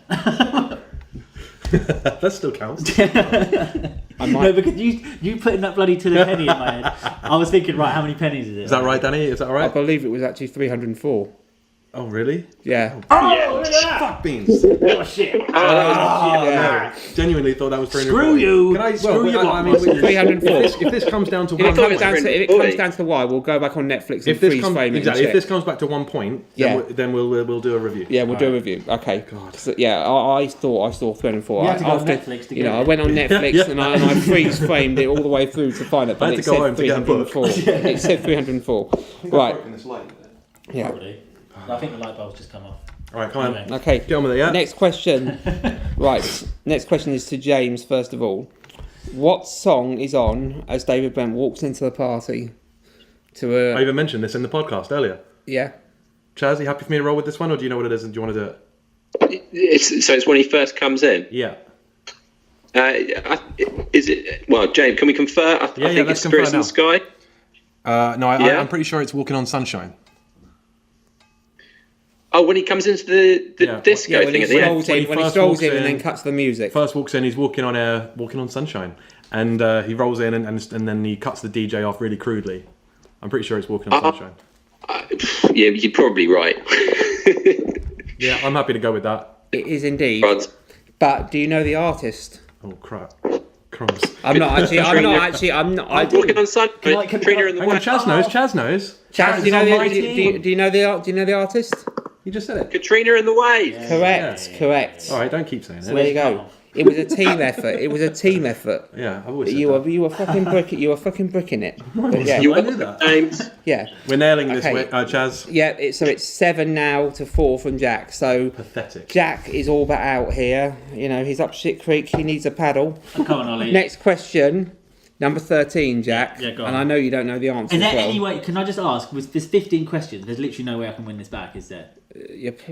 [SPEAKER 4] That still counts.
[SPEAKER 5] No, because you putting that bloody to the penny in my head. I was thinking, right, how many pennies is it?
[SPEAKER 4] Is that right, Danny? Is that all
[SPEAKER 3] I
[SPEAKER 4] right?
[SPEAKER 3] believe it was actually 304.
[SPEAKER 4] Oh, really?
[SPEAKER 3] Yeah.
[SPEAKER 5] Oh, look at that!
[SPEAKER 4] Fuck beans.
[SPEAKER 5] Oh, shit.
[SPEAKER 3] Yeah.
[SPEAKER 4] Genuinely thought that was 340.
[SPEAKER 5] Screw you.
[SPEAKER 4] Can I,
[SPEAKER 5] Screw you,
[SPEAKER 4] I mean,
[SPEAKER 3] 304.
[SPEAKER 4] if this comes down to
[SPEAKER 3] If
[SPEAKER 4] one
[SPEAKER 3] it comes
[SPEAKER 4] point,
[SPEAKER 3] down to, if it comes down to the wire, we'll go back on Netflix and
[SPEAKER 4] if this
[SPEAKER 3] freeze
[SPEAKER 4] comes
[SPEAKER 3] frame it.
[SPEAKER 4] exactly,
[SPEAKER 3] and
[SPEAKER 4] if
[SPEAKER 3] check.
[SPEAKER 4] this comes back to 1 point,
[SPEAKER 3] Yeah.
[SPEAKER 4] then we'll do a review.
[SPEAKER 3] Yeah, we'll do a review. Okay. So, yeah, I thought I saw 304.
[SPEAKER 5] You had to go on
[SPEAKER 3] After,
[SPEAKER 5] Netflix to
[SPEAKER 3] you
[SPEAKER 5] get
[SPEAKER 3] know, I
[SPEAKER 5] it.
[SPEAKER 3] went on Netflix and I freeze framed it all the way through to find it, but
[SPEAKER 4] I had
[SPEAKER 3] it
[SPEAKER 4] to go
[SPEAKER 3] said
[SPEAKER 4] home to get a book.
[SPEAKER 3] 304. It said 304. Right. Yeah.
[SPEAKER 5] Probably. I think the light bulb's just come off.
[SPEAKER 4] All right, come on.
[SPEAKER 5] Anyway.
[SPEAKER 3] Okay.
[SPEAKER 4] Get on with it, yeah?
[SPEAKER 3] Next question. Right. Next question is to James, first of all. What song is on as David Brent walks into the party?
[SPEAKER 4] I even mentioned this in the podcast earlier.
[SPEAKER 3] Yeah.
[SPEAKER 4] Chaz, are you happy for me to roll with this one, or do you know what it is and do you want to do it?
[SPEAKER 10] It's when he first comes in.
[SPEAKER 4] Yeah.
[SPEAKER 10] Is it? Well, James, can we confer? I think
[SPEAKER 4] let's
[SPEAKER 10] it's Spirits in the
[SPEAKER 4] confer
[SPEAKER 10] Sky.
[SPEAKER 4] No,
[SPEAKER 10] Yeah?
[SPEAKER 4] I'm pretty sure it's Walking on Sunshine.
[SPEAKER 10] Oh, when he comes into the disco
[SPEAKER 3] when
[SPEAKER 10] thing
[SPEAKER 3] he
[SPEAKER 10] at the end.
[SPEAKER 3] strolls in, when he
[SPEAKER 4] first
[SPEAKER 3] strolls
[SPEAKER 4] walks
[SPEAKER 3] in and
[SPEAKER 4] in-
[SPEAKER 3] then cuts the music.
[SPEAKER 4] First walks in, he's walking on Sunshine, and he rolls in and then he cuts the DJ off really crudely. I'm pretty sure it's Walking on Sunshine.
[SPEAKER 10] Yeah, you're probably right.
[SPEAKER 4] Yeah, I'm happy to go with that.
[SPEAKER 3] It is indeed.
[SPEAKER 10] But
[SPEAKER 3] But do you know the artist?
[SPEAKER 4] Oh crap, crumbs.
[SPEAKER 3] I'm not actually. I
[SPEAKER 10] Walking on Sunshine.
[SPEAKER 5] I-
[SPEAKER 10] Katrina and the
[SPEAKER 4] Hang on,
[SPEAKER 10] White.
[SPEAKER 4] Chaz knows.
[SPEAKER 3] Chaz, do you know the artist?
[SPEAKER 4] You just said it.
[SPEAKER 10] Katrina and the Wave.
[SPEAKER 3] Correct.
[SPEAKER 4] All right, don't keep saying
[SPEAKER 3] So there
[SPEAKER 4] it.
[SPEAKER 3] you go. It was a team effort.
[SPEAKER 4] Yeah, I've always said
[SPEAKER 3] You
[SPEAKER 4] that.
[SPEAKER 3] were fucking bricking. You were fucking bricking it. But yeah.
[SPEAKER 10] You
[SPEAKER 4] I knew that.
[SPEAKER 10] James.
[SPEAKER 3] Yeah.
[SPEAKER 4] We're nailing this,
[SPEAKER 3] Okay.
[SPEAKER 4] Chaz.
[SPEAKER 3] Yeah. So it's 7 now to 4 from Jack. So
[SPEAKER 4] Pathetic.
[SPEAKER 3] Jack is all but out here. You know, he's up shit creek. He needs a paddle.
[SPEAKER 5] Come on, Ollie.
[SPEAKER 3] Next question, number 13, Jack.
[SPEAKER 5] Yeah, go on.
[SPEAKER 3] And I know you don't know the answer.
[SPEAKER 5] Is there
[SPEAKER 3] as well.
[SPEAKER 5] any way? Can I just ask? There's 15 questions. There's literally no way I can win this back, is there?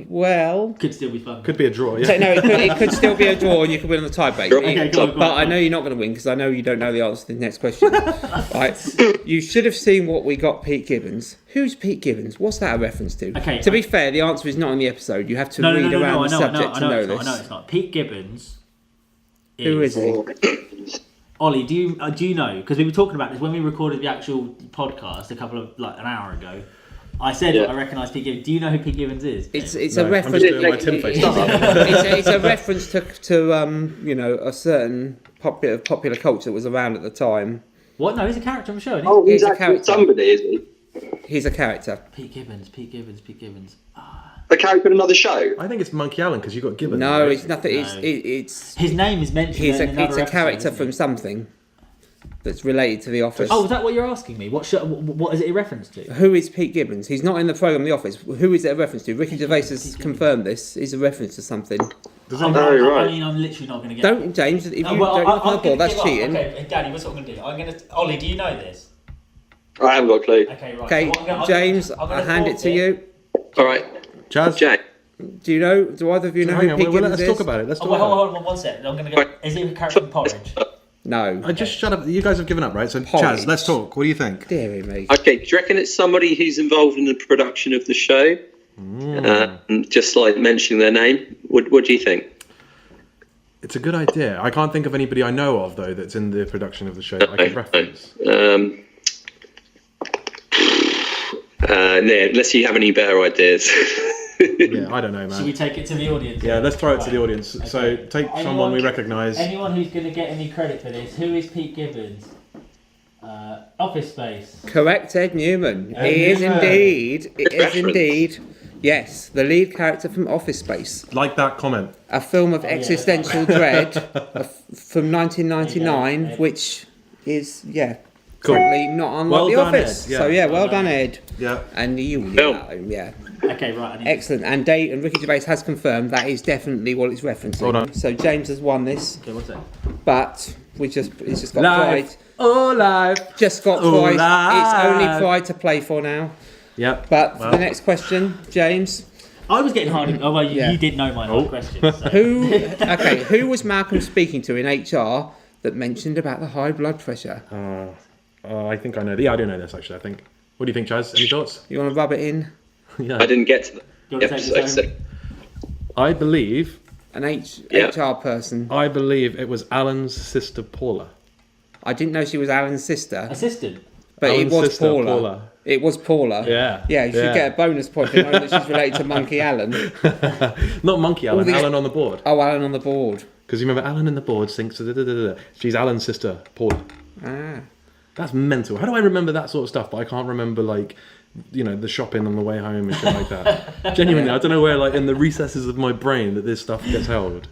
[SPEAKER 3] Well,
[SPEAKER 5] Could still be fun.
[SPEAKER 4] Could be a draw.
[SPEAKER 3] so,
[SPEAKER 4] Yeah.
[SPEAKER 3] no, it could still be a draw, and you could win on the tiebreak.
[SPEAKER 5] Okay, go on.
[SPEAKER 3] But I know you're not going to win because I know you don't know the answer to the next question. Right? You should have seen what we got Pete Gibbons. Who's Pete Gibbons? What's that a reference to?
[SPEAKER 5] Okay,
[SPEAKER 3] To be fair, the answer is not in the episode. You have to read around the subject to know this.
[SPEAKER 5] I know it's not. Pete Gibbons.
[SPEAKER 3] Who is he?
[SPEAKER 5] Ollie, do you know? Because we were talking about this when we recorded the actual podcast an hour ago. I said I recognise Pete Gibbons. Do you know who Pete Gibbons is?
[SPEAKER 3] It's
[SPEAKER 4] No,
[SPEAKER 3] a reference.
[SPEAKER 4] I'm just doing my Tim face.
[SPEAKER 3] It's a reference to you know, a certain popular culture that was around at the time.
[SPEAKER 5] What? No, he's a character on the show, isn't he?
[SPEAKER 9] Oh, he's
[SPEAKER 3] He's a
[SPEAKER 9] actually
[SPEAKER 3] character.
[SPEAKER 9] somebody, is he?
[SPEAKER 3] He's a character.
[SPEAKER 5] Pete Gibbons.
[SPEAKER 9] A character in another show?
[SPEAKER 4] I think it's Monkey Allen because you've got Gibbons.
[SPEAKER 3] No,
[SPEAKER 4] right?
[SPEAKER 3] it's nothing.
[SPEAKER 5] No.
[SPEAKER 3] It's
[SPEAKER 5] His name is mentioned.
[SPEAKER 3] it's
[SPEAKER 5] in another
[SPEAKER 3] a character
[SPEAKER 5] episode,
[SPEAKER 3] from
[SPEAKER 5] isn't it?
[SPEAKER 3] something that's related to The Office.
[SPEAKER 5] Oh, is that what you're asking me? What show? What is it a reference to?
[SPEAKER 3] Who is Pete Gibbons? He's not in the programme The Office. Who is it a reference to? Ricky Gervais has confirmed this. Is a reference to something.
[SPEAKER 5] I'm
[SPEAKER 9] right.
[SPEAKER 5] literally not going to get.
[SPEAKER 3] Don't, James. If you don't
[SPEAKER 5] well,
[SPEAKER 3] look on the board, that's
[SPEAKER 5] give up.
[SPEAKER 3] cheating.
[SPEAKER 5] Okay, Danny, what's what I'm going to do? I'm going to. Ollie, do you know this?
[SPEAKER 9] I haven't got a clue.
[SPEAKER 5] Okay, right.
[SPEAKER 3] Okay,
[SPEAKER 5] so what I'm gonna-
[SPEAKER 3] James,
[SPEAKER 5] I'm gonna
[SPEAKER 3] I hand it
[SPEAKER 5] pause
[SPEAKER 3] to you.
[SPEAKER 10] All right,
[SPEAKER 4] Chaz.
[SPEAKER 10] Jack.
[SPEAKER 3] Do you know? Do either of you know
[SPEAKER 4] Hang
[SPEAKER 3] who
[SPEAKER 4] on,
[SPEAKER 3] Pete Gibbons
[SPEAKER 4] let's
[SPEAKER 3] is?
[SPEAKER 4] talk about it. Let's
[SPEAKER 5] Oh,
[SPEAKER 4] talk
[SPEAKER 5] wait,
[SPEAKER 4] about it.
[SPEAKER 5] hold on one second. I'm going to go. Is he a character from Porridge?
[SPEAKER 3] No.
[SPEAKER 4] Just shut up. You guys have given up, right? So,
[SPEAKER 3] Porridge.
[SPEAKER 4] Chaz, let's talk. What do you think?
[SPEAKER 3] Dear me.
[SPEAKER 10] Okay, do you reckon it's somebody who's involved in the production of the show? Just like mentioning their name. What do you think?
[SPEAKER 4] It's a good idea. I can't think of anybody I know of though that's in the production of the show that I could reference.
[SPEAKER 10] No, unless you have any better ideas.
[SPEAKER 4] Yeah, I don't know, man.
[SPEAKER 5] Should we take it to the audience?
[SPEAKER 4] Yeah, let's throw it to the audience.
[SPEAKER 5] Okay.
[SPEAKER 4] So take someone we recognise.
[SPEAKER 5] Anyone who's going to get any credit for this? Who is Pete Gibbons? Office Space.
[SPEAKER 3] Correct, Ed Newman. He is indeed. It is indeed. Yes, the lead character from Office Space.
[SPEAKER 4] Like that comment.
[SPEAKER 3] A film of existential dread from 1999, which is, frankly, not unlike
[SPEAKER 4] Well
[SPEAKER 3] The
[SPEAKER 4] done,
[SPEAKER 3] Office.
[SPEAKER 4] Ed. Yeah.
[SPEAKER 3] So, well done, Ed.
[SPEAKER 4] Yeah.
[SPEAKER 3] And you leave that home,
[SPEAKER 5] Okay, right.
[SPEAKER 3] Excellent. And Ricky Gervais has confirmed that is definitely what it's referencing.
[SPEAKER 4] Hold on.
[SPEAKER 3] So James has won this.
[SPEAKER 5] Okay, what's that?
[SPEAKER 3] But it's just got
[SPEAKER 4] Live.
[SPEAKER 3] pride.
[SPEAKER 4] Oh, live.
[SPEAKER 3] Just got
[SPEAKER 4] Oh,
[SPEAKER 3] pride.
[SPEAKER 4] live.
[SPEAKER 3] It's only pride to play for now.
[SPEAKER 4] Yep.
[SPEAKER 3] But for the next question, James,
[SPEAKER 5] I was getting hard. Oh well, you did know my hard question. So.
[SPEAKER 3] who was Malcolm speaking to in HR that mentioned about the high blood pressure?
[SPEAKER 4] I think I know. Yeah, I do know this actually. I think. What do you think, Chaz? Any thoughts?
[SPEAKER 3] You want to rub it in?
[SPEAKER 4] Yeah.
[SPEAKER 10] I didn't get to
[SPEAKER 5] You
[SPEAKER 10] the
[SPEAKER 5] want to take
[SPEAKER 10] episode.
[SPEAKER 5] this
[SPEAKER 10] So.
[SPEAKER 5] home?
[SPEAKER 4] I believe.
[SPEAKER 3] An
[SPEAKER 10] Yeah.
[SPEAKER 3] HR person.
[SPEAKER 4] I believe it was Alan's sister Paula.
[SPEAKER 3] I didn't know she was Alan's sister,
[SPEAKER 5] Assistant.
[SPEAKER 3] but
[SPEAKER 4] Alan's
[SPEAKER 3] it was
[SPEAKER 4] sister,
[SPEAKER 3] Paula.
[SPEAKER 4] Paula.
[SPEAKER 3] It was Paula.
[SPEAKER 4] Yeah.
[SPEAKER 3] Yeah, you should get a bonus point for knowing that she's related to Monkey Alan.
[SPEAKER 4] Not Monkey Alan.
[SPEAKER 3] these-
[SPEAKER 4] Alan on the board.
[SPEAKER 3] Oh, Alan on the board.
[SPEAKER 4] Because you remember Alan in the board thinks. She's Alan's sister Paula.
[SPEAKER 3] Ah.
[SPEAKER 4] That's mental. How do I remember that sort of stuff? But I can't remember the shopping on the way home and shit like that. Genuinely, I don't know where in the recesses of my brain that this stuff gets held.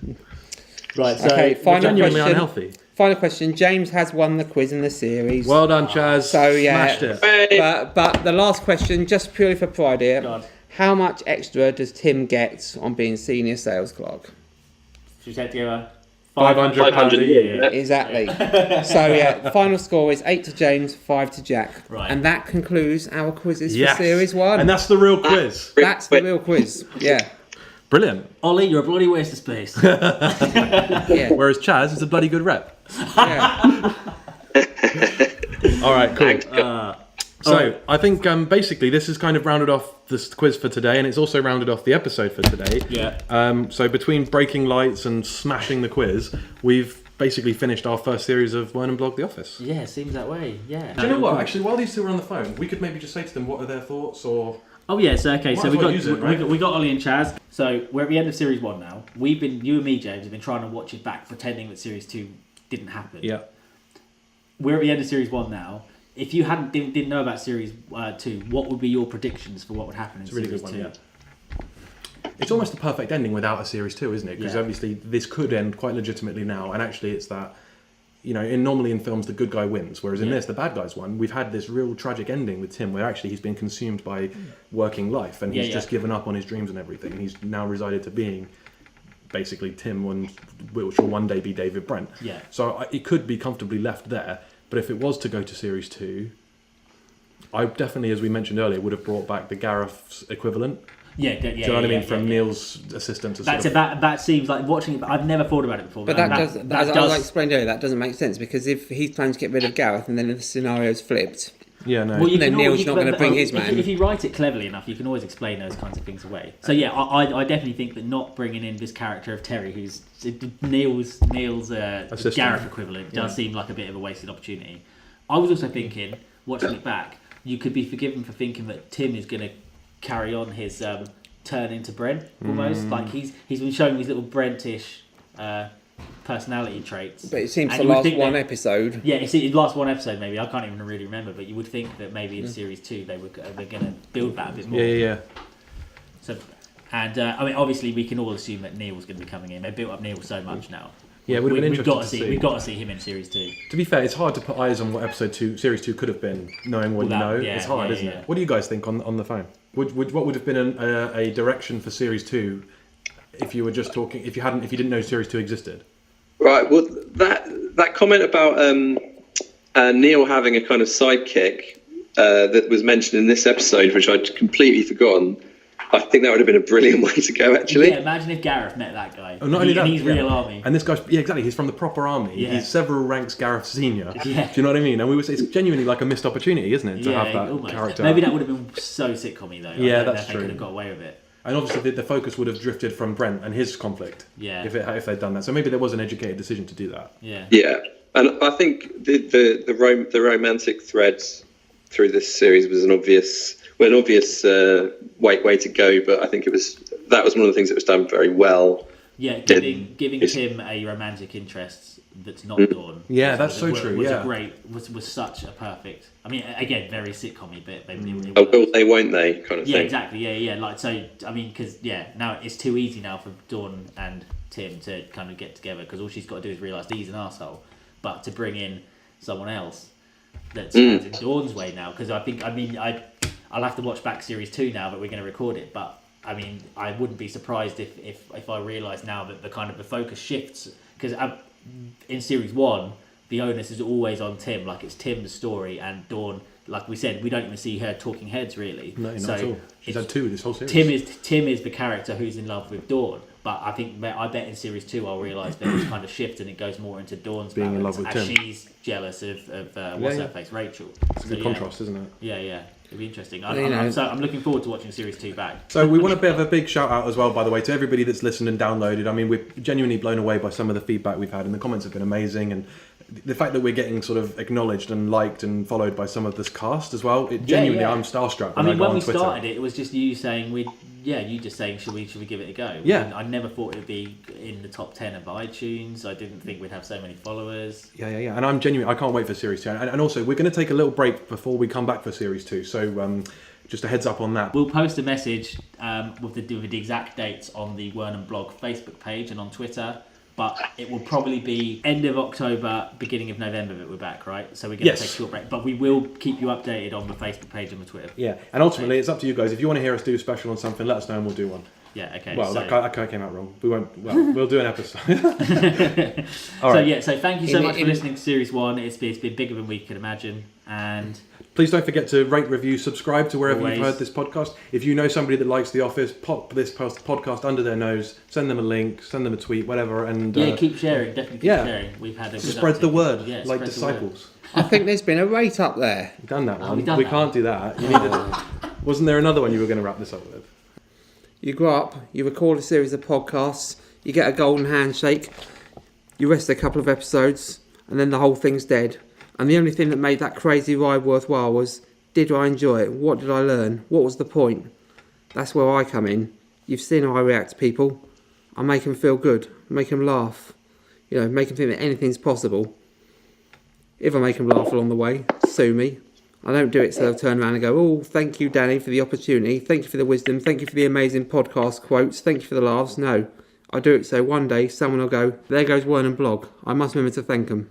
[SPEAKER 5] Right. So
[SPEAKER 3] Okay, final
[SPEAKER 4] Genuinely
[SPEAKER 3] question.
[SPEAKER 4] unhealthy.
[SPEAKER 3] Final question. James has won the quiz in the series.
[SPEAKER 4] Well done, Chaz.
[SPEAKER 3] So, yeah.
[SPEAKER 4] Smashed it.
[SPEAKER 3] But the last question, just purely for pride here.
[SPEAKER 5] God.
[SPEAKER 3] How much extra does Tim get on being senior sales clerk?
[SPEAKER 5] should we take together?
[SPEAKER 4] £500 a year.
[SPEAKER 3] Exactly. So the final score is 8 to James, 5 to Jack.
[SPEAKER 5] Right.
[SPEAKER 3] And that concludes our quizzes
[SPEAKER 4] Yes.
[SPEAKER 3] for Series 1.
[SPEAKER 4] And that's the real quiz.
[SPEAKER 3] That's the real quiz. Yeah.
[SPEAKER 4] Brilliant.
[SPEAKER 5] Ollie, you're a bloody waste of space.
[SPEAKER 3] Yeah.
[SPEAKER 4] Whereas Chaz is a bloody good rep.
[SPEAKER 3] Yeah.
[SPEAKER 4] All right, cool. So I think basically this has kind of rounded off this quiz for today, and it's also rounded off the episode for today.
[SPEAKER 5] Yeah.
[SPEAKER 4] So between breaking lights and smashing the quiz, we've basically finished our first series of Wernham Blogg The Office.
[SPEAKER 5] Yeah, seems that way. Yeah.
[SPEAKER 4] Do you know what? Actually, while these two are on the phone, we could maybe just say to them what are their thoughts or.
[SPEAKER 5] Oh yeah, so okay,
[SPEAKER 4] Might
[SPEAKER 5] so
[SPEAKER 4] as
[SPEAKER 5] we
[SPEAKER 4] well
[SPEAKER 5] got,
[SPEAKER 4] use it, right?
[SPEAKER 5] we got Ollie and Chaz. So we're at the end of Series 1 now. You and me, James, have been trying to watch it back, pretending that Series 2 didn't happen.
[SPEAKER 4] Yeah.
[SPEAKER 5] We're at the end of Series 1 now. If you didn't know about Series 2, what would be your predictions for what would happen in
[SPEAKER 4] It's a really
[SPEAKER 5] Series
[SPEAKER 4] good one,
[SPEAKER 5] 2?
[SPEAKER 4] yeah. It's almost a perfect ending without a Series 2, isn't it? Because
[SPEAKER 5] Yeah.
[SPEAKER 4] obviously this could end quite legitimately now, and actually it's that, normally in films the good guy wins, whereas in this, the bad guy's won. We've had this real tragic ending with Tim, where actually he's been consumed by working life, and he's just given up on his dreams and everything, and he's now resided to being basically Tim, which will one day be David Brent.
[SPEAKER 5] Yeah.
[SPEAKER 4] So it could be comfortably left there, but if it was to go to Series 2, I definitely, as we mentioned earlier, would have brought back the Gareth's equivalent.
[SPEAKER 5] Yeah,
[SPEAKER 4] Do you know what I mean? From Neil's assistant to
[SPEAKER 5] That seems like watching it, but I've never thought about it before.
[SPEAKER 3] But as I explained earlier, that doesn't make sense, because if he's planning to get rid of Gareth and then the scenario's flipped,
[SPEAKER 4] Yeah, no.
[SPEAKER 5] Well, you
[SPEAKER 3] then
[SPEAKER 5] can
[SPEAKER 3] Neil's
[SPEAKER 5] always-
[SPEAKER 3] not going to bring his man.
[SPEAKER 5] If you write it cleverly enough, you can always explain those kinds of things away. So yeah, I definitely think that not bringing in this character of Terry, who's Neil's Gareth equivalent, does seem like a bit of a wasted opportunity. I was also thinking, watching it back, you could be forgiven for thinking that Tim is going to carry on his turn into Brent almost. Like he's been showing these little Brentish personality traits.
[SPEAKER 3] But it seems
[SPEAKER 5] And
[SPEAKER 3] to
[SPEAKER 5] you would
[SPEAKER 3] last
[SPEAKER 5] think
[SPEAKER 3] one
[SPEAKER 5] that-
[SPEAKER 3] episode.
[SPEAKER 5] Yeah, it lasts one episode maybe. I can't even really remember, but you would think that maybe in Series 2 they're going to build that a bit more.
[SPEAKER 4] Yeah.
[SPEAKER 5] So, and I mean, obviously we can all assume that Neil's going to be coming in. They built up Neil so much now.
[SPEAKER 4] Yeah, it would have been interesting to see.
[SPEAKER 5] We've got to see him in Series 2.
[SPEAKER 4] To be fair, it's hard to put eyes on what Series 2 could have been, knowing what you know. It's hard, isn't it? What do you guys think on the phone? What would have been a direction for Series 2 if you were just talking, if you didn't know Series 2 existed?
[SPEAKER 10] Right. Well, that comment about Neil having a kind of sidekick that was mentioned in this episode, which I'd completely forgotten, I think that would have been a brilliant way to go, actually.
[SPEAKER 5] Yeah, imagine if Gareth met that guy.
[SPEAKER 4] Oh, not only that,
[SPEAKER 5] and he's real army.
[SPEAKER 4] And this guy's, yeah, exactly, he's from the proper army.
[SPEAKER 5] Yeah.
[SPEAKER 4] He's several ranks Gareth Senior.
[SPEAKER 5] Yeah.
[SPEAKER 4] Do you know what I mean? And we would say it's genuinely like a missed opportunity, isn't it, to have that
[SPEAKER 5] almost.
[SPEAKER 4] character.
[SPEAKER 5] Maybe that would have been so sitcom-y though.
[SPEAKER 4] Yeah,
[SPEAKER 5] I don't
[SPEAKER 4] that's
[SPEAKER 5] know if
[SPEAKER 4] true.
[SPEAKER 5] They could have got away with it.
[SPEAKER 4] And obviously the focus would have drifted from Brent and his conflict.
[SPEAKER 5] Yeah.
[SPEAKER 4] If they'd done that. So maybe there was an educated decision to do that.
[SPEAKER 5] Yeah.
[SPEAKER 10] Yeah, and I think the romantic threads through this series was an obvious way to go, but I think that was one of the things that was done very well.
[SPEAKER 5] Yeah, giving Tim a romantic interest that's not Dawn.
[SPEAKER 4] Yeah, that's so true.
[SPEAKER 5] Was such a perfect. I mean, again, very sitcom-y, but
[SPEAKER 10] Will they, won't they? Kind of thing.
[SPEAKER 5] Yeah, exactly. Yeah. Like so. I mean, because now it's too easy now for Dawn and Tim to kind of get together because all she's got to do is realise he's an arsehole. But to bring in someone else that's in Dawn's way now, because I'll have to watch back series 2 now that we're going to record it, but. I mean, I wouldn't be surprised if I realise now that the focus shifts because in series 1 the onus is always on Tim, like it's Tim's story, and Dawn, like we said, we don't even see her talking heads really.
[SPEAKER 4] No, not at all. She's had 2 this whole series.
[SPEAKER 5] Tim is the character who's in love with Dawn, but I bet in series 2 I'll realise that it's kind of shift and it goes more into Dawn's
[SPEAKER 4] being in love with Tim.
[SPEAKER 5] She's jealous of what's her face, Rachel.
[SPEAKER 4] It's a good contrast, isn't it?
[SPEAKER 5] Yeah. It'll be interesting. I'm looking forward to watching series 2 back.
[SPEAKER 4] So we want to have a big shout out as well, by the way, to everybody that's listened and downloaded. I mean, we're genuinely blown away by some of the feedback we've had, and the comments have been amazing. And the fact that we're getting sort of acknowledged and liked and followed by some of this cast as well, genuinely, I'm starstruck.
[SPEAKER 5] I mean, when we
[SPEAKER 4] Twitter.
[SPEAKER 5] started it was just you saying you just saying should we give it a go?
[SPEAKER 4] Yeah.
[SPEAKER 5] I never thought it would be in the top 10 of iTunes. I didn't think we'd have so many followers.
[SPEAKER 4] Yeah. And I'm genuinely, I can't wait for series 2. And also, we're going to take a little break before we come back for series 2. So just a heads up on that.
[SPEAKER 5] We'll post a message with the exact dates on the Wernham Blogg Facebook page and on Twitter. But it will probably be end of October, beginning of November that we're back, right? So we're going to take a short break. But we will keep you updated on the Facebook page and the Twitter.
[SPEAKER 4] Yeah, and ultimately it's up to you guys. If you want to hear us do a special on something, let us know and we'll do one.
[SPEAKER 5] Yeah, okay.
[SPEAKER 4] Well, that kind of came out wrong. We won't. Well, we'll do an episode. All right.
[SPEAKER 5] So thank you so much for listening to Series 1. It's been bigger than we could imagine. And
[SPEAKER 4] please don't forget to rate, review, subscribe to wherever you've heard this podcast. If you know somebody that likes The Office, pop this podcast under their nose, send them a link, send them a tweet, whatever. And
[SPEAKER 5] keep sharing. Definitely keep sharing. We've had a good
[SPEAKER 4] spread the word,
[SPEAKER 5] yeah,
[SPEAKER 4] like disciples.
[SPEAKER 3] I think there's been a rate up there.
[SPEAKER 4] We've done that one.
[SPEAKER 5] We
[SPEAKER 4] can't do that. You need Wasn't there another one you were going to wrap this up with?
[SPEAKER 3] You grow up, you record a series of podcasts, you get a golden handshake, you rest a couple of episodes, and then the whole thing's dead. And the only thing that made that crazy ride worthwhile was, did I enjoy it? What did I learn? What was the point? That's where I come in. You've seen how I react to people. I make them feel good, make them laugh, make them think that anything's possible. If I make them laugh along the way, sue me. I don't do it so they'll turn around and go, oh, thank you, Danny, for the opportunity. Thank you for the wisdom. Thank you for the amazing podcast quotes. Thank you for the laughs. No, I do it so one day someone will go, there goes Wernham Blogg. I must remember to thank them.